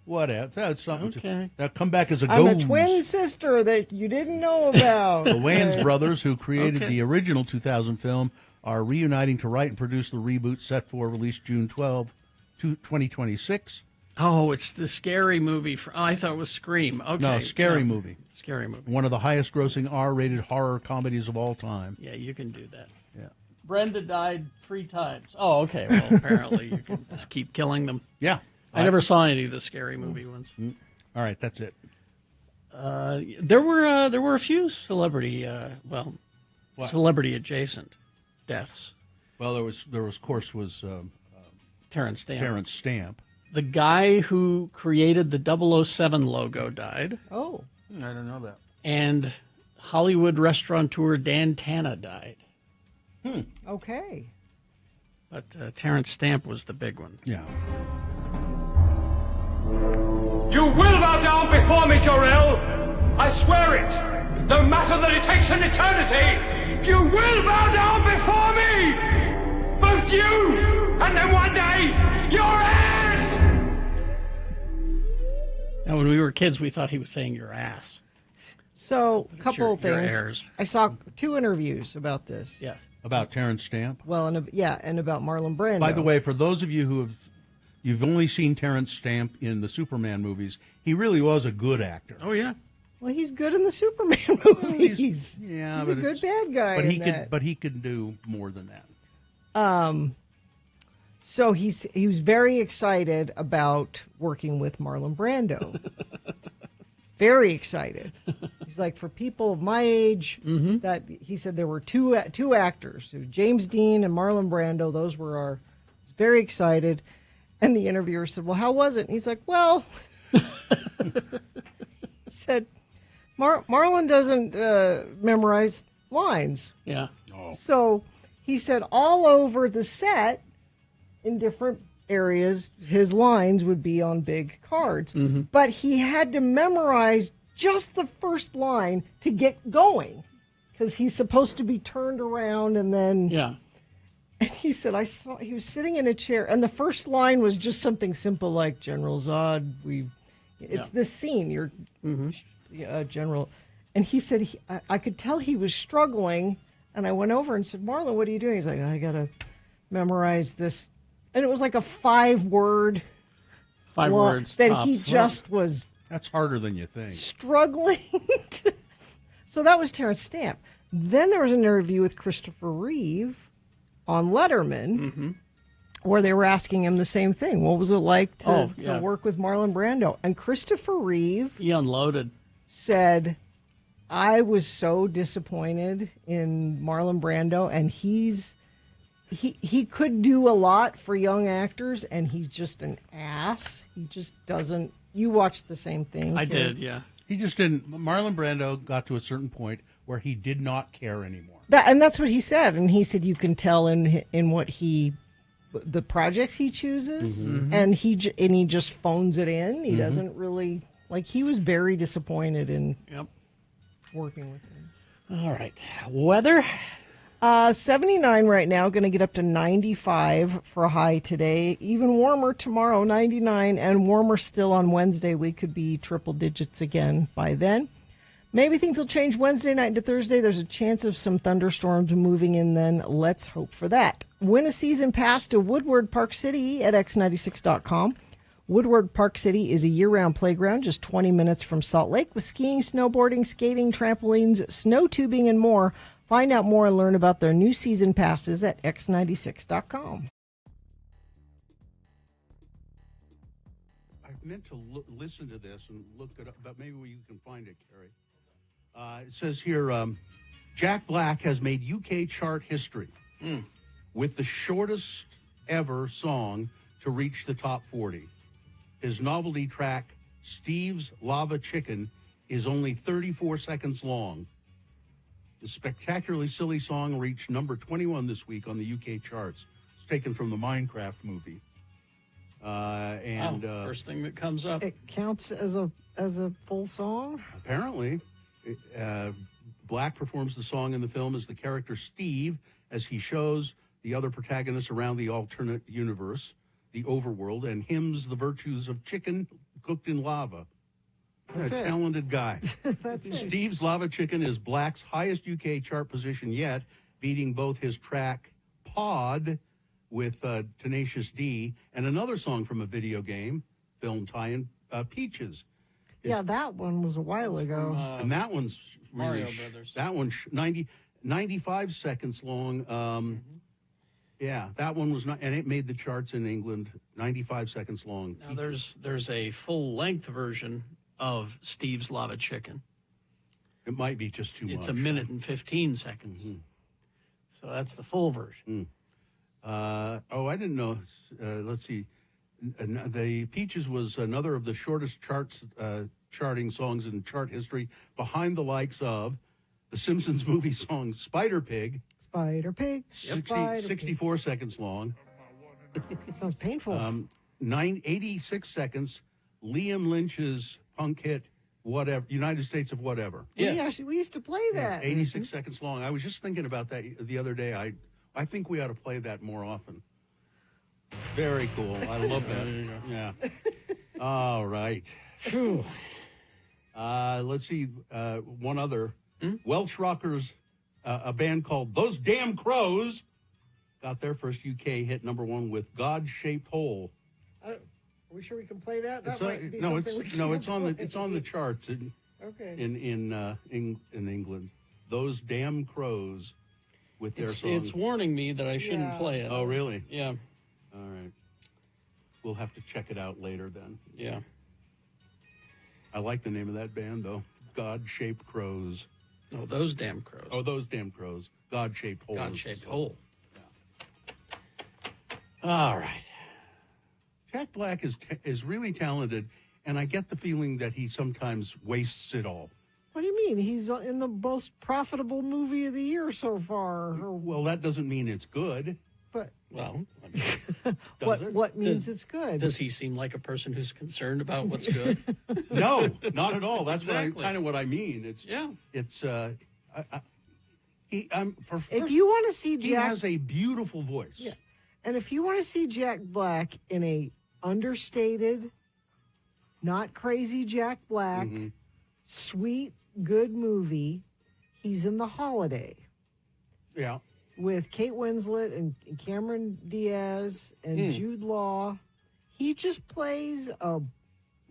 Whatever. That's something. Okay. They'll come back as a I'm ghost. a twin sister that you didn't know about. The Wayans brothers, who created the original 2000 film, are reuniting to write and produce the reboot set for release June 12, 2026. Oh, it's the Scary Movie. I thought it was Scream. Okay. No, Scary Movie. Scary Movie. One of the highest-grossing R-rated horror comedies of all time. Yeah, you can do that. Yeah. Brenda died 3 times. Oh, okay. Well, apparently you can just keep killing them. Yeah. I never saw any of the Scary Movie ones. All right, that's it. There were a few celebrity adjacent deaths. Well, there was of course Terrence Stamp. Terrence Stamp. The guy who created the 007 logo died. Oh, I don't know that. And Hollywood restaurateur Dan Tana died. Okay. But Terrence Stamp was the big one. Yeah. You will bow down before me, Jor-El. I swear it. No matter that it takes an eternity, you will bow down before me. Both you, and then one day, your ass. Now, when we were kids, we thought he was saying your ass. So, a couple of your things. heirs. I saw 2 interviews about this. Yes. About Terrence Stamp? Well, and about Marlon Brando. By the way, for those of you you've only seen Terrence Stamp in the Superman movies, he really was a good actor. Oh, yeah. Well, he's good in the Superman movies. He's a good bad guy. But he could do more than that. So he was very excited about working with Marlon Brando. Very excited. He's like, for people of my age, that he said there were two actors, James Dean and Marlon Brando. Those were he's very excited. And the interviewer said, well, how was it? And he's like, well, he said, Marlon doesn't memorize lines. Yeah. So he said all over the set, in different areas, his lines would be on big cards. But he had to memorize just the first line to get going because he's supposed to be turned around and then. Yeah. And he said, I saw he was sitting in a chair, and the first line was just something simple like General Zod. It's this scene. You're General, and he said I could tell he was struggling, and I went over and said, Marlon, what are you doing? He's like, I gotta memorize this, and it was like a 5-word. 5 words. That tops. he just was. That's harder than you think. Struggling. So that was Terrence Stamp. Then there was an interview with Christopher Reeve on Letterman, where they were asking him the same thing. What was it like to work with Marlon Brando? And Christopher Reeve He unloaded. said, I was so disappointed in Marlon Brando, and he could do a lot for young actors, and he's just an ass. He just doesn't. You watched the same thing. I Carrie? did, yeah. He just didn't. Marlon Brando got to a certain point where he did not care anymore. And that's what he said. And he said you can tell in what the projects he chooses, and he just phones it in. He doesn't really he was very disappointed in working with him. All right, weather. 79 right now, going to get up to 95 for a high today. Even warmer tomorrow, 99, and warmer still on Wednesday. We could be triple digits again by then. Maybe things will change Wednesday night into Thursday. There's a chance of some thunderstorms moving in then. Let's hope for that. Win a season pass to Woodward Park City at x96.com. Woodward Park City is a year-round playground just 20 minutes from Salt Lake with skiing, snowboarding, skating, trampolines, snow tubing, and more. Find out more and learn about their new season passes at x96.com. I meant to listen to this and look it up, but maybe you can find it, Carrie. It says here, Jack Black has made UK chart history with the shortest ever song to reach the top 40. His novelty track, Steve's Lava Chicken, is only 34 seconds long. The spectacularly silly song reached number 21 this week on the UK charts. It's taken from the Minecraft movie. First thing that comes up. It counts as a full song? Apparently, Black performs the song in the film as the character Steve, as he shows the other protagonists around the alternate universe, the overworld, and hymns the virtues of chicken cooked in lava. That's a it. talented guy. That's it. Steve's Lava Chicken is Black's highest UK chart position yet, beating both his track Pod with Tenacious D and another song from a video game film tie-in, Peaches. Yeah, that one was a while ago. And that one's really Mario Brothers. That one's 95 seconds long. Yeah, that one was not, and it made the charts in England. 95 seconds long. Now there's a full length version of Steve's Lava Chicken. It might be just too much. It's 1 minute and 15 seconds. So that's the full version. I didn't know. Let's see. The Peaches was another of the shortest charting songs in chart history, behind the likes of the Simpsons movie song Spider Pig. Spider Pig. 64 seconds long. It sounds painful. 86 seconds. Liam Lynch's punk hit, Whatever, United States of Whatever. We used to play that. 86 seconds long. I was just thinking about that the other day. I think we ought to play that more often. Very cool. I love that. Yeah. All right. Let's see. One other. Welsh rockers, a band called Those Damn Crows, got their first UK hit #1 with God-Shaped Hole. Are we sure we can play that? That It's, might be no, something we it's can't it's on the charts in England. Those Damn Crows with their song. It's warning me that I shouldn't play it. Oh, really? Yeah. All right. We'll have to check it out later then. Yeah. I like the name of that band, though. God-Shaped Crows. Oh, Those Damn Crows. Oh, Those Damn Crows. God-Shaped Hole. God-Shaped Hole. All right. Jack Black is really talented, and I get the feeling that he sometimes wastes it all. What do you mean? He's in the most profitable movie of the year so far. Well, that doesn't mean it's good. But Well, what means it's good? Does he seem like a person who's concerned about what's good? No, not at all. That's Exactly. kind of what I mean. It's If you want to see he Jack, has a beautiful voice. yeah, and if you want to see Jack Black in a understated, not crazy Jack Black, Mm-hmm. sweet, good movie, he's in The Holiday Yeah. with Kate Winslet and Cameron Diaz and Jude Law. He just plays a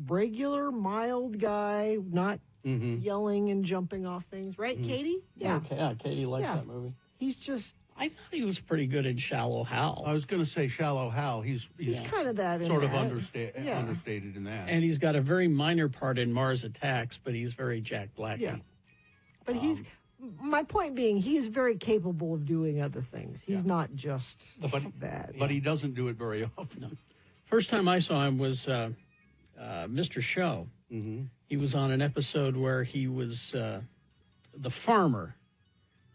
regular, mild guy, not yelling and jumping off things. Right, Katie? Yeah. Okay, yeah, Katie likes Yeah. that movie. He's just... I thought he was pretty good in Shallow Hal. I was going to say Shallow Hal. He's kind of that in sort of that. understated in that. And he's got a very minor part in Mars Attacks, but he's very Jack Black. Yeah. But he's... My point being, he's very capable of doing other things. He's not just that. But he doesn't do it very often. First time I saw him was Mr. Show. Mm-hmm. He was on an episode where he was the farmer,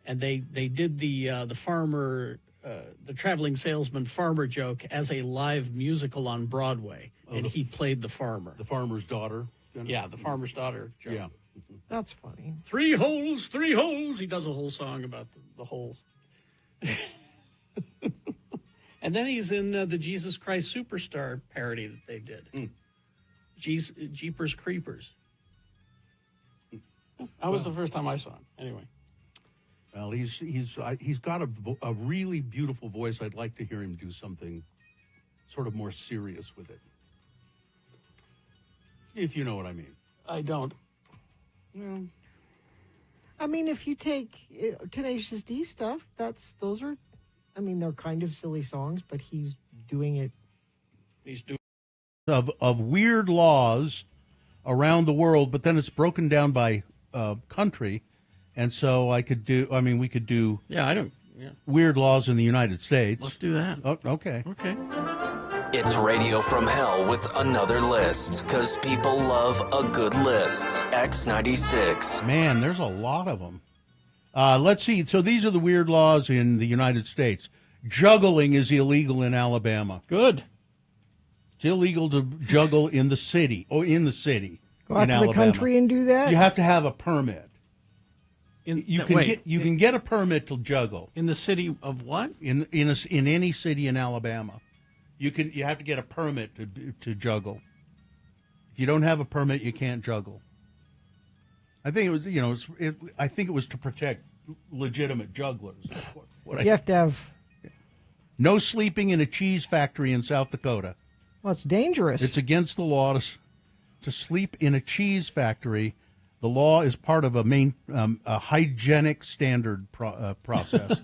and they did the farmer, the traveling salesman farmer joke as a live musical on Broadway, and he played the farmer. The farmer's daughter. Yeah, the farmer's daughter joke. Yeah. That's funny. 3 holes, 3 holes. He does a whole song about the holes. And then he's in the Jesus Christ Superstar parody that they did. Jeepers Creepers. That was the first time I saw him. Anyway. Well, he's got a really beautiful voice. I'd like to hear him do something sort of more serious with it. If you know what I mean. I don't. Well, I mean, if you take Tenacious D stuff, those are, I mean, they're kind of silly songs, but he's doing it. He's doing of weird laws around the world, but then it's broken down by country, and so we could do. Yeah, I don't. Yeah. Weird laws in the United States. Let's do that. Oh, okay. Okay. It's Radio from Hell with another list, because people love a good list. X96. Man, there's a lot of them. Let's see. So these are the weird laws in the United States. Juggling is illegal in Alabama. Good. It's illegal to juggle in the city. Go out in to the Alabama. country and do that? You have to have a permit. You wait, can get a permit to juggle in the city of what? In any city in Alabama. You have to get a permit to juggle. If you don't have a permit, you can't juggle. I think it was to protect legitimate jugglers. You have to have. No sleeping in a cheese factory in South Dakota. Well, it's dangerous. It's against the law to sleep in a cheese factory. The law is part of a hygienic standard process.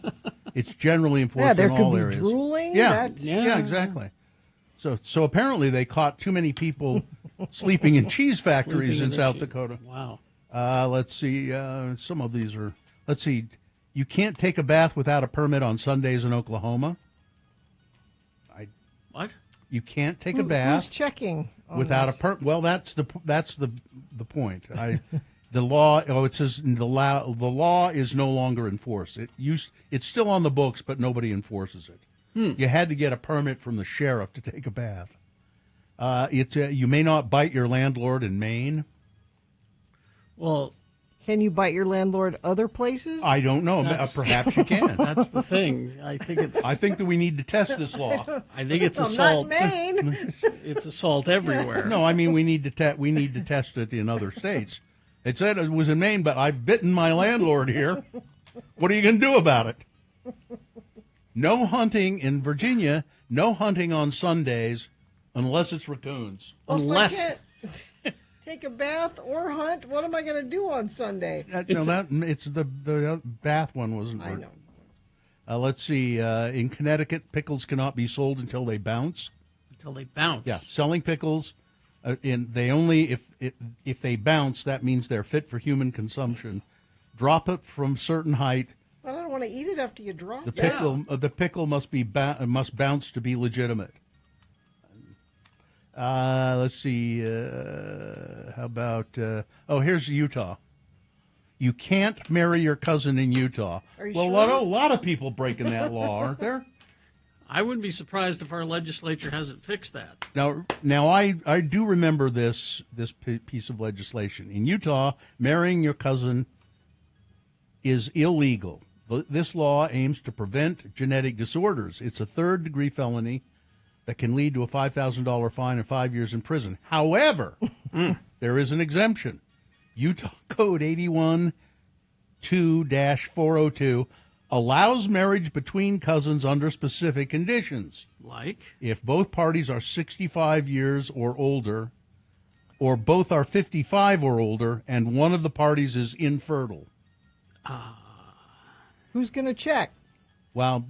It's generally enforced there in could all be areas. drooling. Yeah, exactly. So apparently they caught too many people sleeping in cheese factories in South Dakota. Wow. Let's see. Some of these are. Let's see. You can't take a bath without a permit on Sundays in Oklahoma. What? You can't take a bath Who's checking on without this? a permit. Well, that's the point. The law. Oh, it says the law is no longer enforced. It's still on the books, but nobody enforces it. You had to get a permit from the sheriff to take a bath. You may not bite your landlord in Maine. Well, can you bite your landlord other places? I don't know. Perhaps you can. That's the thing. I think that we need to test this law. I think it's I'm assault. not Maine. It's assault everywhere. No, I mean we need to test it in other states. It said it was in Maine, but I've bitten my landlord here. What are you going to do about it? No hunting in Virginia. No hunting on Sundays unless it's raccoons. Well, if I can't take a bath or hunt, what am I going to do on Sunday? It's the bath one wasn't. I know. Let's see. In Connecticut, pickles cannot be sold until they bounce. Until they bounce. Yeah, selling pickles. They only if they bounce, that means they're fit for human consumption. Drop it from certain height. But I don't want to eat it after you drop it. The pickle must must bounce to be legitimate. Let's see. How about? Here's Utah. You can't marry your cousin in Utah. Are you well, sure? a lot of people breaking that law, aren't there? I wouldn't be surprised if our legislature hasn't fixed that. Now, I do remember this piece of legislation. In Utah, marrying your cousin is illegal. This law aims to prevent genetic disorders. It's a third-degree felony that can lead to a $5,000 fine and 5 years in prison. However, there is an exemption. Utah Code 81-2-402 allows marriage between cousins under specific conditions. Like? If both parties are 65 years or older, or both are 55 or older, and one of the parties is infertile. Who's going to check? Well,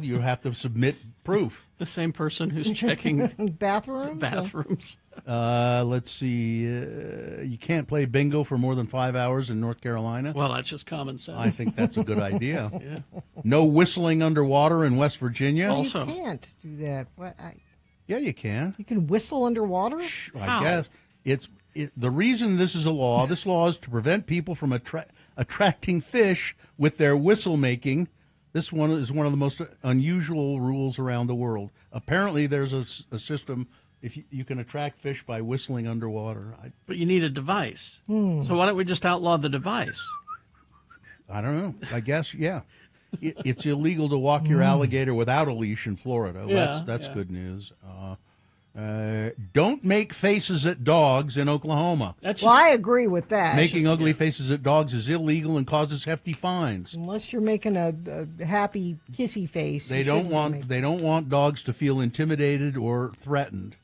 you have to submit proof. The same person who's checking bathrooms. Let's see. You can't play bingo for more than 5 hours in North Carolina. Well, that's just common sense. I think that's a good idea. Yeah. No whistling underwater in West Virginia. Also, you can't do that. Yeah, you can. You can whistle underwater. I guess the reason this is a law. This law is to prevent people from attracting fish with their whistle making. This one is one of the most unusual rules around the world. Apparently, there's a system if you can attract fish by whistling underwater. But you need a device. So why don't we just outlaw the device? I don't know. I guess, yeah. It's illegal to walk your alligator without a leash in Florida. That's good news. Don't make faces at dogs in Oklahoma. I agree with that. Making ugly faces at dogs is illegal and causes hefty fines. Unless you're making a happy kissy face. They don't want dogs to feel intimidated or threatened.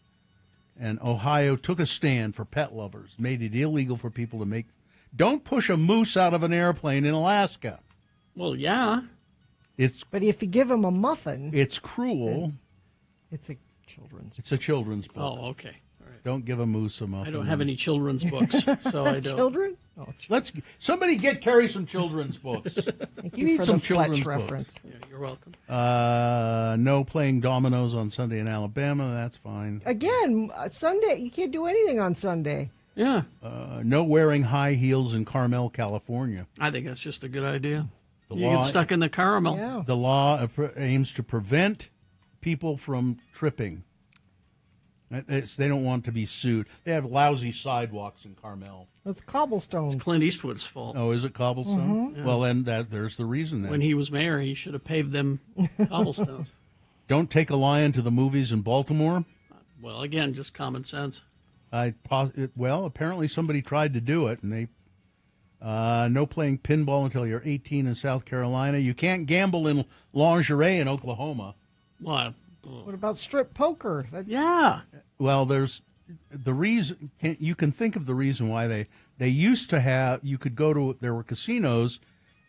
And Ohio took a stand for pet lovers, made it illegal for people to make. Don't push a moose out of an airplane in Alaska. Well, yeah. But if you give them a muffin, it's cruel. It's a children's. It's a children's book. Oh, okay. All right. Don't give a moose a muffin. I don't have any children's books, so I don't. Children? Oh, somebody get Carrie some children's books. Thank you need for some the Fletch children's reference. books. Yeah, you're welcome. No playing dominoes on Sunday in Alabama. That's fine. Again, Sunday, you can't do anything on Sunday. Yeah. No wearing high heels in Carmel, California. I think that's just a good idea. The You law get stuck in the caramel. Yeah. The law aims to prevent people from tripping. They don't want to be sued. They have lousy sidewalks in Carmel. It's cobblestones. It's Clint Eastwood's fault. Oh, is it cobblestone? Mhm. Well, then there's the reason. Then When he was mayor, he should have paved them cobblestones. Don't take a lion to the movies in Baltimore. Well, again, just common sense. Apparently somebody tried to do it, and they no playing pinball until you're 18 in South Carolina. You can't gamble in lingerie in Oklahoma. What? What about strip poker? Yeah. Well, there's the reason. You can think of the reason why they used to have. You could go to there were casinos,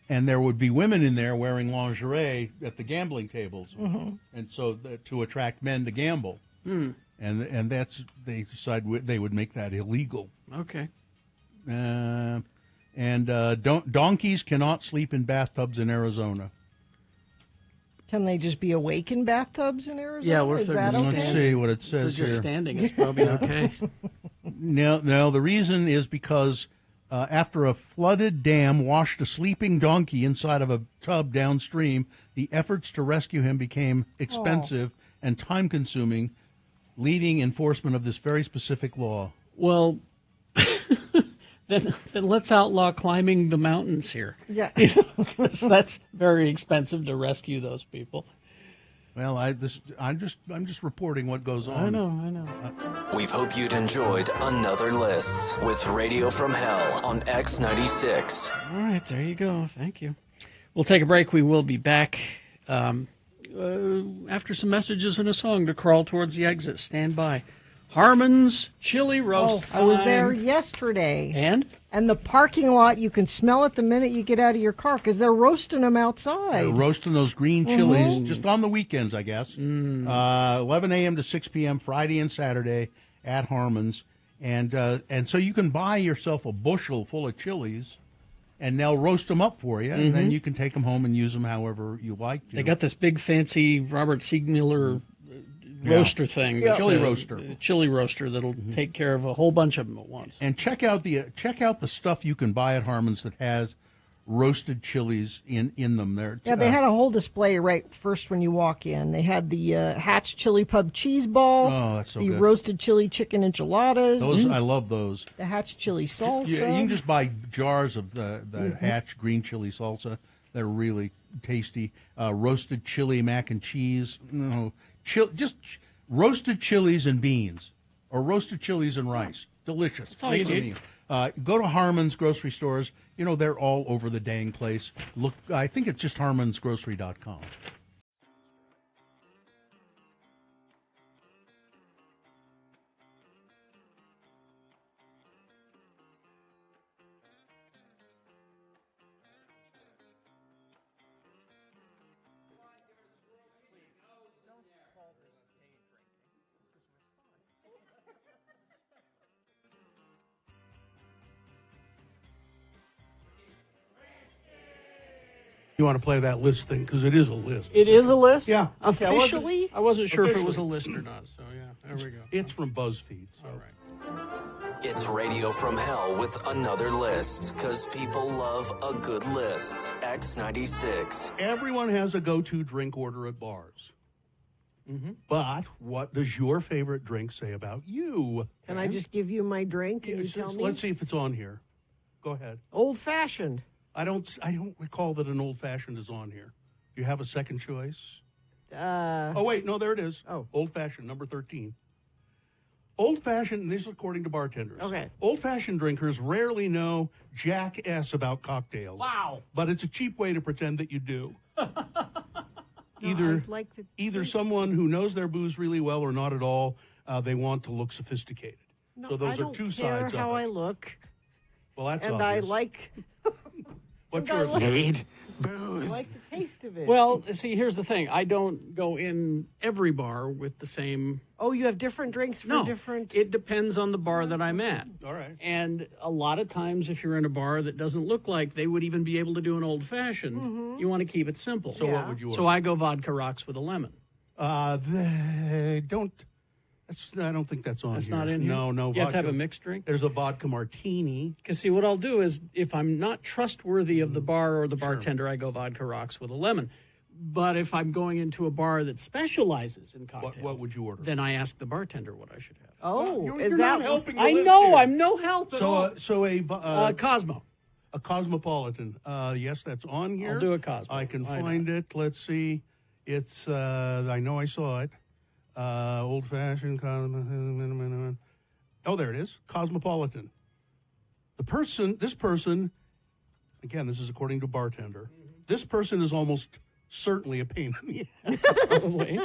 and there would be women in there wearing lingerie at the gambling tables, and so to attract men to gamble. And that's they decided they would make that illegal. Okay. Donkeys cannot sleep in bathtubs in Arizona. Can they just be awake in bathtubs in Arizona? Yeah, Is that okay? Let's see what it says They're just here. standing. It's probably okay. No, the reason is because after a flooded dam washed a sleeping donkey inside of a tub downstream, the efforts to rescue him became expensive and time-consuming, leading enforcement of this very specific law. Well, then let's outlaw climbing the mountains here. Yeah. 'Cause that's very expensive to rescue those people. Well, I'm just reporting what goes on. I know. We hope you'd enjoyed another list with Radio from Hell on X96. All right, there you go. Thank you. We'll take a break. We will be back after some messages and a song to crawl towards the exit. Stand by. Harmon's Chili Roast. I was time. there yesterday. And the parking lot, you can smell it the minute you get out of your car because they're roasting them outside. They're roasting those green chilies just on the weekends, I guess. 11 a.m. to 6 p.m. Friday and Saturday at Harmon's. And so you can buy yourself a bushel full of chilies, and they'll roast them up for you, and then you can take them home and use them however you like to. they got this big fancy Robert Siegmuller roaster thing. Yeah. that's Chili a- roaster. a chili roaster that'll take care of a whole bunch of them at once. And check out the stuff you can buy at Harmon's that has roasted chilies in them. There, Yeah, they had a whole display right first when you walk in. They had the Hatch Chili Pub cheese ball. Oh, that's so the good. roasted chili chicken enchiladas. Those I love those. The Hatch chili salsa. You can just buy jars of the Hatch green chili salsa. They're really tasty. Roasted chili mac and cheese. No, roasted chilies and beans, or roasted chilies and rice. Delicious. all you Makes a need. meal. Go to Harmon's grocery stores. You know, they're all over the dang place. Look, I think it's just harmonsgrocery.com. You want to play that list thing because it is a list. It is a list? Yeah. Okay, Officially? I wasn't sure if it was a Officially. list or not, so yeah, there we go. It's from BuzzFeed. So. All right. It's Radio from Hell with another list, because people love a good list. X96. Everyone has a go-to drink order at bars. But what does your favorite drink say about you? Can I just give you my drink and you Yes, tell me? Let's see if it's on here. Go ahead. Old fashioned. I don't recall that an old fashioned is on here. Do you have a second choice? Oh wait, no, there it is. Oh, old fashioned, number 13. Old fashioned, and this is according to bartenders. Okay. Old fashioned drinkers rarely know jack S about cocktails. Wow. But it's a cheap way to pretend that you do. No, either I'd like to either someone who knows their booze really well or not at all, they want to look sophisticated. No, so those I don't are two care sides how of it. I look, Well, that's and obvious. I like. What's and I yours? like- Need I like the taste of it. Well, see, here's the thing. I don't go in every bar with the same. Oh, you have different drinks for No, different. it depends on the bar that I'm at. All right. And a lot of times, if you're in a bar that doesn't look like they would even be able to do an old fashioned, you want to keep it simple. So what would you So order? I go vodka rocks with a lemon. They don't. I don't think that's on That's here. not in here? No. You have to have vodka. a mixed drink? There's a vodka martini. Because, see, what I'll do is if I'm not trustworthy of the bar or the bartender, I go vodka rocks with a lemon. But if I'm going into a bar that specializes in cocktails, What would you order? then I ask the bartender what I should have. Oh, You're is not that helping the I list know, here. I'm no help at all. So Cosmo. A Cosmopolitan. Yes, that's on here. I'll do a Cosmo. I can Why find it. Let's see. It's. I know I saw it. Old fashioned. Oh, there it is. Cosmopolitan. This person. Again, this is according to bartender. This person is almost certainly a pain in the ass. Probably.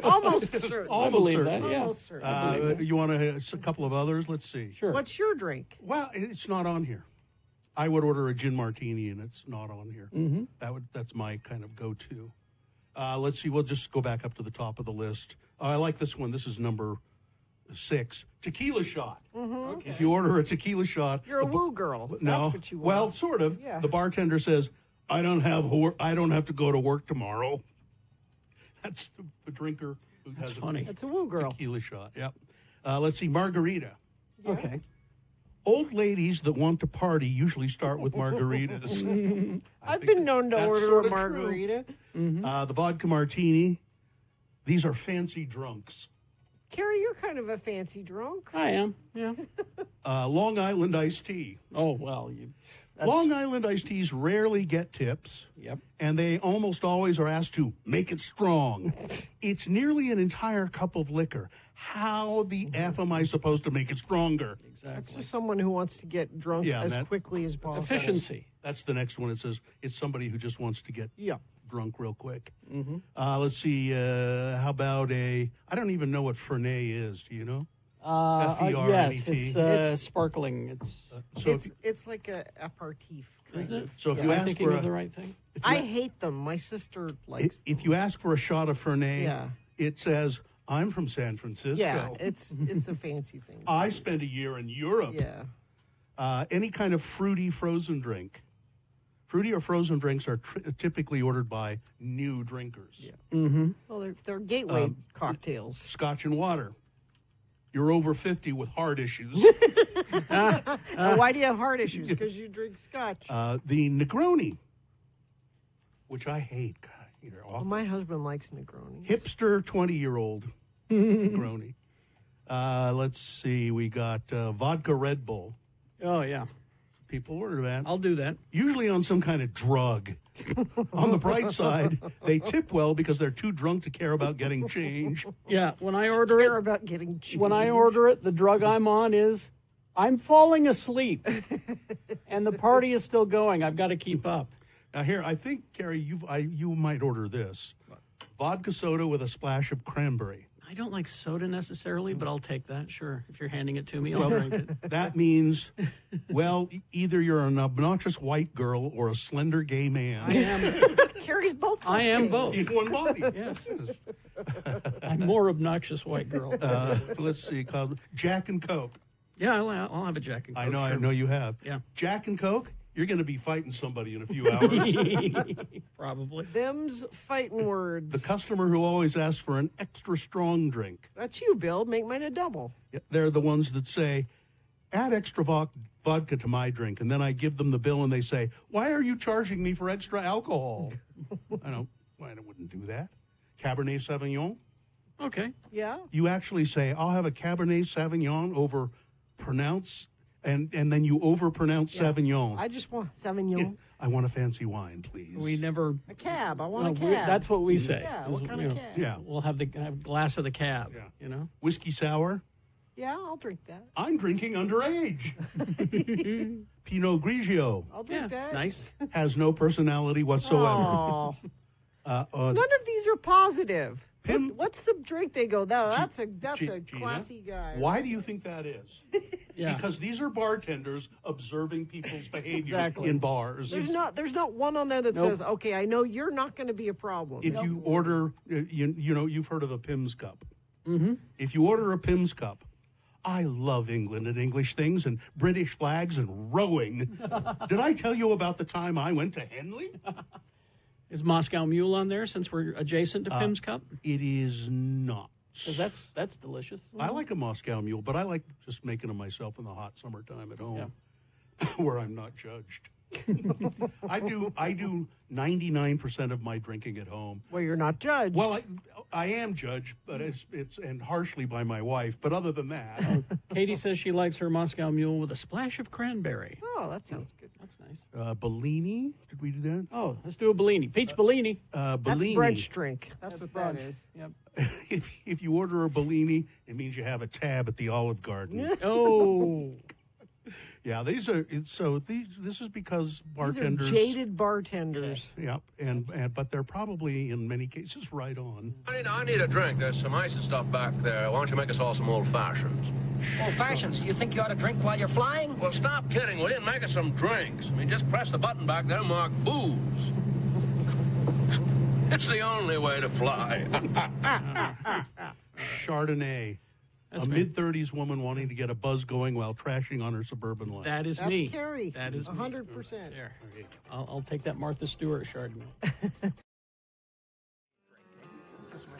Almost certain. I believe certain. that, yeah. Almost certain. You want a couple of others? Let's see. Sure. What's your drink? Well, it's not on here. I would order a gin martini, and it's not on here. Mm-hmm. That's my kind of go-to. Let's see. We'll just go back up to the top of the list. I like this one. This is number 6. Tequila shot. Mm-hmm. If you order a tequila shot, You're a woo girl. no. That's what you want. Well, sort of. Yeah. The bartender says, "I don't have to go to work tomorrow." That's the drinker who has funny. That's a woo girl. tequila shot. Yep. Let's see. Margarita. Yeah. Okay. Old ladies that want to party usually start with margaritas. I've been known to that's order sorta a margarita. The vodka martini. These are fancy drunks. Carrie, you're kind of a fancy drunk. I am, yeah. Long Island iced tea. Oh, well, that's... Long Island iced teas rarely get tips. Yep. And they almost always are asked to make it strong. It's nearly an entire cup of liquor. How the F am I supposed to make it stronger? That's Exactly. just someone who wants to get drunk Yeah, as that- quickly as possible. Efficiency. That's the next one. It says it's somebody who just wants to get Yeah. drunk real quick. Mm-hmm. Let's see. How about I don't even know what Fernet is. Do you know? Yes, F-E-R-N-E-T. it's sparkling. It's So if, It's like a aperitif. Kind isn't it? of. so if Yeah. you Am I ask thinking for of the right thing? if you I hate them. My sister likes. if you ask for a shot of Fernet, Yeah. it says, "I'm from San Francisco. Yeah, it's a fancy thing. I spent a year in Europe." Yeah. Any kind of fruity frozen drink. Fruity or frozen drinks are typically ordered by new drinkers. Yeah. Mm-hmm. Well, they're gateway cocktails. Scotch and water. You're over 50 with heart issues. Why do you have heart issues? Because you drink scotch. The Negroni, which I hate. God, you're awful. Well, my husband likes Negroni. Hipster 20-year-old Negroni. Let's see. We got vodka Red Bull. Oh, yeah. People order that. I'll do that. Usually on some kind of drug. On the bright side, they tip well because they're too drunk to care about getting change. Yeah, when I order it, about getting change. When I order it, the drug I'm on is I'm falling asleep, and the party is still going. I've got to keep up. Now here, I think, Carrie, you might order this. Vodka soda with a splash of cranberry. I don't like soda necessarily, but I'll take that. Sure, if you're handing it to me, I'll drink it. That means, well, either you're an obnoxious white girl or a slender gay man. I am. Carrie's both. I am both. In one body. Yes. I'm more obnoxious white girl. Let's see, called Jack and Coke. Yeah, I'll have a Jack and Coke. I know you have. Yeah. Jack and Coke, you're going to be fighting somebody in a few hours. Probably. Them's fighting words. The customer who always asks for an extra strong drink. That's you, Bill. Make mine a double. Yeah, they're the ones that say, add extra vodka to my drink. And then I give them the bill and they say, why are you charging me for extra alcohol? I wouldn't do that. Cabernet Sauvignon. Okay. Yeah. You actually say, I'll have a Cabernet Sauvignon over pronounce, and then you overpronounce Sauvignon. I just want Sauvignon. Yeah, I want a fancy wine, please. We never. A cab. I want a cab. That's what we say. Yeah. What kind of cab? Yeah. We'll have a glass of the cab. Yeah. You know. Whiskey sour. Yeah, I'll drink that. I'm drinking underage. Pinot Grigio. I'll drink that. Nice. Has no personality whatsoever. Oh. None of these are positive. What's the drink they go? That's a classy guy. Why do you think that is? Yeah. Because these are bartenders observing people's behavior Exactly. in bars. There's not one on there that says, okay, I know you're not going to be a problem. If you order, you've heard of a Pimm's cup. Mm-hmm. If you order a Pimm's cup, I love England and English things and British flags and rowing. Did I tell you about the time I went to Henley? Is Moscow Mule on there since we're adjacent to Pimm's Cup? It is not. Because that's delicious. I like a Moscow Mule, but I like just making them myself in the hot summertime at home, where I'm not judged. I do 99% of my drinking at home. Well, you're not judged. Well, I am judged, but it's and harshly by my wife. But other than that, Katie says she likes her Moscow Mule with a splash of cranberry. Oh, that sounds good. That's nice. Bellini. Did we do that? Oh, let's do a Bellini. Peach Bellini. That's Bellini. brunch drink. That's what that is. Yep. If you order a Bellini, it means you have a tab at the Olive Garden. Oh. Yeah, this is because bartenders. These are jaded bartenders. Yeah, but they're probably in many cases right on. I need a drink. There's some ice and stuff back there. Why don't you make us all some old fashions? Old fashions? You think you ought to drink while you're flying? Well, stop kidding, will you? And make us some drinks. I mean, just press the button back there marked booze. It's the only way to fly. Chardonnay. That's a me. mid-30s woman wanting to get a buzz going while trashing on her suburban life. That's me. That's Carrie. That is 100%. There. I'll take that Martha Stewart Chardonnay. This is my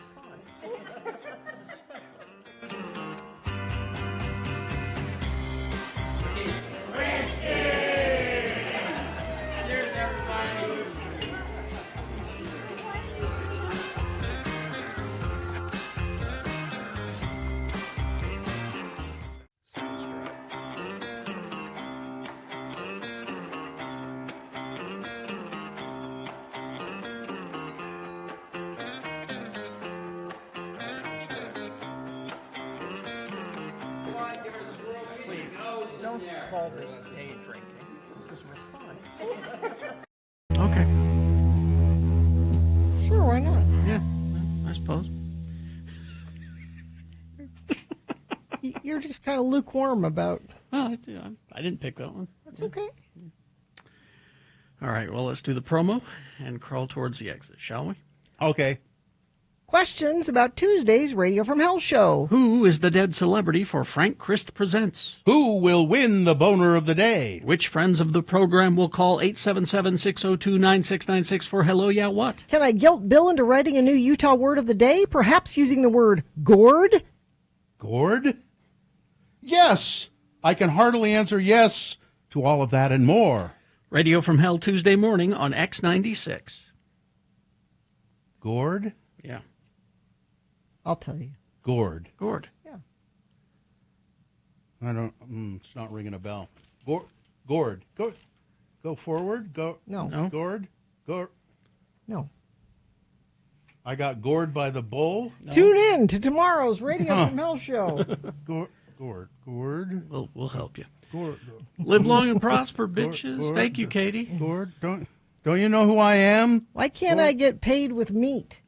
Cheers, everybody. Don't call this day drinking. This is refined. Okay. Sure, why not? Yeah, I suppose. You're just kind of lukewarm about. Well, I didn't pick that one. That's okay. All right, well, let's do the promo and crawl towards the exit, shall we? Okay. Questions about Tuesday's Radio from Hell show. Who is the dead celebrity for Frank Christ Presents? Who will win the boner of the day? Which friends of the program will call 877-602-9696 for Hello Yeah What? Can I guilt Bill into writing a new Utah word of the day, perhaps using the word gourd? Gourd? Yes! I can heartily answer yes to all of that and more. Radio from Hell Tuesday morning on X96. Gourd? Yeah. I'll tell you. Gourd. Gourd. Yeah. I don't, it's not ringing a bell. Gourd. Go forward. Go. No. Gourd. No. I got gored by the bull. No. Tune in to tomorrow's Radio from Hell show. Gourd. We'll help you. Gourd. Live long and prosper, bitches. Gourd. Thank you, Katie. Gourd. Don't you know who I am? Why can't I get paid with meat?